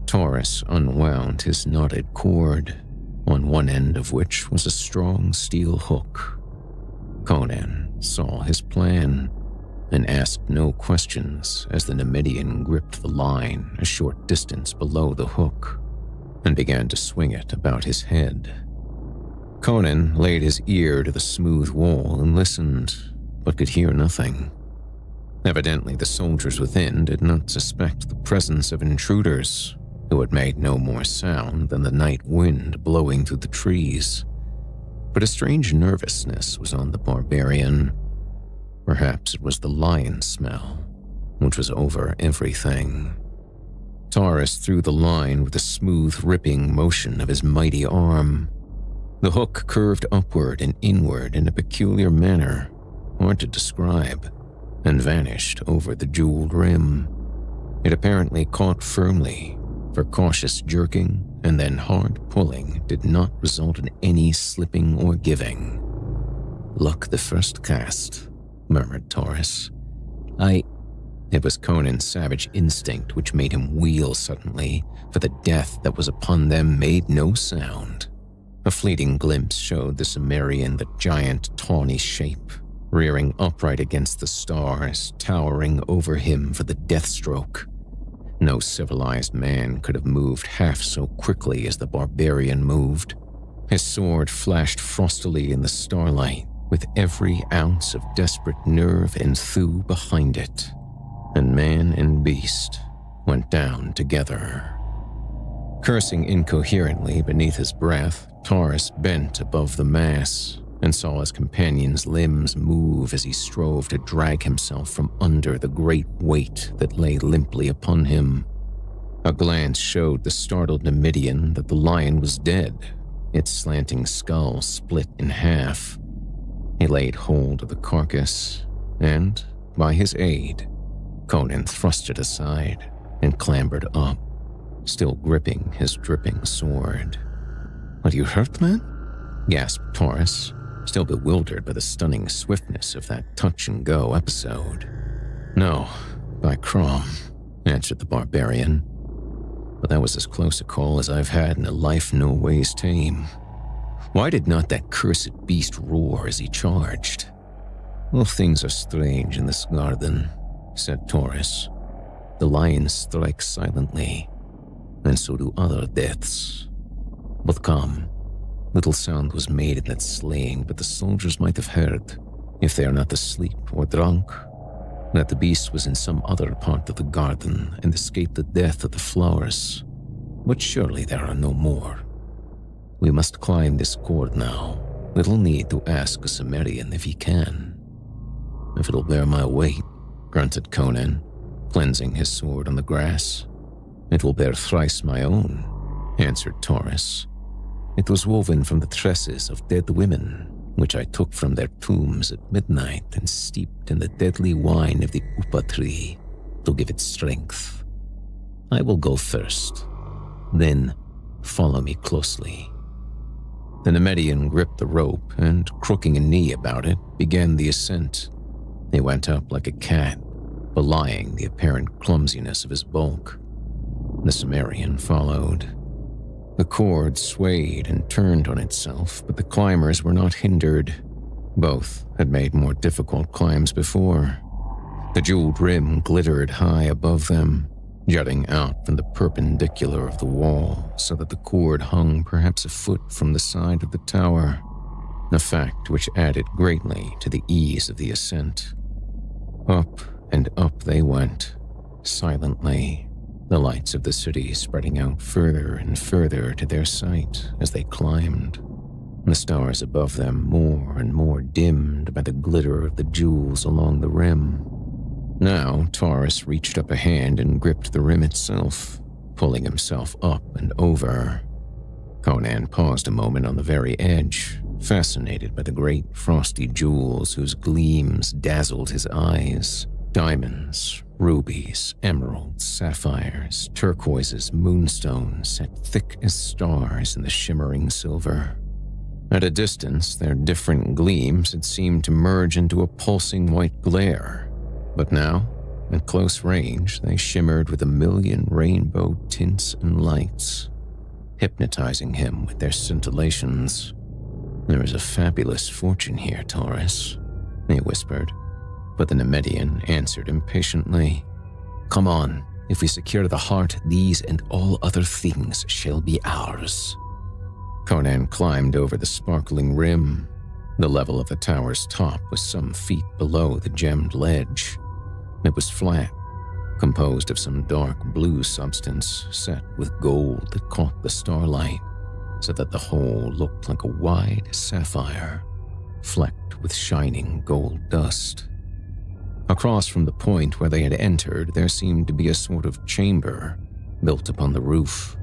Taurus unwound his knotted cord, on one end of which was a strong steel hook. Conan saw his plan and asked no questions as the Numidian gripped the line a short distance below the hook and began to swing it about his head. Conan laid his ear to the smooth wall and listened, but could hear nothing. Evidently, the soldiers within did not suspect the presence of intruders, who had made no more sound than the night wind blowing through the trees. But a strange nervousness was on the barbarian. Perhaps it was the lion smell, which was over everything. Taurus threw the line with a smooth, ripping motion of his mighty arm. The hook curved upward and inward in a peculiar manner, hard to describe, and vanished over the jeweled rim. It apparently caught firmly, for cautious jerking and then hard pulling did not result in any slipping or giving. "Luck the first cast," murmured Taurus. It was Conan's savage instinct which made him wheel suddenly, for the death that was upon them made no sound. A fleeting glimpse showed the Cimmerian the giant tawny shape, rearing upright against the stars, towering over him for the death stroke. No civilized man could have moved half so quickly as the barbarian moved. His sword flashed frostily in the starlight, with every ounce of desperate nerve and thew behind it, and man and beast went down together. Cursing incoherently beneath his breath, Taurus bent above the mass and saw his companion's limbs move as he strove to drag himself from under the great weight that lay limply upon him. A glance showed the startled Numidian that the lion was dead, its slanting skull split in half. He laid hold of the carcass, and, by his aid, Conan thrust it aside and clambered up, still gripping his dripping sword. "Are you hurt, man?" gasped Taurus, still bewildered by the stunning swiftness of that touch-and-go episode. "No, by Crom," answered the barbarian. "But that was as close a call as I've had in a life no ways tame. Why did not that cursed beast roar as he charged?" "All things are strange in this garden," said Taurus. "The lions strike silently, and so do other deaths. But come, little sound was made in that slaying, but the soldiers might have heard, if they are not asleep or drunk, that the beast was in some other part of the garden and escaped the death of the flowers. But surely there are no more. We must climb this cord now. Little need to ask a Cimmerian if he can." "If it'll bear my weight," grunted Conan, cleansing his sword on the grass. "It will bear thrice my own," answered Taurus. "It was woven from the tresses of dead women, which I took from their tombs at midnight and steeped in the deadly wine of the upa tree to give it strength. I will go first. Then follow me closely." The Numidian gripped the rope and, crooking a knee about it, began the ascent. He went up like a cat, belying the apparent clumsiness of his bulk. The Cimmerian followed. The cord swayed and turned on itself, but the climbers were not hindered. Both had made more difficult climbs before. The jeweled rim glittered high above them, jutting out from the perpendicular of the wall so that the cord hung perhaps a foot from the side of the tower, a fact which added greatly to the ease of the ascent. Up and up they went, silently, the lights of the city spreading out further and further to their sight as they climbed, the stars above them more and more dimmed by the glitter of the jewels along the rim. Now Taurus reached up a hand and gripped the rim itself, pulling himself up and over. Conan paused a moment on the very edge, fascinated by the great frosty jewels whose gleams dazzled his eyes, Diamonds, rubies, emeralds, sapphires, turquoises, moonstones set thick as stars in the shimmering silver. At a distance, their different gleams had seemed to merge into a pulsing white glare, but now, at close range, they shimmered with a million rainbow tints and lights, hypnotizing him with their scintillations. "There is a fabulous fortune here, Taurus," he whispered, but the Nemedian answered impatiently. "Come on, if we secure the heart, these and all other things shall be ours." Conan climbed over the sparkling rim. The level of the tower's top was some feet below the gemmed ledge. It was flat, composed of some dark blue substance set with gold that caught the starlight, so that the whole looked like a wide sapphire, flecked with shining gold dust. Across from the point where they had entered, there seemed to be a sort of chamber built upon the roof.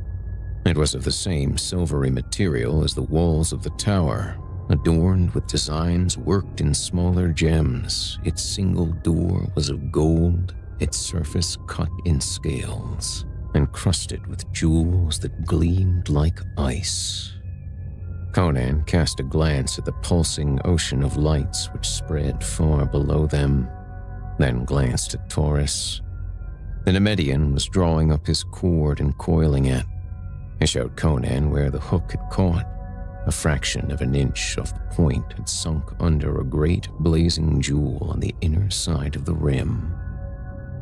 It was of the same silvery material as the walls of the tower, adorned with designs worked in smaller gems. Its single door was of gold, its surface cut in scales, encrusted with jewels that gleamed like ice. Conan cast a glance at the pulsing ocean of lights which spread far below them, then glanced at Taurus. The Nemedian was drawing up his cord and coiling it. He showed Conan where the hook had caught. A fraction of an inch of the point had sunk under a great blazing jewel on the inner side of the rim.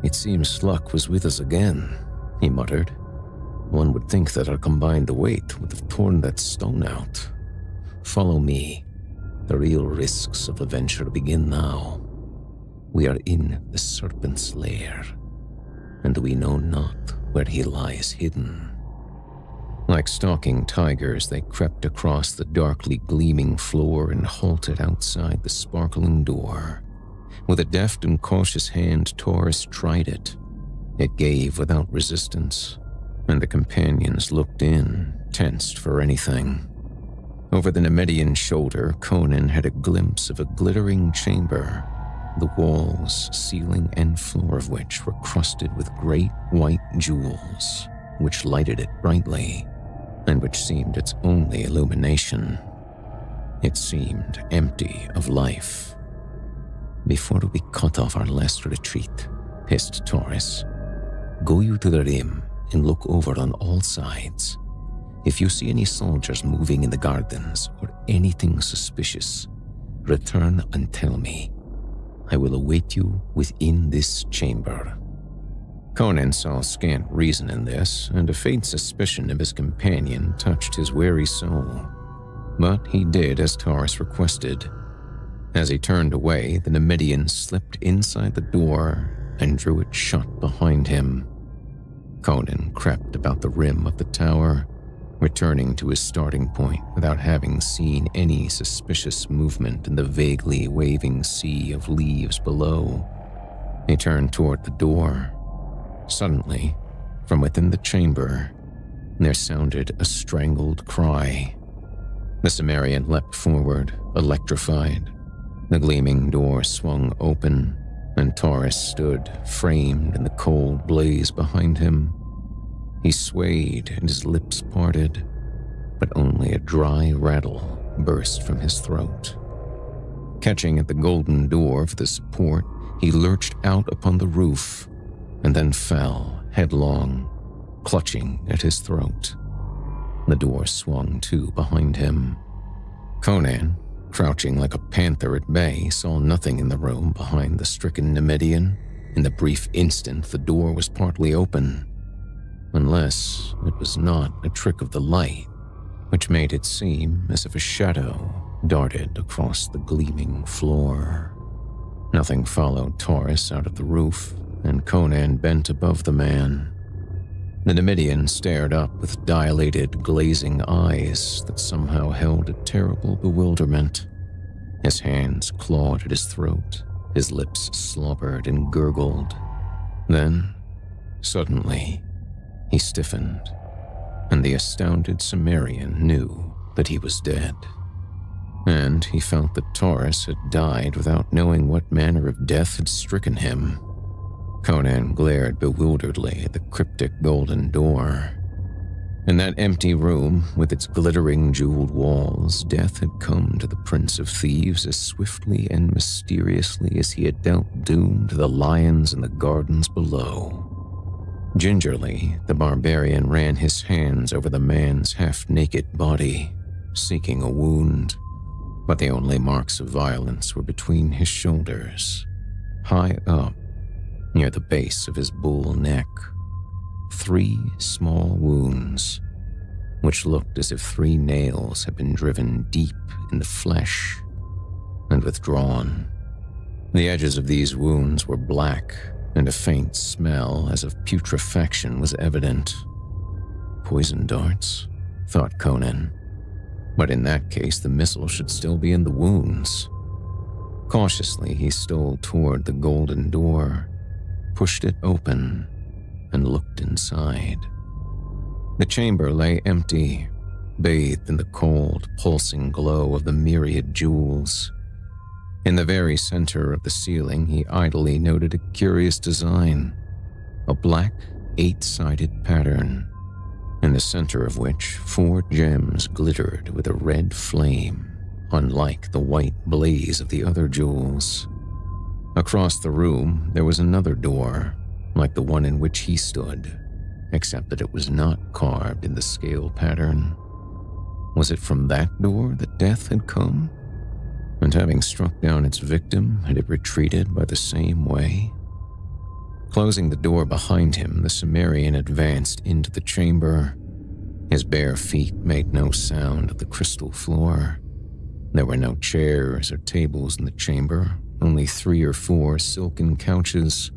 "It seems luck was with us again," he muttered. "One would think that our combined weight would have torn that stone out. Follow me. The real risks of the venture begin now. We are in the serpent's lair, and we know not where he lies hidden." Like stalking tigers, they crept across the darkly gleaming floor and halted outside the sparkling door. With a deft and cautious hand, Taurus tried it. It gave without resistance, and the companions looked in, tensed for anything. Over the Nemedian's shoulder, Conan had a glimpse of a glittering chamber, the walls, ceiling, and floor of which were crusted with great white jewels, which lighted it brightly, and which seemed its only illumination. It seemed empty of life. "Before we cut off our last retreat," hissed Taurus, "go you to the rim and look over on all sides. If you see any soldiers moving in the gardens or anything suspicious, return and tell me. I will await you within this chamber." Conan saw scant reason in this, and a faint suspicion of his companion touched his wary soul. But he did as Taurus requested. As he turned away, the Nemedian slipped inside the door and drew it shut behind him. Conan crept about the rim of the tower, returning to his starting point without having seen any suspicious movement in the vaguely waving sea of leaves below. He turned toward the door. Suddenly, from within the chamber, there sounded a strangled cry. The Cimmerian leapt forward, electrified. The gleaming door swung open, and Taurus stood, framed in the cold blaze behind him. He swayed and his lips parted, but only a dry rattle burst from his throat. Catching at the golden door for the support, he lurched out upon the roof, and then fell headlong, clutching at his throat. The door swung to behind him. Conan, crouching like a panther at bay, saw nothing in the room behind the stricken Nemedian. In the brief instant, the door was partly open, unless it was not a trick of the light, which made it seem as if a shadow darted across the gleaming floor. Nothing followed Taurus out of the roof, and Conan bent above the man. The Nemedian stared up with dilated, glazing eyes that somehow held a terrible bewilderment. His hands clawed at his throat, his lips slobbered and gurgled. Then, suddenly, he stiffened, and the astounded Cimmerian knew that he was dead. And he felt that Taurus had died without knowing what manner of death had stricken him. Conan glared bewilderedly at the cryptic golden door. In that empty room, with its glittering jeweled walls, death had come to the Prince of Thieves as swiftly and mysteriously as he had dealt doom to the lions in the gardens below. Gingerly, the barbarian ran his hands over the man's half-naked body, seeking a wound, but the only marks of violence were between his shoulders, high up, near the base of his bull neck. 3 small wounds, which looked as if 3 nails had been driven deep in the flesh and withdrawn. The edges of these wounds were black, and a faint smell as of putrefaction was evident. Poison darts, thought Conan. But in that case, the missile should still be in the wounds. Cautiously, he stole toward the golden door, pushed it open, and looked inside. The chamber lay empty, bathed in the cold, pulsing glow of the myriad jewels. In the very center of the ceiling, he idly noted a curious design, a black, 8-sided pattern, in the center of which 4 gems glittered with a red flame, unlike the white blaze of the other jewels. Across the room, there was another door, like the one in which he stood, except that it was not carved in the scale pattern. Was it from that door that death had come? And having struck down its victim, had it retreated by the same way? Closing the door behind him, the Cimmerian advanced into the chamber. His bare feet made no sound of the crystal floor. There were no chairs or tables in the chamber, only 3 or 4 silken couches,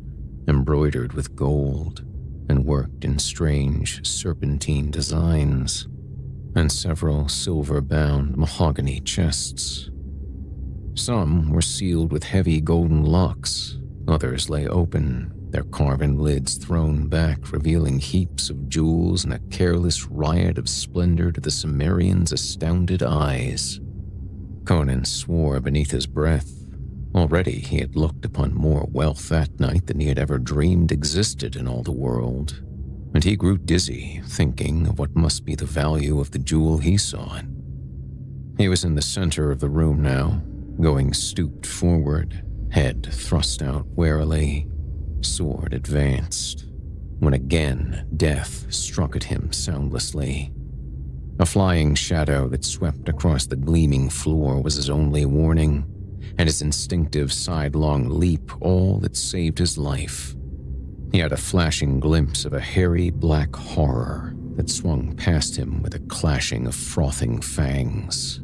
embroidered with gold and worked in strange serpentine designs, and several silver-bound mahogany chests. Some were sealed with heavy golden locks, others lay open, their carven lids thrown back, revealing heaps of jewels and a careless riot of splendor to the Cimmerian's astounded eyes. Conan swore beneath his breath. Already he had looked upon more wealth that night than he had ever dreamed existed in all the world, and he grew dizzy thinking of what must be the value of the jewel he sought. He was in the center of the room now, going stooped forward, head thrust out warily, sword advanced, when again death struck at him soundlessly. A flying shadow that swept across the gleaming floor was his only warning, and his instinctive sidelong leap all that saved his life. He had a flashing glimpse of a hairy black horror that swung past him with a clashing of frothing fangs,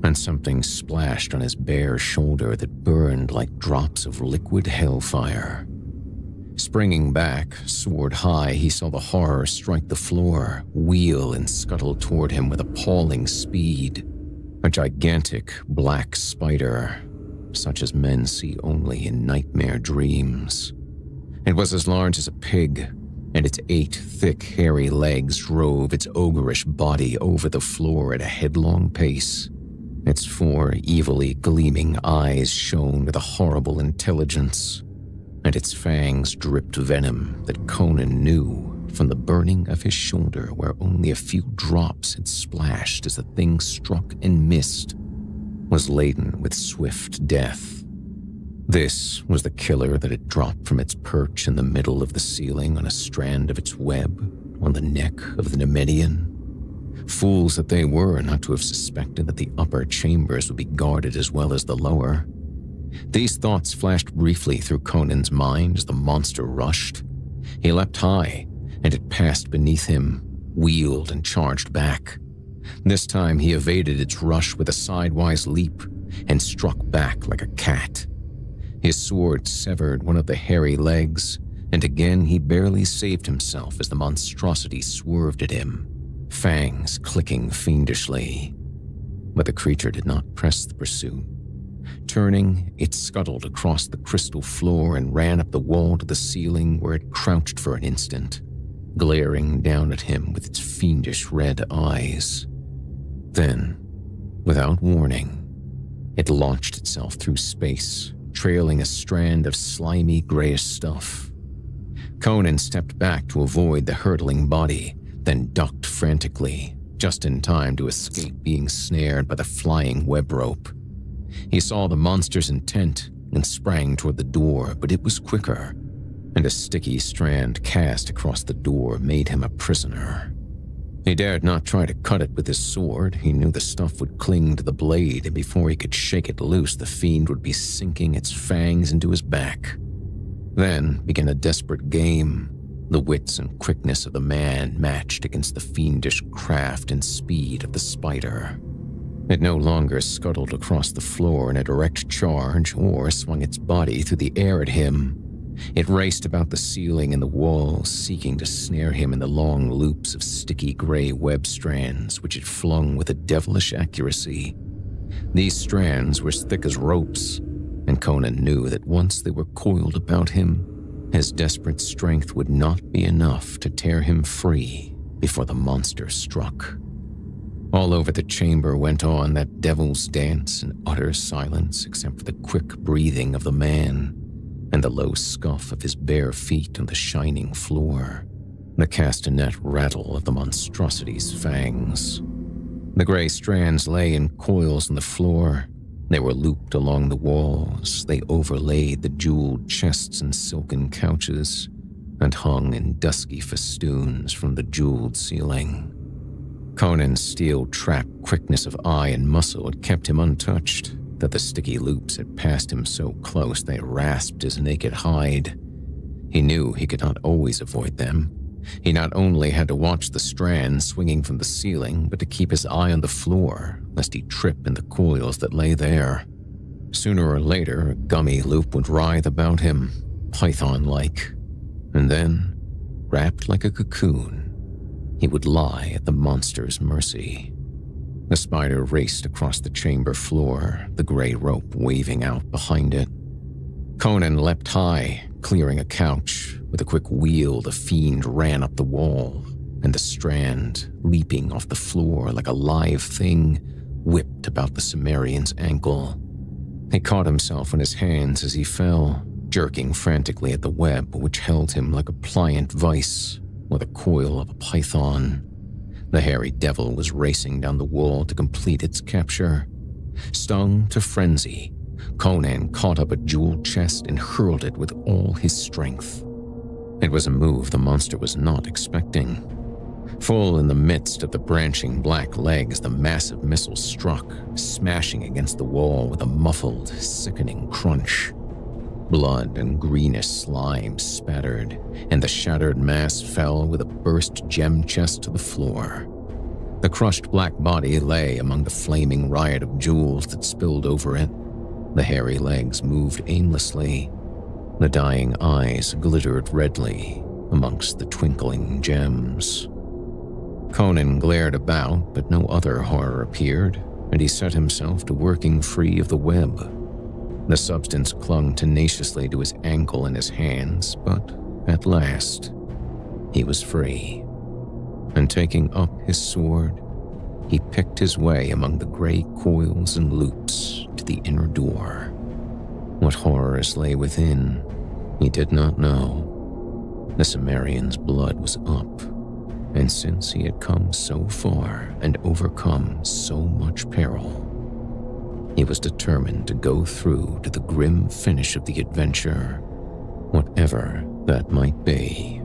and something splashed on his bare shoulder that burned like drops of liquid hellfire. Springing back, sword high, he saw the horror strike the floor, wheel and scuttle toward him with appalling speed. A gigantic black spider, such as men see only in nightmare dreams. It was as large as a pig, and its 8 thick, hairy legs drove its ogreish body over the floor at a headlong pace. Its 4 evilly gleaming eyes shone with a horrible intelligence, and its fangs dripped venom that Conan knew from the burning of his shoulder where only a few drops had splashed as the thing struck and missed, was laden with swift death. This was the killer that had dropped from its perch in the middle of the ceiling on a strand of its web on the neck of the Nemedian. Fools that they were not to have suspected that the upper chambers would be guarded as well as the lower. These thoughts flashed briefly through Conan's mind as the monster rushed. He leapt high, and it passed beneath him, wheeled and charged back. This time he evaded its rush with a sidewise leap and struck back like a cat. His sword severed one of the hairy legs, and again he barely saved himself as the monstrosity swerved at him, fangs clicking fiendishly. But the creature did not press the pursuit. Turning, it scuttled across the crystal floor and ran up the wall to the ceiling, where it crouched for an instant, glaring down at him with its fiendish red eyes. Then, without warning, it launched itself through space, trailing a strand of slimy grayish stuff, Conan stepped back to avoid the hurtling body, then ducked frantically, just in time to escape being snared by the flying web rope. He saw the monster's intent and sprang toward the door, but it was quicker, and a sticky strand cast across the door made him a prisoner. He dared not try to cut it with his sword. He knew the stuff would cling to the blade, and before he could shake it loose, the fiend would be sinking its fangs into his back. Then began a desperate game. The wits and quickness of the man matched against the fiendish craft and speed of the spider. It no longer scuttled across the floor in a direct charge or swung its body through the air at him. It raced about the ceiling and the walls, seeking to snare him in the long loops of sticky gray web strands, which it flung with a devilish accuracy. These strands were as thick as ropes, and Conan knew that once they were coiled about him, his desperate strength would not be enough to tear him free before the monster struck. All over the chamber went on that devil's dance in utter silence except for the quick breathing of the man and the low scuff of his bare feet on the shining floor, the castanet rattle of the monstrosity's fangs. The gray strands lay in coils on the floor. They were looped along the walls. They overlaid the jeweled chests and silken couches and hung in dusky festoons from the jeweled ceiling. Conan's steel-trapped quickness of eye and muscle had kept him untouched, that the sticky loops had passed him so close they rasped his naked hide. He knew he could not always avoid them. He not only had to watch the strands swinging from the ceiling, but to keep his eye on the floor, lest he trip in the coils that lay there. Sooner or later, a gummy loop would writhe about him, python-like, and then, wrapped like a cocoon, he would lie at the monster's mercy. The spider raced across the chamber floor, the gray rope waving out behind it. Conan leapt high, clearing a couch. With a quick wheel, the fiend ran up the wall, and the strand, leaping off the floor like a live thing, whipped about the Cimmerian's ankle. He caught himself on his hands as he fell, jerking frantically at the web which held him like a pliant vice, or the coil of a python. The hairy devil was racing down the wall to complete its capture. Stung to frenzy, Conan caught up a jeweled chest and hurled it with all his strength. It was a move the monster was not expecting. Full in the midst of the branching black legs, the massive missile struck, smashing against the wall with a muffled, sickening crunch. Blood and greenish slime spattered, and the shattered mass fell with a burst gem chest to the floor. The crushed black body lay among the flaming riot of jewels that spilled over it. The hairy legs moved aimlessly. The dying eyes glittered redly amongst the twinkling gems. Conan glared about, but no other horror appeared, and he set himself to working free of the web. The substance clung tenaciously to his ankle and his hands, but at last, he was free. And taking up his sword, he picked his way among the gray coils and loops to the inner door. What horrors lay within, he did not know. The Cimmerian's blood was up, and since he had come so far and overcome so much peril, he was determined to go through to the grim finish of the adventure, whatever that might be.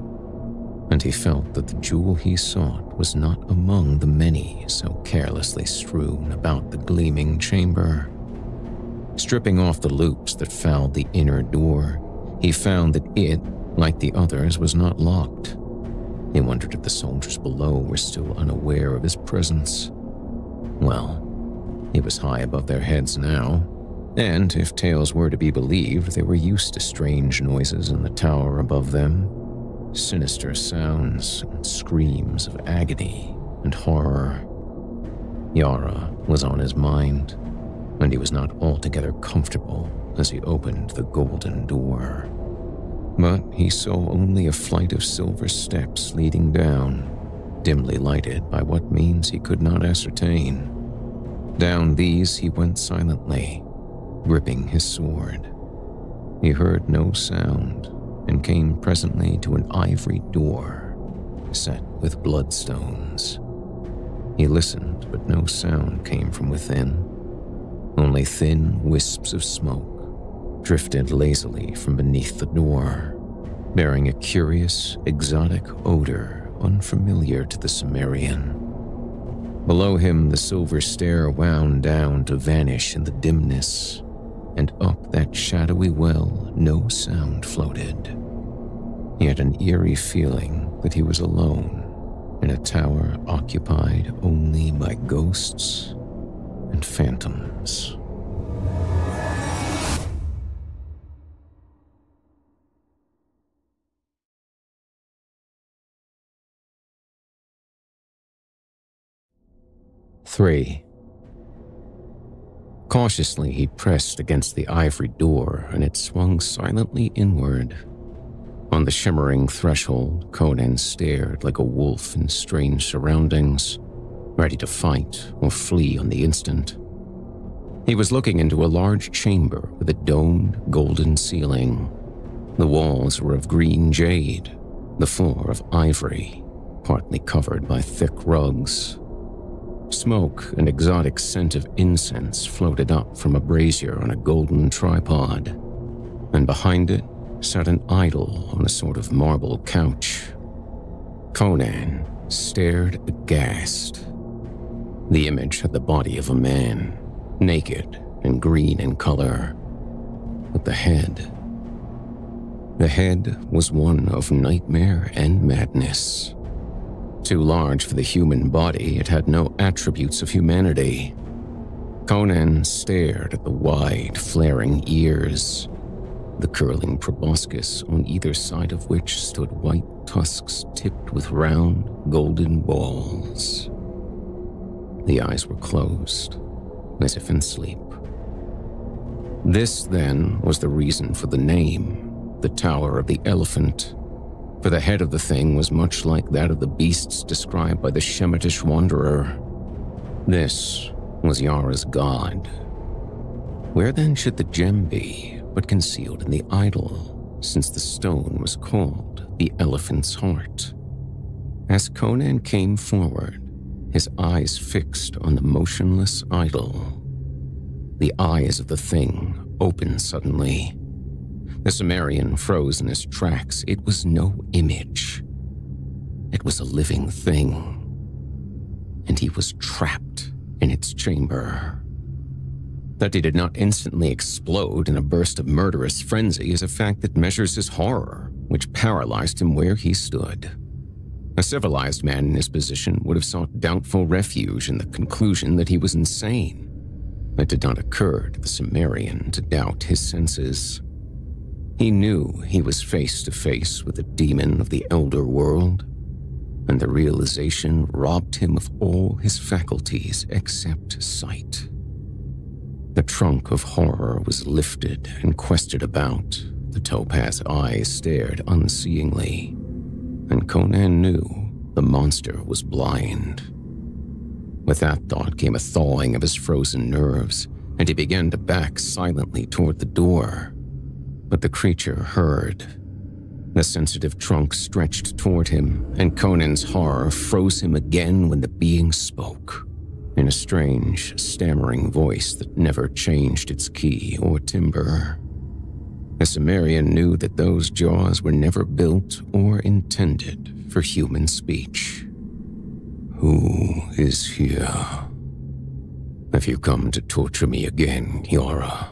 And he felt that the jewel he sought was not among the many so carelessly strewn about the gleaming chamber. Stripping off the loops that fouled the inner door, he found that it, like the others, was not locked. He wondered if the soldiers below were still unaware of his presence. Well, he was high above their heads now, and if tales were to be believed, they were used to strange noises in the tower above them. Sinister sounds and screams of agony and horror. Yara was on his mind, and he was not altogether comfortable as he opened the golden door. But he saw only a flight of silver steps leading down, dimly lighted by what means he could not ascertain. Down these he went silently, gripping his sword. He heard no sound, and came presently to an ivory door set with bloodstones. He listened, but no sound came from within. Only thin wisps of smoke drifted lazily from beneath the door, bearing a curious, exotic odor unfamiliar to the Cimmerian. Below him, the silver stair wound down to vanish in the dimness, and up that shadowy well no sound floated. He had an eerie feeling that he was alone in a tower occupied only by ghosts and phantoms. Three. Cautiously, he pressed against the ivory door, and it swung silently inward. On the shimmering threshold, Conan stared like a wolf in strange surroundings, ready to fight or flee on the instant. He was looking into a large chamber with a domed, golden ceiling. The walls were of green jade, the floor of ivory, partly covered by thick rugs. Smoke and exotic scent of incense floated up from a brazier on a golden tripod, and behind it sat an idol on a sort of marble couch. Conan stared aghast. The image had the body of a man, naked and green in color, but the head was one of nightmare and madness. Too large for the human body, it had no attributes of humanity. Conan stared at the wide, flaring ears, the curling proboscis on either side of which stood white tusks tipped with round, golden balls. The eyes were closed, as if in sleep. This, then, was the reason for the name, the Tower of the Elephant, for the head of the thing was much like that of the beasts described by the Shemitish wanderer. This was Yara's god. Where then should the gem be, but concealed in the idol, since the stone was called the Elephant's Heart? As Conan came forward, his eyes fixed on the motionless idol, the eyes of the thing opened suddenly. The Cimmerian froze in his tracks. It was no image. It was a living thing, and he was trapped in its chamber. That he did not instantly explode in a burst of murderous frenzy is a fact that measures his horror, which paralyzed him where he stood. A civilized man in his position would have sought doubtful refuge in the conclusion that he was insane. It did not occur to the Cimmerian to doubt his senses. He knew he was face to face with a demon of the elder world, and the realization robbed him of all his faculties except sight. The trunk of horror was lifted and quested about. The topaz eyes stared unseeingly, and Conan knew the monster was blind. With that thought came a thawing of his frozen nerves, and he began to back silently toward the door. But the creature heard. The sensitive trunk stretched toward him, and Conan's horror froze him again when the being spoke, in a strange, stammering voice that never changed its key or timbre. The Cimmerian knew that those jaws were never built or intended for human speech. "Who is here? Have you come to torture me again, Yara?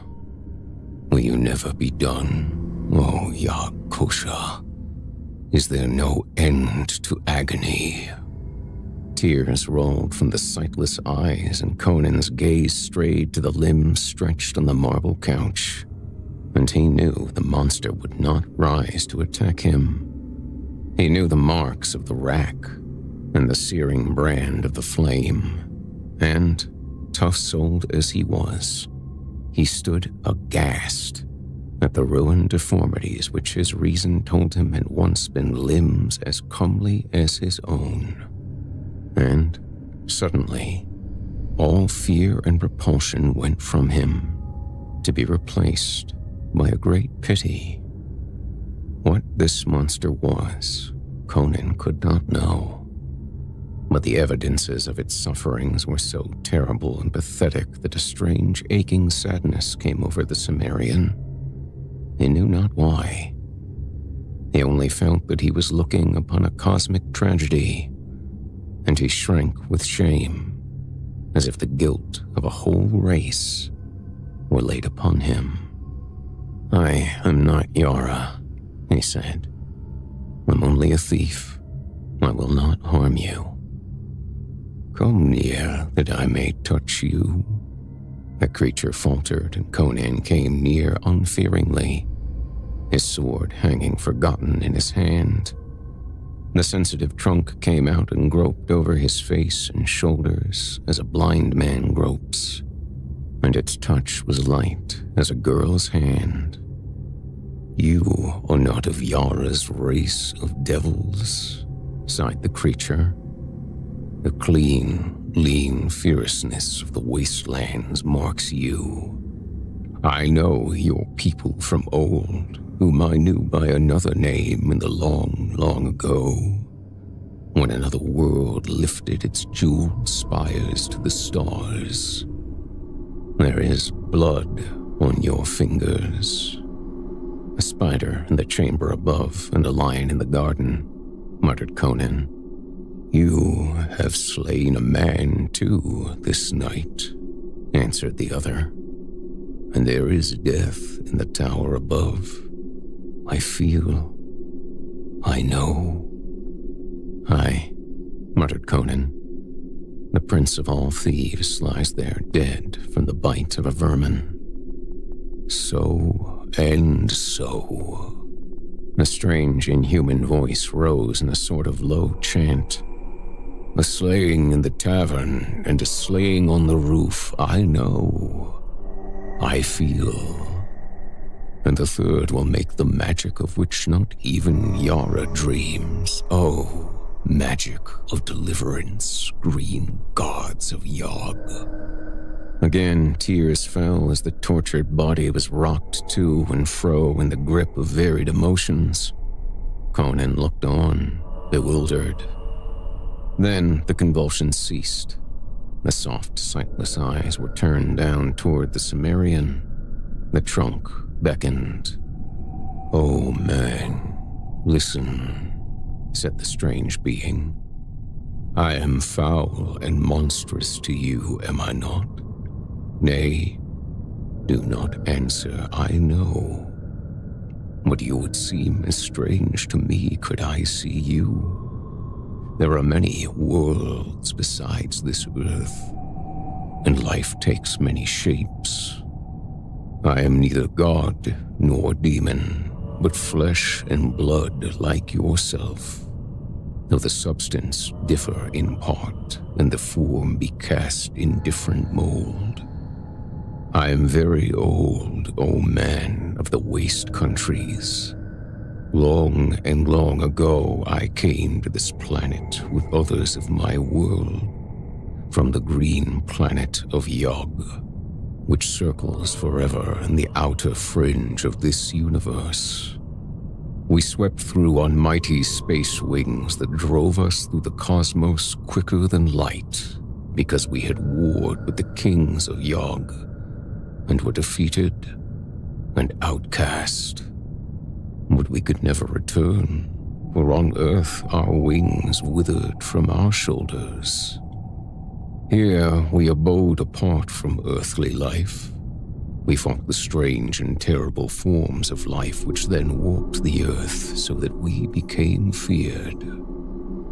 Will you never be done, oh Yakosha? Is there no end to agony?" Tears rolled from the sightless eyes, and Conan's gaze strayed to the limbs stretched on the marble couch, and he knew the monster would not rise to attack him. He knew the marks of the rack and the searing brand of the flame, and, tough-souled as he was, he stood aghast at the ruined deformities which his reason told him had once been limbs as comely as his own. And, suddenly, all fear and repulsion went from him, to be replaced by a great pity. What this monster was, Conan could not know. But the evidences of its sufferings were so terrible and pathetic that a strange aching sadness came over the Cimmerian. He knew not why. He only felt that he was looking upon a cosmic tragedy, and he shrank with shame, as if the guilt of a whole race were laid upon him. "I am not Yara," he said. "I'm only a thief. I will not harm you. Come near that I may touch you." The creature faltered, and Conan came near unfearingly, his sword hanging forgotten in his hand. The sensitive trunk came out and groped over his face and shoulders as a blind man gropes, and its touch was light as a girl's hand. "You are not of Yara's race of devils," sighed the creature. "The clean, lean fierceness of the wastelands marks you. I know your people from old, whom I knew by another name in the long, long ago, when another world lifted its jeweled spires to the stars. There is blood on your fingers." "A spider in the chamber above and a lion in the garden," muttered Conan. "You have slain a man, too, this night," answered the other. "And there is death in the tower above. I feel. I know." "Aye," muttered Conan. "The prince of all thieves lies there dead from the bite of a vermin." "So and so." A strange, inhuman voice rose in a sort of low chant. "A slaying in the tavern and a slaying on the roof, I know. I feel. And the third will make the magic of which not even Yara dreams. Oh, magic of deliverance, green gods of Yog." Again, tears fell as the tortured body was rocked to and fro in the grip of varied emotions. Conan looked on, bewildered. Then the convulsions ceased. The soft, sightless eyes were turned down toward the Cimmerian. The trunk beckoned. "Oh, man, listen," said the strange being. "I am foul and monstrous to you, am I not? Nay, do not answer, I know. But you would seem as strange to me could I see you. There are many worlds besides this earth, and life takes many shapes. I am neither god nor demon, but flesh and blood like yourself, though the substance differ in part, and the form be cast in different mold. I am very old, O man of the waste countries. Long and long ago I came to this planet with others of my world, from the green planet of Yog, which circles forever in the outer fringe of this universe. We swept through on mighty space wings that drove us through the cosmos quicker than light, because we had warred with the kings of Yog, and were defeated and outcast. But we could never return, for on earth our wings withered from our shoulders. Here we abode apart from earthly life. We fought the strange and terrible forms of life which then warped the earth so that we became feared,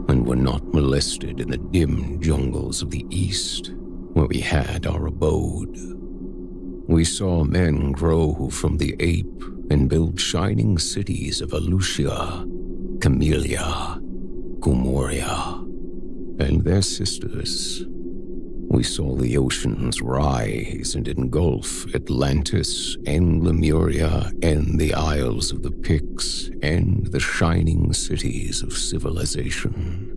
and were not molested in the dim jungles of the east, where we had our abode. We saw men grow from the ape and build shining cities of Alucia, Camellia, Comoria, and their sisters. We saw the oceans rise and engulf Atlantis and Lemuria and the Isles of the Picts and the shining cities of civilization.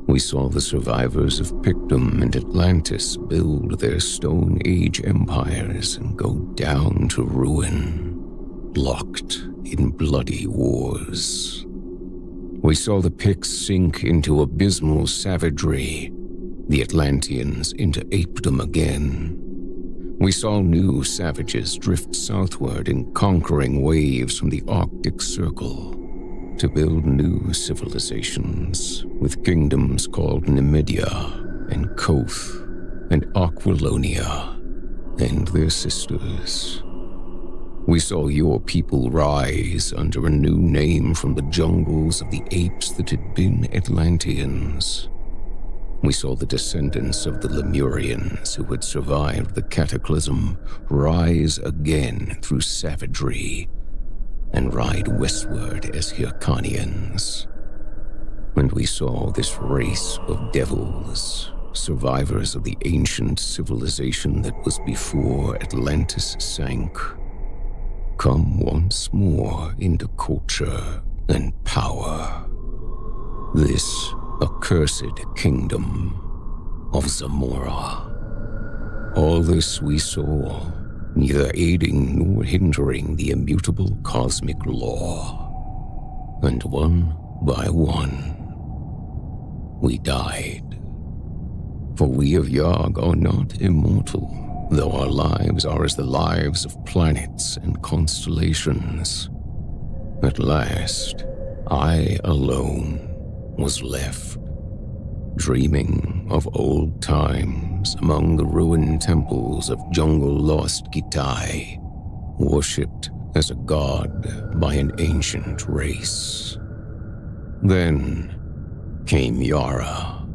We saw the survivors of Pictum and Atlantis build their Stone Age empires and go down to ruin. locked in bloody wars. We saw the Picts sink into abysmal savagery, the Atlanteans into apedom again. We saw new savages drift southward in conquering waves from the Arctic Circle to build new civilizations with kingdoms called Numidia and Koth and Aquilonia and their sisters. We saw your people rise under a new name from the jungles of the apes that had been Atlanteans. We saw the descendants of the Lemurians who had survived the cataclysm rise again through savagery and ride westward as Hyrcanians. And we saw this race of devils, survivors of the ancient civilization that was before Atlantis sank, come once more into culture and power. This accursed kingdom of Zamora. All this we saw, neither aiding nor hindering the immutable cosmic law. And one by one, we died. For we of Yog are not immortal, though our lives are as the lives of planets and constellations. At last, I alone was left, dreaming of old times among the ruined temples of jungle-lost Gitai, worshipped as a god by an ancient race. Then came Yara,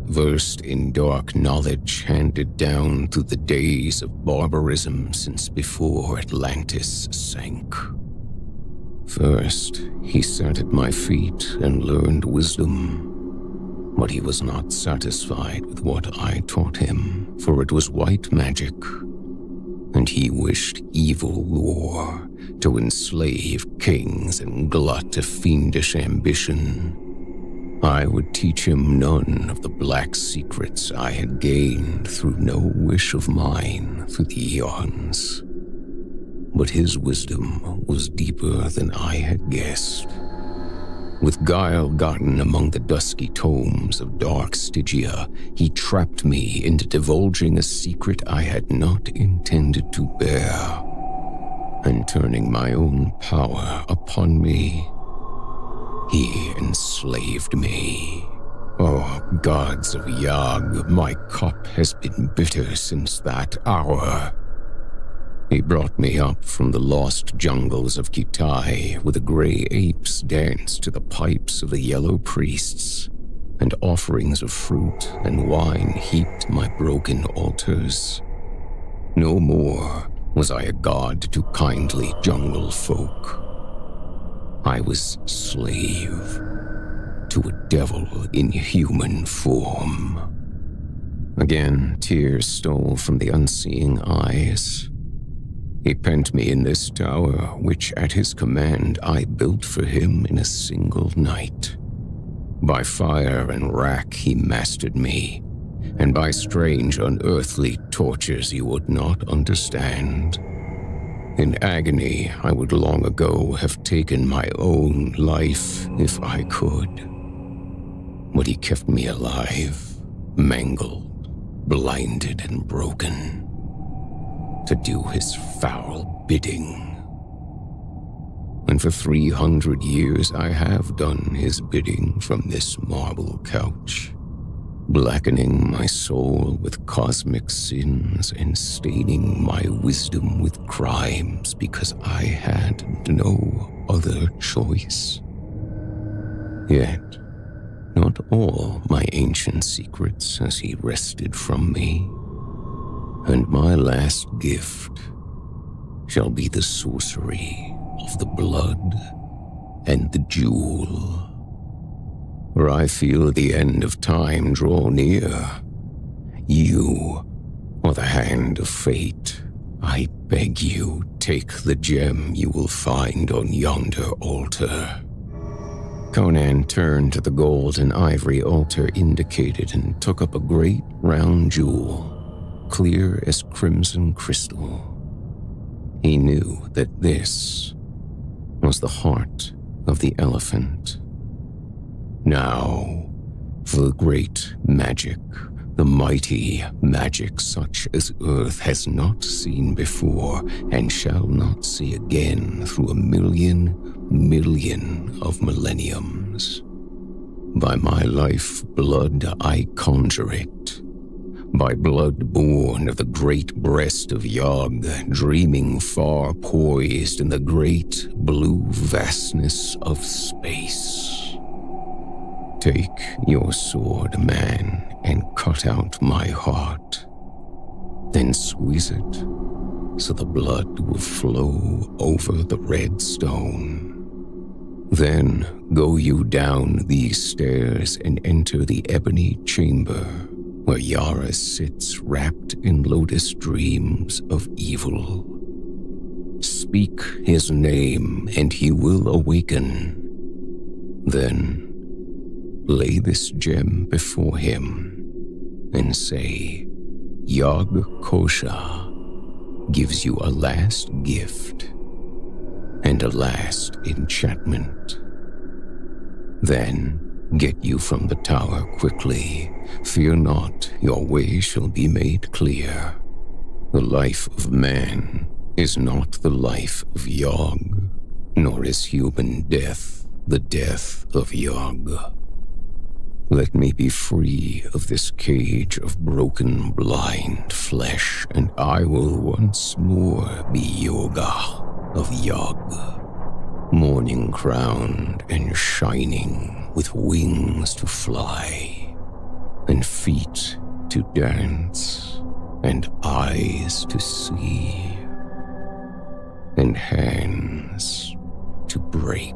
versed in dark knowledge handed down through the days of barbarism since before Atlantis sank. First, he sat at my feet and learned wisdom, but he was not satisfied with what I taught him, for it was white magic, and he wished evil lore to enslave kings and glut a fiendish ambition. I would teach him none of the black secrets I had gained through no wish of mine through the eons. But his wisdom was deeper than I had guessed. With guile gotten among the dusky tomes of dark Stygia, he trapped me into divulging a secret I had not intended to bear, and turning my own power upon me, he enslaved me. Oh, gods of Yag, my cup has been bitter since that hour. He brought me up from the lost jungles of Gitai, where the gray apes danced to the pipes of the yellow priests, and offerings of fruit and wine heaped my broken altars. No more was I a god to kindly jungle folk. I was slave to a devil in human form. Again, tears stole from the unseeing eyes. He pent me in this tower, which at his command I built for him in a single night. By fire and rack he mastered me, and by strange unearthly tortures he would not understand. In agony, I would long ago have taken my own life if I could. But he kept me alive, mangled, blinded, and broken, to do his foul bidding. And for 300 years I have done his bidding from this marble couch, blackening my soul with cosmic sins and staining my wisdom with crimes because I had no other choice. Yet, not all my ancient secrets has he wrested from me, and my last gift shall be the sorcery of the blood and the jewel. For I feel the end of time draw near. You are the hand of fate. I beg you, take the gem you will find on yonder altar. Conan turned to the gold and ivory altar indicated and took up a great round jewel, clear as crimson crystal. He knew that this was the heart of the elephant. Now, for the great magic, the mighty magic such as Earth has not seen before and shall not see again through a million of millenniums. By my life blood I conjure it. By blood born of the great breast of Yog, dreaming far poised in the great blue vastness of space. Take your sword, man, and cut out my heart. Then squeeze it so the blood will flow over the red stone. Then go you down these stairs and enter the ebony chamber where Yara sits wrapped in lotus dreams of evil. Speak his name and he will awaken. Then lay this gem before him and say, Yog Kosha gives you a last gift and a last enchantment. Then get you from the tower quickly. Fear not, your way shall be made clear. The life of man is not the life of Yog, nor is human death the death of Yog. Let me be free of this cage of broken, blind flesh, and I will once more be Yoga of Yog, morning-crowned and shining, with wings to fly, and feet to dance, and eyes to see, and hands to break.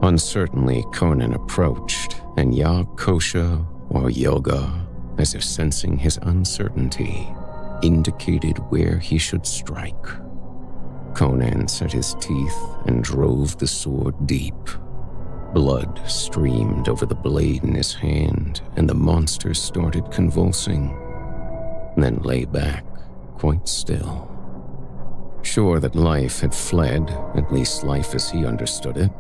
Uncertainly, Conan approached, and Yog Kosha, or Yoga, as if sensing his uncertainty, indicated where he should strike. Conan set his teeth and drove the sword deep. Blood streamed over the blade in his hand, and the monster started convulsing, then lay back, quite still. Sure that life had fled, at least life as he understood it,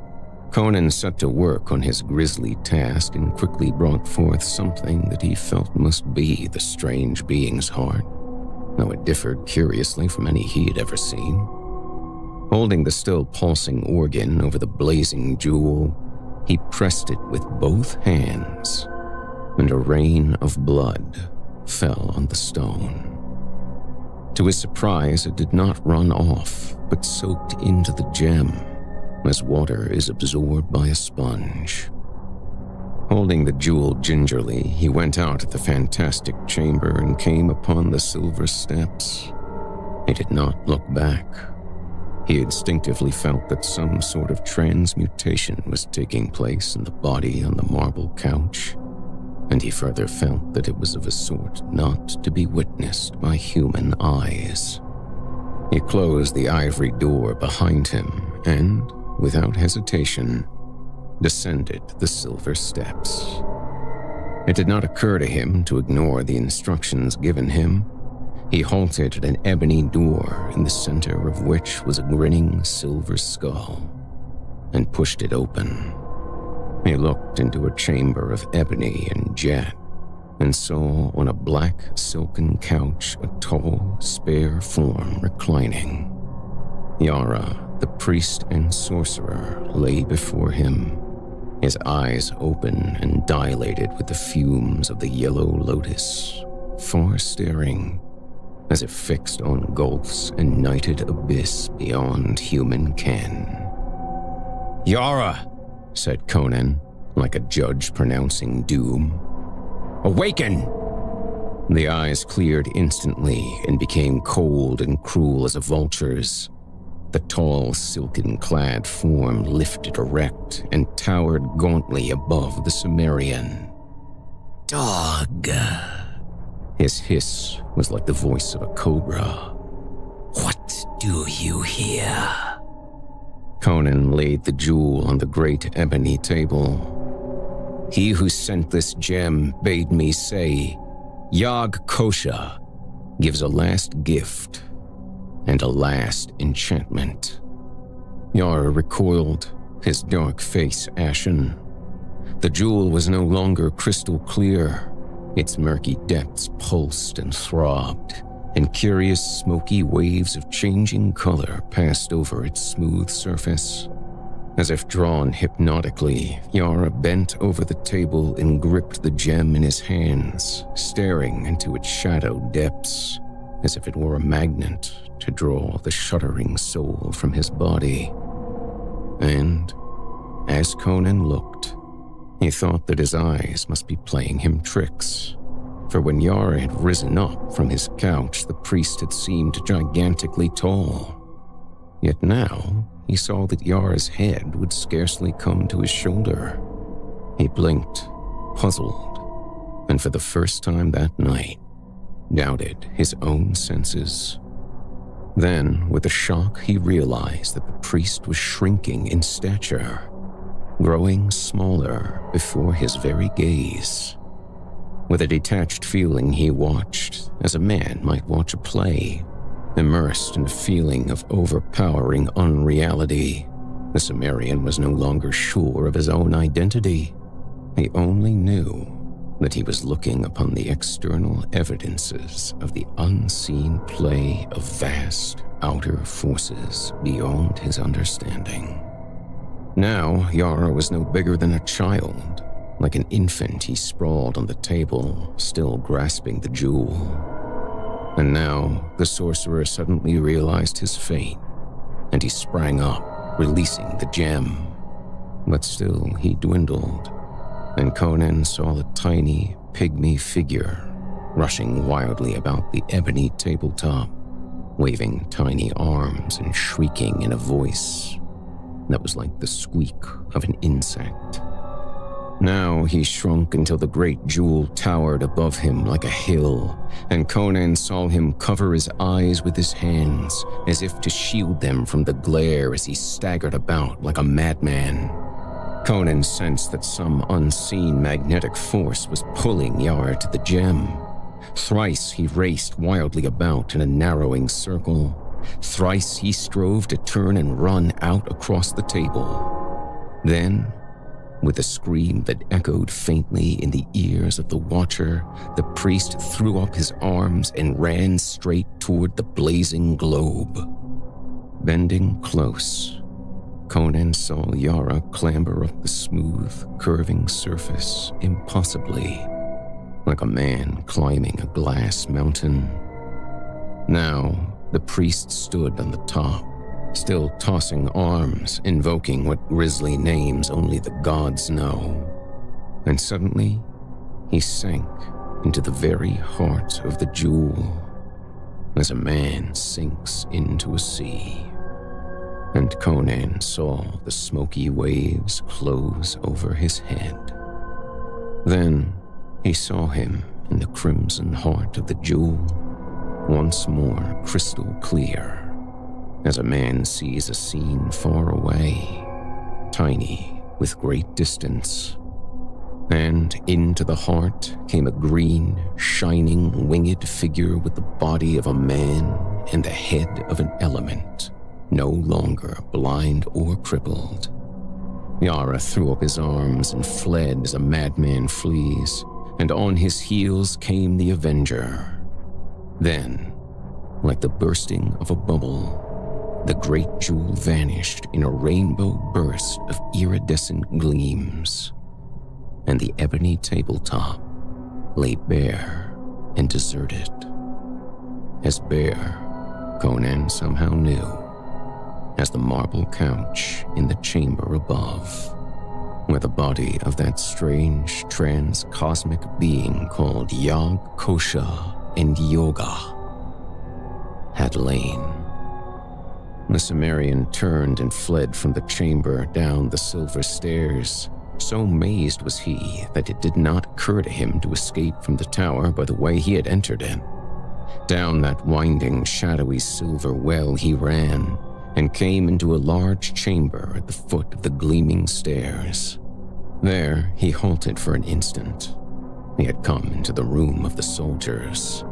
Conan set to work on his grisly task and quickly brought forth something that he felt must be the strange being's heart, though it differed curiously from any he had ever seen. Holding the still pulsing organ over the blazing jewel, he pressed it with both hands, and a rain of blood fell on the stone. To his surprise, it did not run off, but soaked into the gem, as water is absorbed by a sponge. Holding the jewel gingerly, he went out of the fantastic chamber and came upon the silver steps. He did not look back. He instinctively felt that some sort of transmutation was taking place in the body on the marble couch, and he further felt that it was of a sort not to be witnessed by human eyes. He closed the ivory door behind him and, without hesitation, descended the silver steps. It did not occur to him to ignore the instructions given him. He halted at an ebony door in the center of which was a grinning silver skull, and pushed it open. He looked into a chamber of ebony and jet, and saw on a black silken couch a tall, spare form reclining. Yara, the priest and sorcerer, lay before him, his eyes open and dilated with the fumes of the yellow lotus, far staring, as if fixed on gulfs and nighted abyss beyond human ken. "Yara," said Conan, like a judge pronouncing doom. "Awaken!" The eyes cleared instantly and became cold and cruel as a vulture's. The tall, silken-clad form lifted erect and towered gauntly above the Cimmerian. "Dog!" His hiss was like the voice of a cobra. "What do you here?" Conan laid the jewel on the great ebony table. "He who sent this gem bade me say, Yog Kosha gives a last gift and a last enchantment. Yara recoiled, his dark face ashen. The jewel was no longer crystal clear. Its murky depths pulsed and throbbed, and curious smoky waves of changing color passed over its smooth surface. As if drawn hypnotically, Yara bent over the table and gripped the gem in his hands, staring into its shadowed depths, as if it were a magnet to draw the shuddering soul from his body. And as Conan looked, he thought that his eyes must be playing him tricks. For when Yara had risen up from his couch, the priest had seemed gigantically tall. Yet now, he saw that Yara's head would scarcely come to his shoulder. He blinked, puzzled, and for the first time that night, doubted his own senses. Then, with a shock, he realized that the priest was shrinking in stature, growing smaller before his very gaze. With a detached feeling, he watched, as a man might watch a play, immersed in a feeling of overpowering unreality. The Sumerian was no longer sure of his own identity. He only knew that he was looking upon the external evidences of the unseen play of vast outer forces beyond his understanding. Now, Yara was no bigger than a child. Like an infant, he sprawled on the table, still grasping the jewel. And now, the sorcerer suddenly realized his fate, and he sprang up, releasing the gem. But still, he dwindled, and Conan saw a tiny, pygmy figure rushing wildly about the ebony tabletop, waving tiny arms and shrieking in a voice that was like the squeak of an insect. Now he shrunk until the great jewel towered above him like a hill, and Conan saw him cover his eyes with his hands, as if to shield them from the glare as he staggered about like a madman. Conan sensed that some unseen magnetic force was pulling Yara to the gem. Thrice he raced wildly about in a narrowing circle. Thrice he strove to turn and run out across the table. Then, with a scream that echoed faintly in the ears of the watcher, the priest threw up his arms and ran straight toward the blazing globe. Bending close, Conan saw Yara clamber up the smooth, curving surface impossibly, like a man climbing a glass mountain. Now, the priest stood on the top, still tossing arms, invoking what grisly names only the gods know. And suddenly, he sank into the very heart of the jewel, as a man sinks into a sea. And Conan saw the smoky waves close over his head. Then he saw him in the crimson heart of the jewel, once more crystal clear, as a man sees a scene far away, tiny with great distance. And into the heart came a green, shining, winged figure with the body of a man and the head of an element, no longer blind or crippled. Yara threw up his arms and fled as a madman flees, and on his heels came the Avenger. Then, like the bursting of a bubble, the great jewel vanished in a rainbow burst of iridescent gleams, and the ebony tabletop lay bare and deserted. As bare, Conan somehow knew, as the marble couch in the chamber above, where the body of that strange trans-cosmic being called Yog Kosha and Yoga had lain. The Sumerian turned and fled from the chamber down the silver stairs. So mazed was he that it did not occur to him to escape from the tower by the way he had entered it. Down that winding, shadowy silver well he ran, and came into a large chamber at the foot of the gleaming stairs. There he halted for an instant. He had come into the room of the soldiers.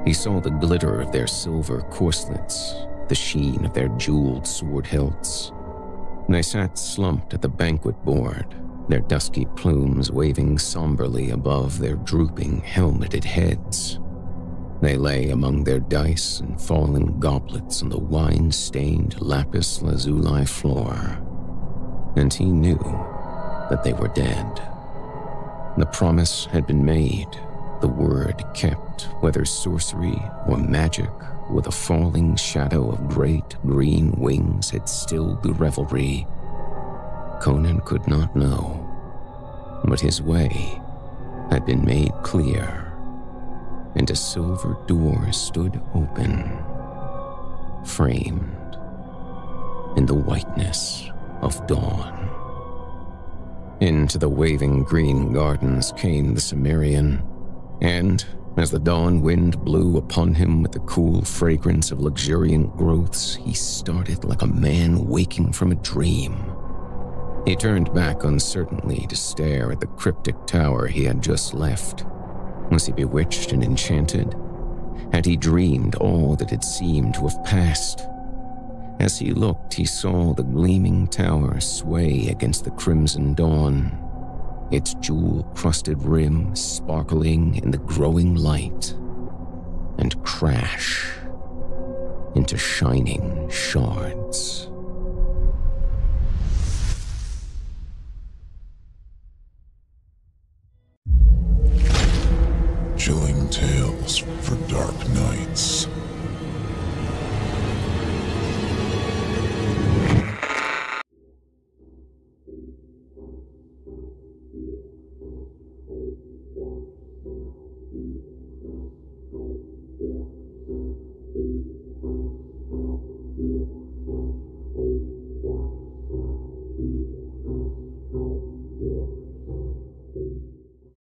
He saw the glitter of their silver corselets, the sheen of their jeweled sword hilts, They sat slumped at the banquet board, their dusky plumes waving somberly above their drooping, helmeted heads. They lay among their dice and fallen goblets on the wine-stained lapis lazuli floor, and he knew that they were dead. The promise had been made, the word kept, whether sorcery or magic, with a falling shadow of great green wings had stilled the revelry. Conan could not know, but his way had been made clear, and a silver door stood open, framed in the whiteness of dawn. Into the waving green gardens came the Cimmerian, and as the dawn wind blew upon him with the cool fragrance of luxuriant growths, he started like a man waking from a dream. He turned back uncertainly to stare at the cryptic tower he had just left. Was he bewitched and enchanted? Had he dreamed all that had seemed to have passed? As he looked, he saw the gleaming tower sway against the crimson dawn, its jewel-crusted rim sparkling in the growing light, and crash into shining shards. Chilling tales for dark nights.